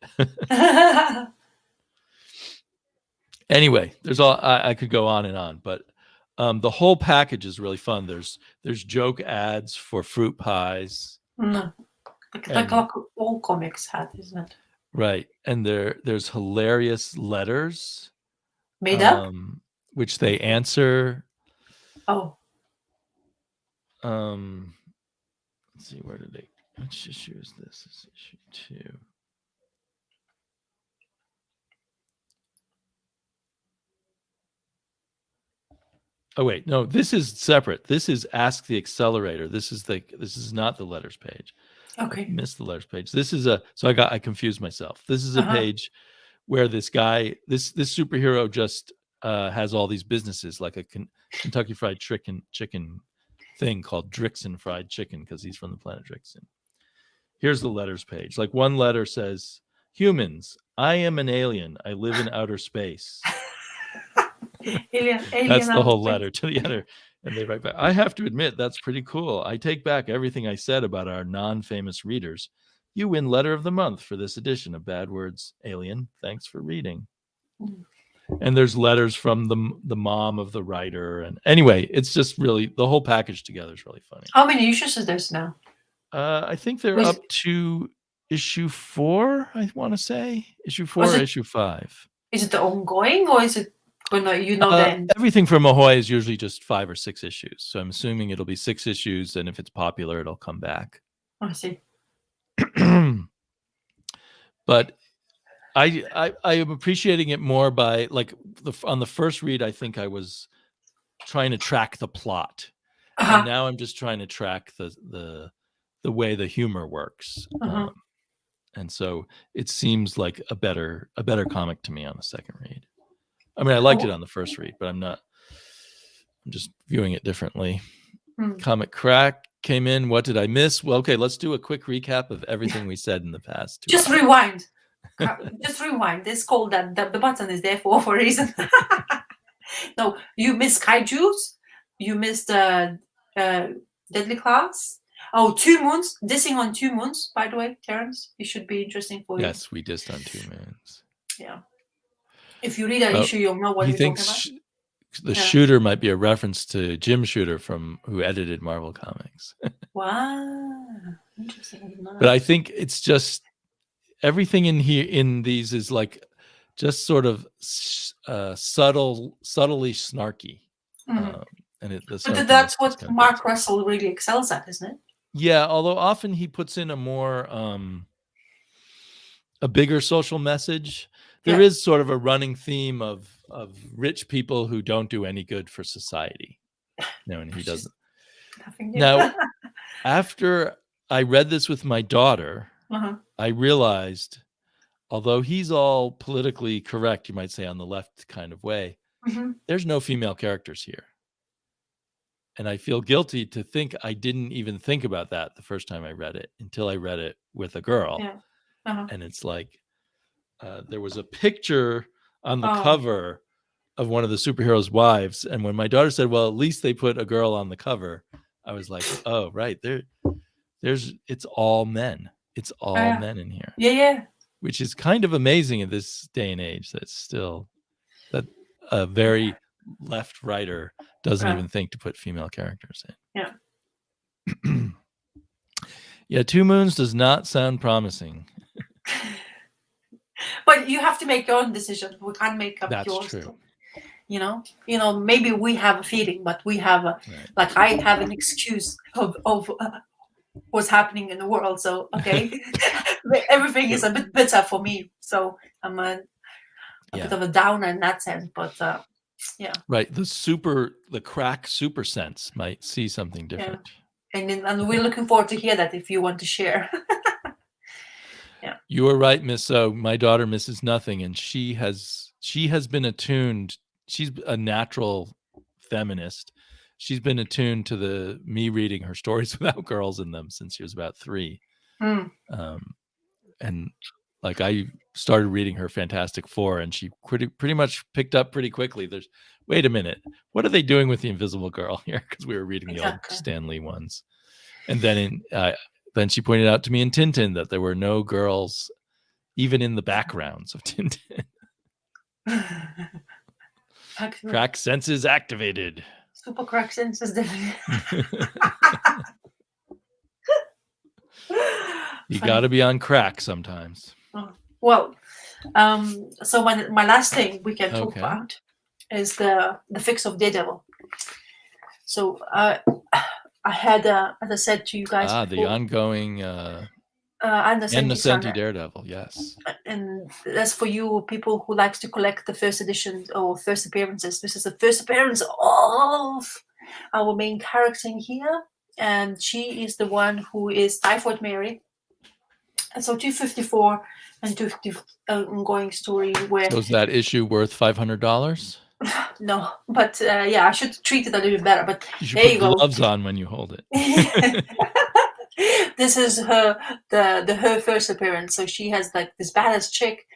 Anyway, there's all I could go on and on, but the whole package is really fun. There's joke ads for fruit pies. Like all comics had, isn't it? Right. And there's hilarious letters made up, which they answer. Oh. Let's see, which issue is this? This is issue 2. Oh wait, no, this is separate. This is Ask the Accelerator. This is not the letters page. Okay. I missed the letters page. This is I confused myself. This is a page where this guy, this superhero just has all these businesses, like a Kentucky Fried Chicken thing called Drixon Fried Chicken, because he's from the planet Drixon. Here's the letters page. Like one letter says, humans, I am an alien. I live in outer space. Alien That's the whole letter to the other. And they write back, I have to admit, that's pretty cool. I take back everything I said about our non-famous readers. You win letter of the month for this edition of Bad Words, Alien. Thanks for reading. And there's letters from the mom of the writer. And anyway, it's just really, the whole package together is really funny. How many issues is there now? I think they're up to issue 4, I want to say. Issue 4 or issue 5. Is it the ongoing, or is it then? Everything from Ahoy is usually just 5 or 6 issues. So I'm assuming it'll be 6 issues, and if it's popular, it'll come back. I see. But I am appreciating it more by, like, on the first read, I think I was trying to track the plot. And now I'm just trying to track the way the humor works. And so it seems like a better comic to me on the second read. I mean, I liked it on the first read, but I'm just viewing it differently. Comic Crack came in. What did I miss? Well, okay, let's do a quick recap of everything we said in the past. Just rewind. Just rewind. It's called that. The button is there for a reason. No, you missed Kaijus. You missed Deadly Class. Oh, 2 Moons. Dissing on 2 Moons, by the way, Terrence. It should be interesting for you. Yes, we dissed on 2 Moons. Yeah. If you read that issue, you'll know what we're talking about. The shooter might be a reference to Jim Shooter who edited Marvel Comics. Wow. Interesting. But I think it's just everything in these is like just sort of subtly snarky. But that's what Mark Russell really excels at, isn't it? Yeah, although often he puts in a more a bigger social message. There is sort of a running theme of rich people who don't do any good for society. And he doesn't. Now, after I read this with my daughter, I realized, although he's all politically correct, you might say, on the left kind of way, there's no female characters here. And I feel guilty to think I didn't even think about that the first time I read it, until I read it with a girl. And it's like, there was a picture on the cover of one of the superheroes' wives. And when my daughter said, well, at least they put a girl on the cover, I was like, oh, right. It's all men. It's all men in here. Yeah. Which is kind of amazing in this day and age. That's still a very left writer doesn't even think to put female characters in. Yeah. Yeah, Two Moons does not sound promising. But you have to make your own decision. We can't make up That's yours. true. You know, maybe we have a feeling, but we have like I have an excuse of what's happening in the world. So okay, everything is a bit bitter for me. So I'm a bit of a downer in that sense. But yeah, right. The crack super sense might see something different. Yeah. And we're looking forward to hear that if you want to share. Yeah, you are right, Miss. So my daughter misses nothing, and she has been attuned. She's a natural feminist. She's been attuned to me reading her stories without girls in them since she was about 3. And like I started reading her Fantastic Four, and she pretty much picked up pretty quickly. Wait a minute, what are they doing with the Invisible Girl here? Because we were reading the old Stan Lee ones, and then then she pointed out to me in Tintin that there were no girls even in the backgrounds of Tintin. Crack senses activated. Super crack senses definitely. You got to be on crack sometimes. Well, so my last thing we can talk about is the fix of Daredevil. So I had, as I said to you guys, the ongoing Anna Senti Daredevil, yes. And that's for you people who likes to collect the first edition or first appearances. This is the first appearance of our main character in here, and she is the one who is Typhoid Mary. And so 254 and 250 ongoing story where. So is that issue worth $500? No, but yeah, I should treat it a little bit better. But you should put gloves on when you hold it. This is her first appearance. So she has like this badass chick,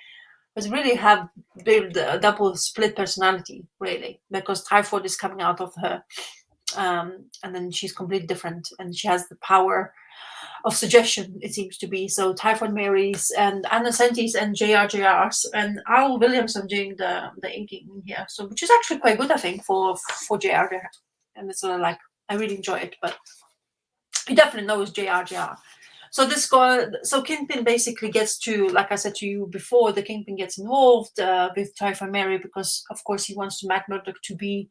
but really have built a double split personality, really, because Typhoid is coming out of her, and then she's completely different, and she has the power of suggestion, it seems to be. So Typhoid Marys and Anna Sentis and JRJRs and Al Williamson doing the inking in here, so which is actually quite good, I think, for JR, and it's sort of like I really enjoy it, but he definitely knows JRJR. So this guy, so Kingpin basically gets to, like I said to you before, the Kingpin gets involved with Typhoid Mary because, of course, he wants Matt Murdock to be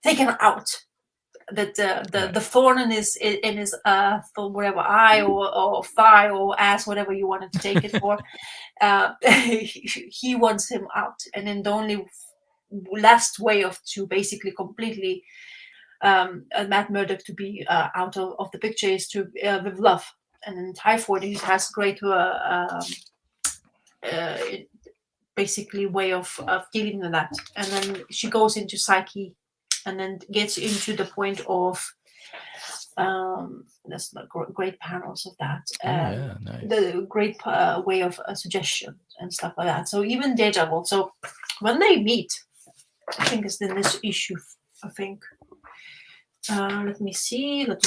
taken out. That the thorn in his whatever eye or thigh or ass, whatever you wanted to take it for, he wants him out. And then the only last way to basically completely Matt Murdock to be out of the picture is to with love. And then Typhoid, he has great basically way of dealing with that. And then she goes into Psyche, and then gets into the point of that's not great panels of that. Nice. The great way of suggestion and stuff like that. So even Daredevil. So when they meet, I think it's in this issue. I think. Let me see. No,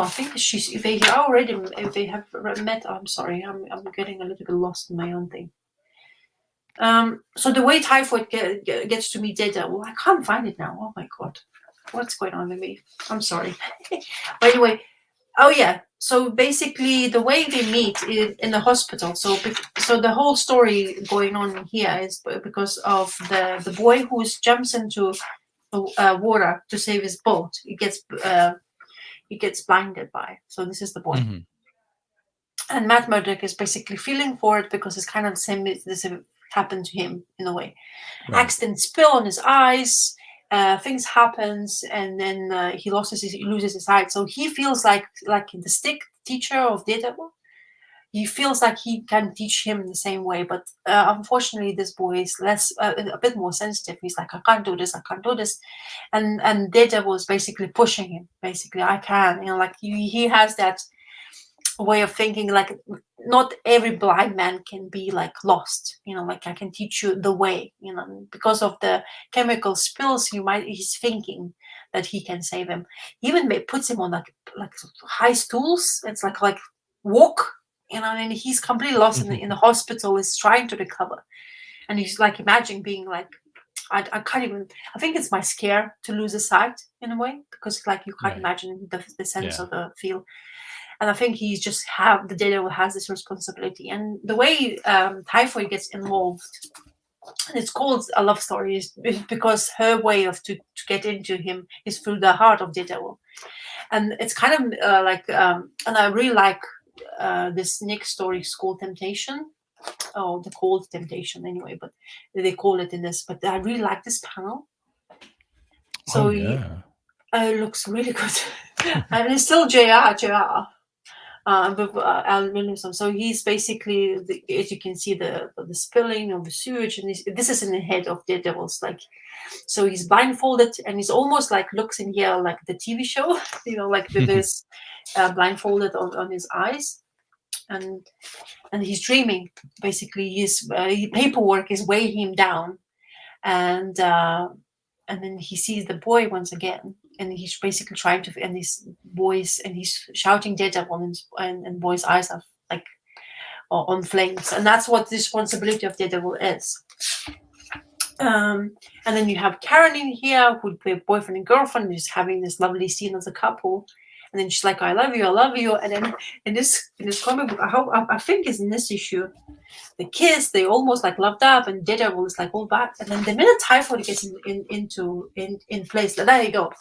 I think they have met. I'm sorry, I'm getting a little bit lost in my own thing. So the way Typhoid gets to meet Daredevil, I can't find it now. Oh my god, what's going on with me? I'm sorry. But anyway, oh yeah. So basically, the way they meet in the hospital. So the whole story going on here is because of the boy who jumps into the water to save his boat. He gets blinded by. So this is the boy. Mm-hmm. And Matt Murdock is basically feeling for it because it's kind of the same. This happened to him in a way. Right. Accident spill on his eyes. Things happens, and then he loses his sight. So he feels like the stick teacher of Daredevil. He feels like he can teach him the same way, but unfortunately, this boy is a bit more sensitive. He's like, I can't do this, and Daredevil is basically pushing him. Basically, I can, like he has that way of thinking, like not every blind man can be like lost, like I can teach you the way, because of the chemical spills he's thinking that he can save him. He even puts him on like high stools. It's like walk, and he's completely lost in the hospital, is trying to recover. and he's like, imagine being like, I can't even, I think it's my scare to lose a sight in a way, because like you can't imagine the sense of the feel. And I think he's just the daredevil has this responsibility. And the way Typhoid gets involved, and it's called a love story, is because her way of to get into him is through the heart of daredevil. And it's kind of and I really like this next story is called Temptation. Oh, the cold temptation anyway, but they call it in this. But I really like this panel. So it looks really good, and it's still JR. With Alan Williamson. So he's basically, as you can see, the spilling of the sewage, and this is in the head of Daredevil's. Like, so he's blindfolded, and he's almost like looks in here like the TV show, like with this blindfolded on his eyes, and he's dreaming. Basically, his paperwork is weighing him down, and then he sees the boy once again. And he's basically trying to, and these boys, and he's shouting Daredevil, and boys' eyes are like on flames, and that's what the responsibility of Daredevil is. And then you have Karen in here, who'd be a boyfriend and girlfriend, just having this lovely scene as a couple. And then she's like, "I love you," And then in this comic book, I think is in this issue, the kiss, they almost like loved up, and Daredevil is like all back. And then the minute Typhoid gets in place, there you go.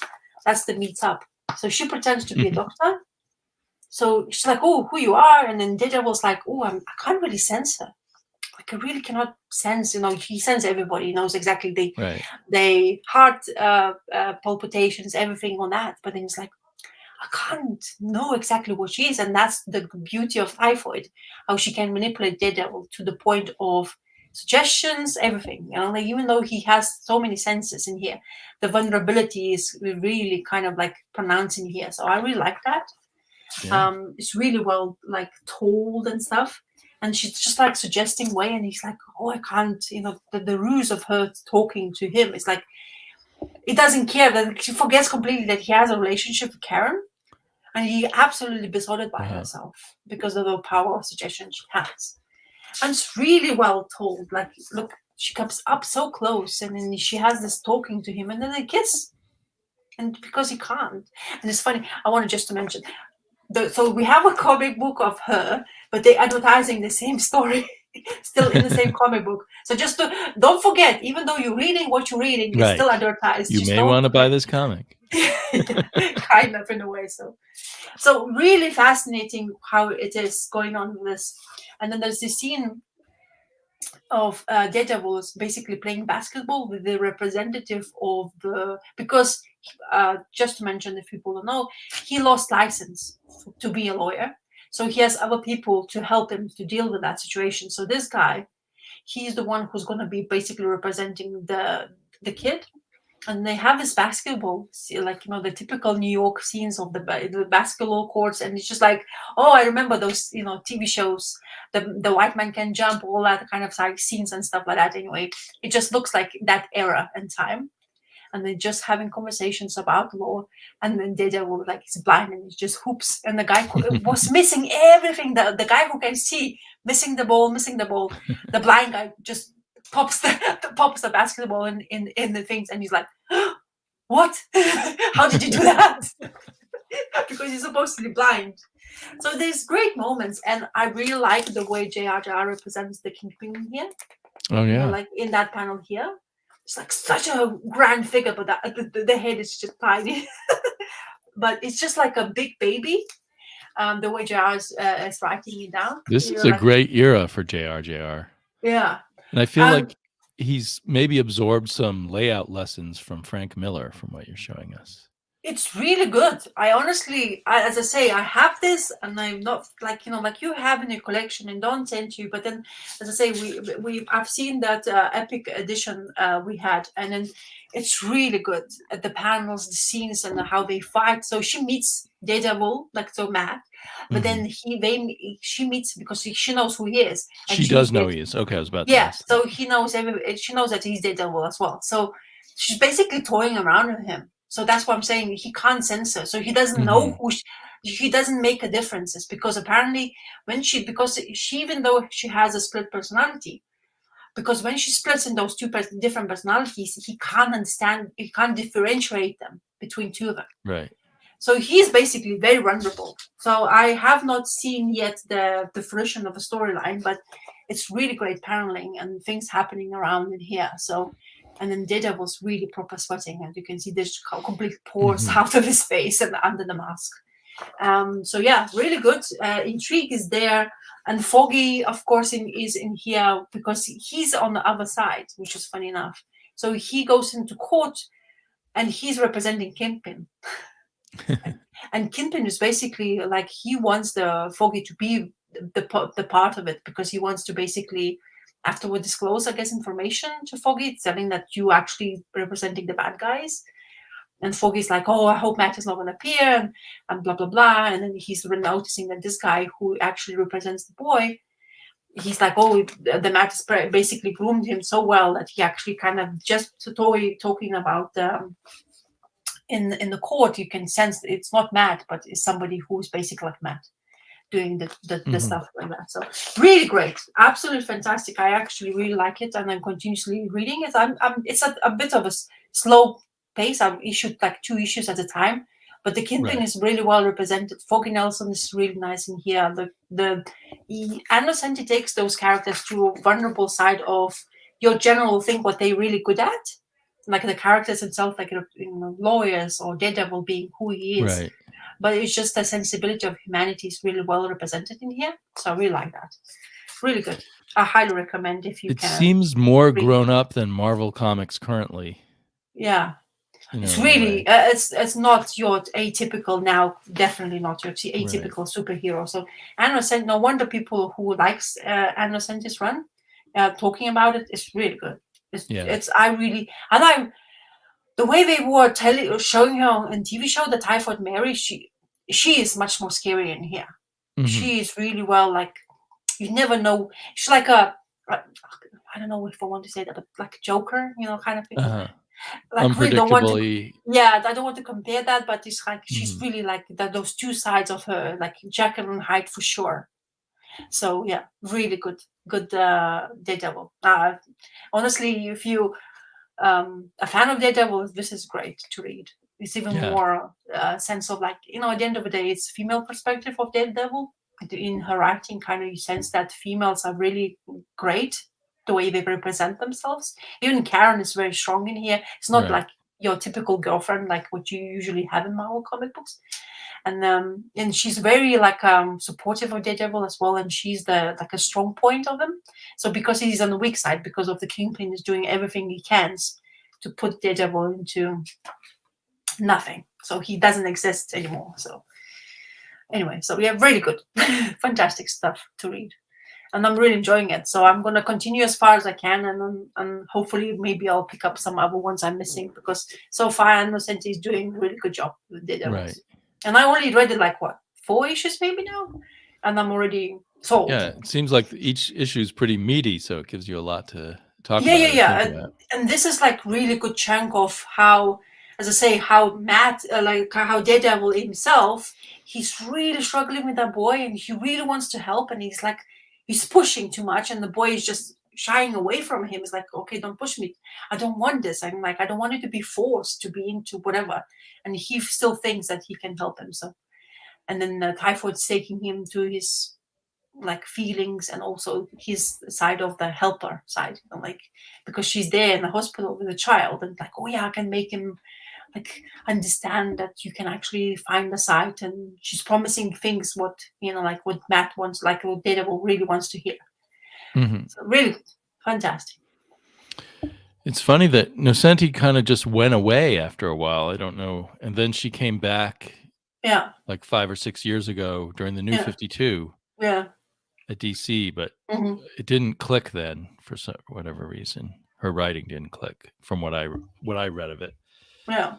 That's the meets up. So she pretends to be a doctor. So she's like, "Oh, who you are?" And then Daredevil's like, "Oh, I can't really sense her. Like, I really cannot sense. He senses everybody. He knows exactly the heart palpitations, everything on that. But then he's like, I can't know exactly what she is." And that's the beauty of Typhoid, how she can manipulate Daredevil to the point of suggestions, everything. Like, even though he has so many senses in here, the vulnerability is really kind of like pronounced in here. So I really like that. It's really well like told and stuff. And she's just like suggesting way, and he's like, "Oh, I can't." The ruse of her talking to him is like, he doesn't care, that she forgets completely that he has a relationship with Karen, and he absolutely besotted by herself because of the power of suggestion she has. And it's really well told. Like, look, she comes up so close, and then she has this talking to him, and then they kiss. And because he can't. And it's funny, I wanted just to mention, so we have a comic book of her, but they're advertising the same story still in the same comic book. So just don't forget, even though you're reading what you're reading, it's still advertised. You may want to buy this comic. Kind of, in a way. So really fascinating how it is going on with this. And then there's this scene of Daredevil is basically playing basketball with the representative of because just to mention, if people don't know, he lost license to be a lawyer. So he has other people to help him to deal with that situation. So this guy, he's the one who's going to be basically representing the kid. And they have this basketball, like, the typical New York scenes of the basketball courts. And it's just like, oh, I remember those, TV shows, the white man can jump, all that kind of like scenes and stuff like that. Anyway, it just looks like that era and time. And they're just having conversations about law. And then Daredevil, like, he's blind and he just hoops. And the guy was missing everything. The guy who can see, missing the ball. The blind guy just pops the basketball in the things, and he's like, "What? How did you do that?" Because he's supposed to be blind. So there's great moments, and I really like the way JR represents the Kingpin here. Oh yeah, like in that panel here, it's like such a grand figure, but the head is just tiny. But it's just like a big baby. The way JR is writing it down. This is a great era for JR. Yeah. And I feel like he's maybe absorbed some layout lessons from Frank Miller from what you're showing us. It's really good. I honestly, as I say, I have this, and I'm not like you have in your collection, and don't send to you. But then, as I say, I've seen that epic edition we had, and then it's really good. The panels, the scenes, and how they fight. So she meets Daredevil, like, so mad. But then she meets, because she knows who he is. And she does know he is. Okay, I was about to ask. So she knows that he's Daredevil as well. So she's basically toying around with him. So that's what I'm saying. He can't censor. So he doesn't know who he doesn't make a difference. Because apparently because she, even though she has a split personality, because when she splits in those two different personalities, he can't differentiate them between two of them. Right. So he's basically very vulnerable. So I have not seen yet the fruition of a storyline, but it's really great paneling and things happening around in here. So, and then Daredevil's really proper sweating, and you can see this complete pores out of his face and under the mask. So yeah, really good. Intrigue is there, and Foggy, of course, is in here because he's on the other side, which is funny enough. So he goes into court, and he's representing Kingpin. And Kingpin is basically like he wants the Foggy to be the part of it, because he wants to basically afterward disclose, I guess, information to Foggy, telling that you actually representing the bad guys. And Foggy's like, oh, I hope Matt is not going to appear, and blah, blah, blah. And then he's noticing that this guy who actually represents the boy, he's like, oh, the Matt is basically groomed him so well that he actually kind of just talking about in the court, you can sense it's not Matt, but it's somebody who's basically like Matt doing the stuff like that. So really great, absolutely fantastic. I actually really like it, and I'm continuously reading it. It's a bit of a slow pace. I've issued like 2 issues at a time, but the Kingpin is really well represented. Foggy Nelson is really nice in here. The Innocenti takes those characters to a vulnerable side of your general thing, what they're really good at, like the characters themselves, like lawyers or Daredevil being who he is. Right. But it's just the sensibility of humanity is really well represented in here. So I really like that. Really good. I highly recommend if you can. It seems more grown up than Marvel Comics currently. Yeah. It's really, it's not your atypical now, definitely not your atypical superhero. So Innocent, no wonder people who likes Innocent's run, talking about it, is really good. The way they were showing her on TV show, the Typhoid Mary, she is much more scary in here. She is really well, like, you never know. She's like I don't know if I want to say that, but like a Joker, kind of thing. Like unpredictably. I don't want to compare that, but it's like she's really like those two sides of her, like Jekyll and Hyde for sure. So yeah, really good Daredevil. Honestly, if you a fan of Daredevil, this is great to read. It's even more sense of like, at the end of the day, it's female perspective of Daredevil. In her writing, kind of you sense that females are really great, the way they represent themselves. Even Karen is very strong in here. It's not like your typical girlfriend, like what you usually have in Marvel comic books. And she's very like supportive of Daredevil as well, and she's like a strong point of him. So because he's on the weak side, because of the Kingpin is doing everything he can to put Daredevil into nothing, so he doesn't exist anymore. So anyway, so yeah, really good, fantastic stuff to read, and I'm really enjoying it. So I'm gonna continue as far as I can, and hopefully maybe I'll pick up some other ones I'm missing, because so far Innocent is doing a really good job with Daredevil. Right. And I only read it like 4 issues maybe now, and I'm already sold. Yeah, it seems like each issue is pretty meaty, so it gives you a lot to talk about. Yeah. And this is like really good chunk of how, as I say, how Matt, like how Daredevil himself, he's really struggling with that boy, and he really wants to help, and he's pushing too much, and the boy is just shying away from him. It's like, okay, don't push me. I don't want this. I'm like, I don't want you to be forced to be into whatever. And he still thinks that he can help him. So, and then Typhoid's taking him to his like feelings, and also his side of the helper side, like, because she's there in the hospital with a child, and like, oh yeah, I can make him like understand that you can actually find the site, and she's promising things what like what Matt wants, like what Daredevil really wants to hear. So really fantastic. It's funny that Nocenti kind of just went away after a while. I don't know, and then she came back. Yeah, like 5 or 6 years ago during the New 52. Yeah. At DC, but it didn't click then for whatever reason. Her writing didn't click from what I read of it. Yeah.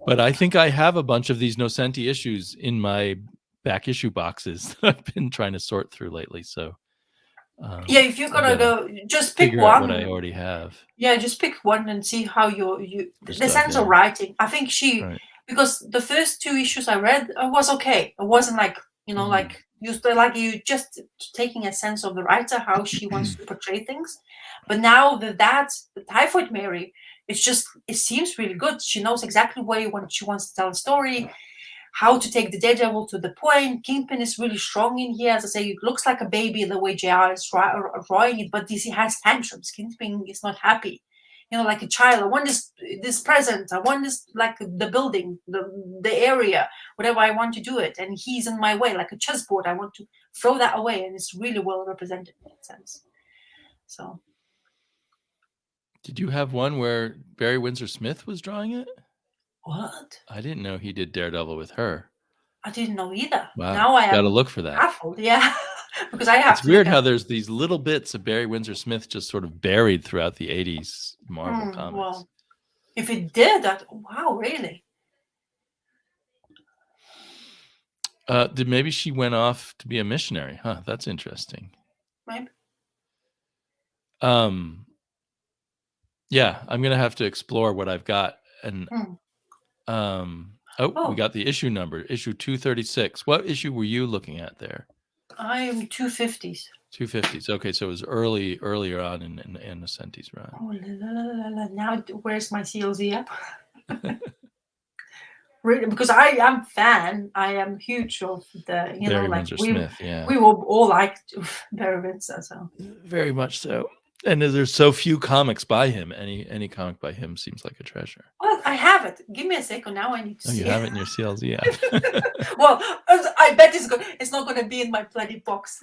But I think I have a bunch of these Nocenti issues in my back issue boxes that I've been trying to sort through lately. So if you're gonna go, just pick one. What I already have. Yeah, just pick one and see how the sense of writing. I think because the first 2 issues I read was okay. It wasn't like like you just taking a sense of the writer, how she wants to portray things. But now the Typhoid Mary, it seems really good. She knows exactly where she wants to tell a story, how to take the Daredevil to the point. Kingpin is really strong in here. As I say, it looks like a baby the way JR is drawing it, but DC has tantrums. Kingpin is not happy. Like a child. I want this present. I want this, like the building, the area, whatever. I want to do it, and he's in my way, like a chessboard. I want to throw that away, and it's really well represented in that sense. So, did you have one where Barry Windsor Smith was drawing it? What? I didn't know he did Daredevil with her. I didn't know either. Wow. Now I got to look for that. Baffled. Yeah. Because I have. It's weird how there's these little bits of Barry Windsor Smith just sort of buried throughout the 80s Marvel comics. Well, if it did that, wow, really? Maybe she went off to be a missionary, huh? That's interesting. Maybe. Yeah, I'm gonna have to explore what I've got. And we got the issue number, issue 236. What issue were you looking at there? I am 250s. 250s. Okay, so it was earlier on in Innocenti's run. Oh, now where's my CLZ app? Really, because I am fan. I am huge of the Barry Windsor Smith. Yeah, we will all like Barry Windsor. So very much so. And there's so few comics by him. Any comic by him seems like a treasure. Well, I have it. Give me a second. Now I need to see you have it in your CLZ app. Well, I bet it's not going to be in my bloody box.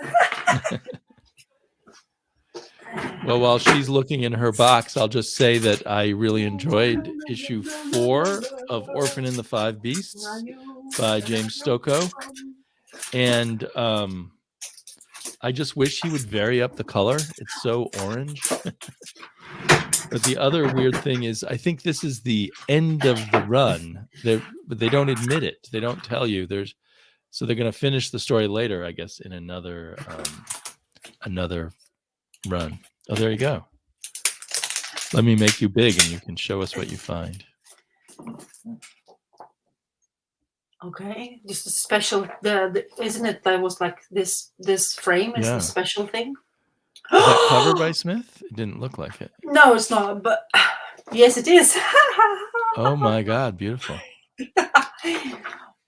Well, while she's looking in her box, I'll just say that I really enjoyed issue 4 of Orphan and the Five Beasts by James Stokoe. And I just wish he would vary up the color. It's so orange. But the other weird thing is, I think this is the end of the run. But they don't admit it. They don't tell you. So they're going to finish the story later, I guess, in another run. Oh, there you go. Let me make you big, and you can show us what you find. Okay, just a special. Isn't it? That was like this frame is a special thing. Is that cover by Smith? It didn't look like it. No, it's not. But yes, it is. Oh my God, beautiful.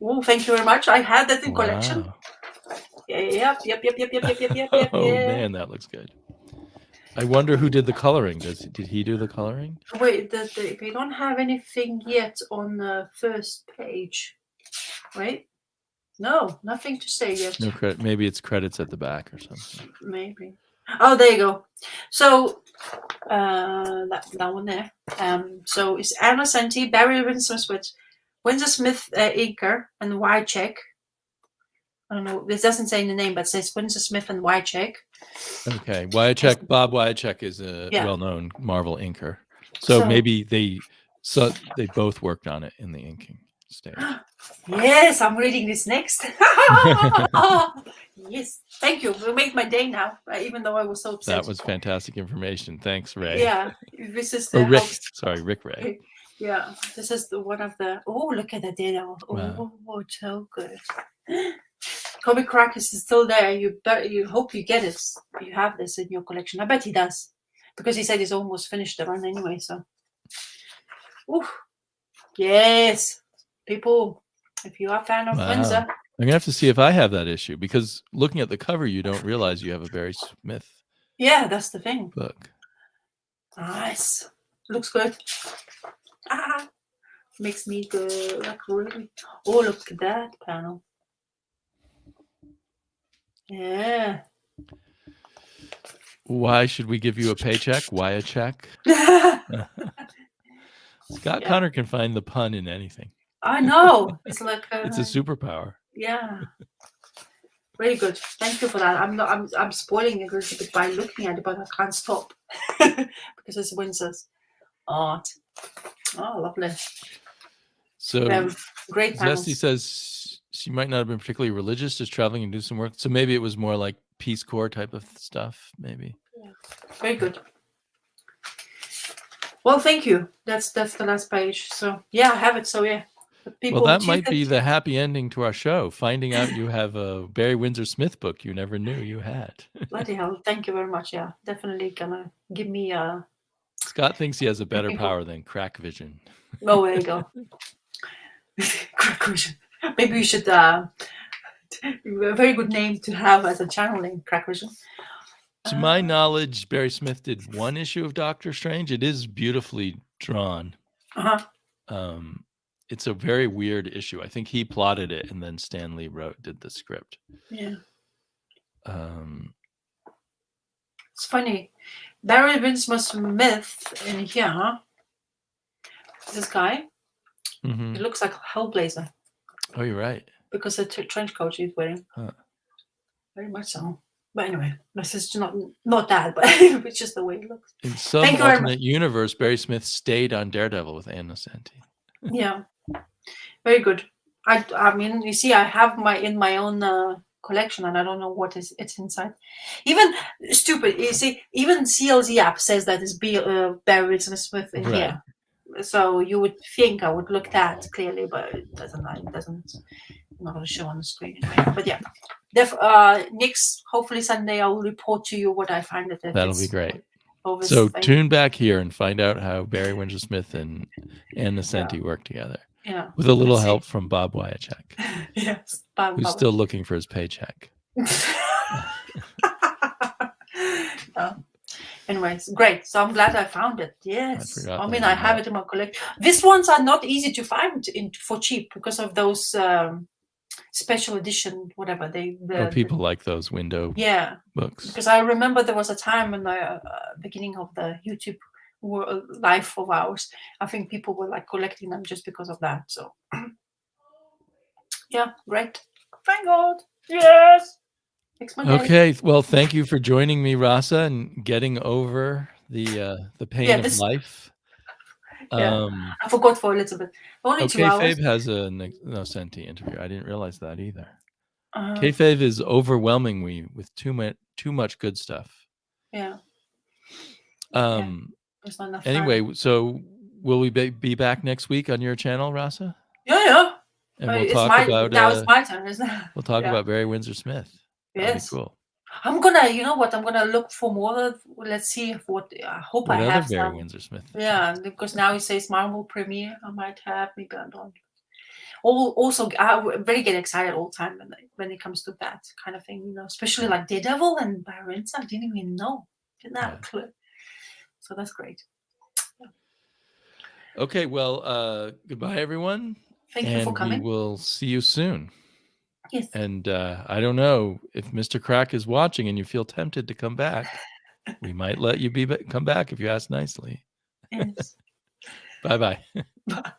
Oh, thank you very much. I had that in collection. Yep. Oh man, that looks good. I wonder who did the coloring. Did he do the coloring? Wait, we don't have anything yet on the first page. Wait, no, nothing to say yet. No credit. Maybe it's credits at the back or something. Maybe. Oh, there you go. So that one there. So it's Anna Senti, Barry Windsor Smith inker, and Wycheck. I don't know. This doesn't say in the name, but it says Windsor Smith and Wycheck. Okay, Wycheck. Bob Wycheck is a well-known Marvel inker. So maybe they both worked on it in the inking stage. Yes, I'm reading this next. Yes, thank you. You made my day now, even though I was so upset. That was fantastic information. Thanks, Ray. Yeah, this is the Rick. Sorry, Rick Ray. Yeah, this is one of the. Oh, look at the data. Wow. Oh, so good. Comic Crackers is still there. You hope you get it. You have this in your collection. I bet he does, because he said he's almost finished the run anyway. So, yes, people, if you are a fan of Windsor, I'm gonna have to see if I have that issue, because looking at the cover, you don't realize you have a Barry Smith. Yeah, that's the thing. Book. Nice. Looks good. Makes me go like really. Oh, look at that panel. Yeah. Why should we give you a paycheck? Why a check? Scott Connor can find the pun in anything. I know. It's like it's a superpower. Yeah. Very good. Thank you for that. I'm spoiling it a little bit by looking at it, but I can't stop because it's Windsor's art. Oh, lovely. So great panels. Zesty says she might not have been particularly religious, just traveling and do some work. So maybe it was more like Peace Corps type of stuff, maybe. Yeah. Very good. Well, thank you. That's the last page. So yeah, I have it. So yeah. Well, that might be the happy ending to our show, finding out you have a Barry Windsor Smith book you never knew you had. Bloody hell. Thank you very much. Yeah, definitely gonna give me a... Scott thinks he has a better power than crack vision. Oh, there you go. Crack vision. Maybe you should... a very good name to have as a channel name, Crack Vision. To my knowledge, Barry Smith did one issue of Doctor Strange. It is beautifully drawn. It's a very weird issue. I think he plotted it, and then Stan Lee did the script. Yeah. It's funny. Barry Windsor Smith in here, huh? This guy. Mm-hmm. He looks like Hellblazer. Oh, you're right. Because the trench coat he's wearing. Huh. Very much so. But anyway, this is not that, but it's just the way it looks. In some alternate universe, Barry Smith stayed on Daredevil with Ann Nocenti. Yeah. Very good. I mean, you see, I have in my own collection, and I don't know what it's inside. Even stupid, you see, even CLZ app says that it's Barry Windsor Smith in here. So you would think I would look that clearly, but it doesn't. It doesn't. Not going to show on the screen anyway. But yeah, next, hopefully Sunday, I will report to you what I find. That'll be great. So tune back here and find out how Barry Windsor Smith and Ann Nocenti work together. Yeah, with a little help from Bob Wyachek. Yes, who's still looking for his paycheck. Anyways, great. So I'm glad I found it. Yes, I mean I have it in my collection. These ones are not easy to find for cheap because of those special edition, whatever people like those window books. Because I remember there was a time in the beginning of the YouTube life of ours, I think people were like collecting them just because of that. So yeah, great. Thank God. Yes. Okay, well, thank you for joining me, Rasa, and getting over the pain of life. I forgot for a little bit. Only 2 hours. Kayfabe has a Nocenti interview. I didn't realize that either. Kayfabe is overwhelming me with too much good stuff. Yeah. There's not enough time. So will we be back next week on your channel, Rasa? Yeah. And we'll talk about now it's my turn, isn't it? We'll talk about Barry Windsor Smith. Yes. Cool. I'm gonna, you know what? I'm gonna look for more. Let's see what. I hope I have Barry Windsor Smith. Yeah, because now it says Marvel premiere. I might have. Maybe I don't. Also, I very get excited all the time when it comes to that kind of thing. You know, especially like Daredevil and Barry Windsor. I didn't even know. Didn't have a clue. So that's great. Yeah. Okay. Well, goodbye, everyone. Thank you for coming. We will see you soon. Yes. And I don't know if Mr. Crack is watching and you feel tempted to come back. We might let you come back if you ask nicely. Yes. Bye-bye. Bye.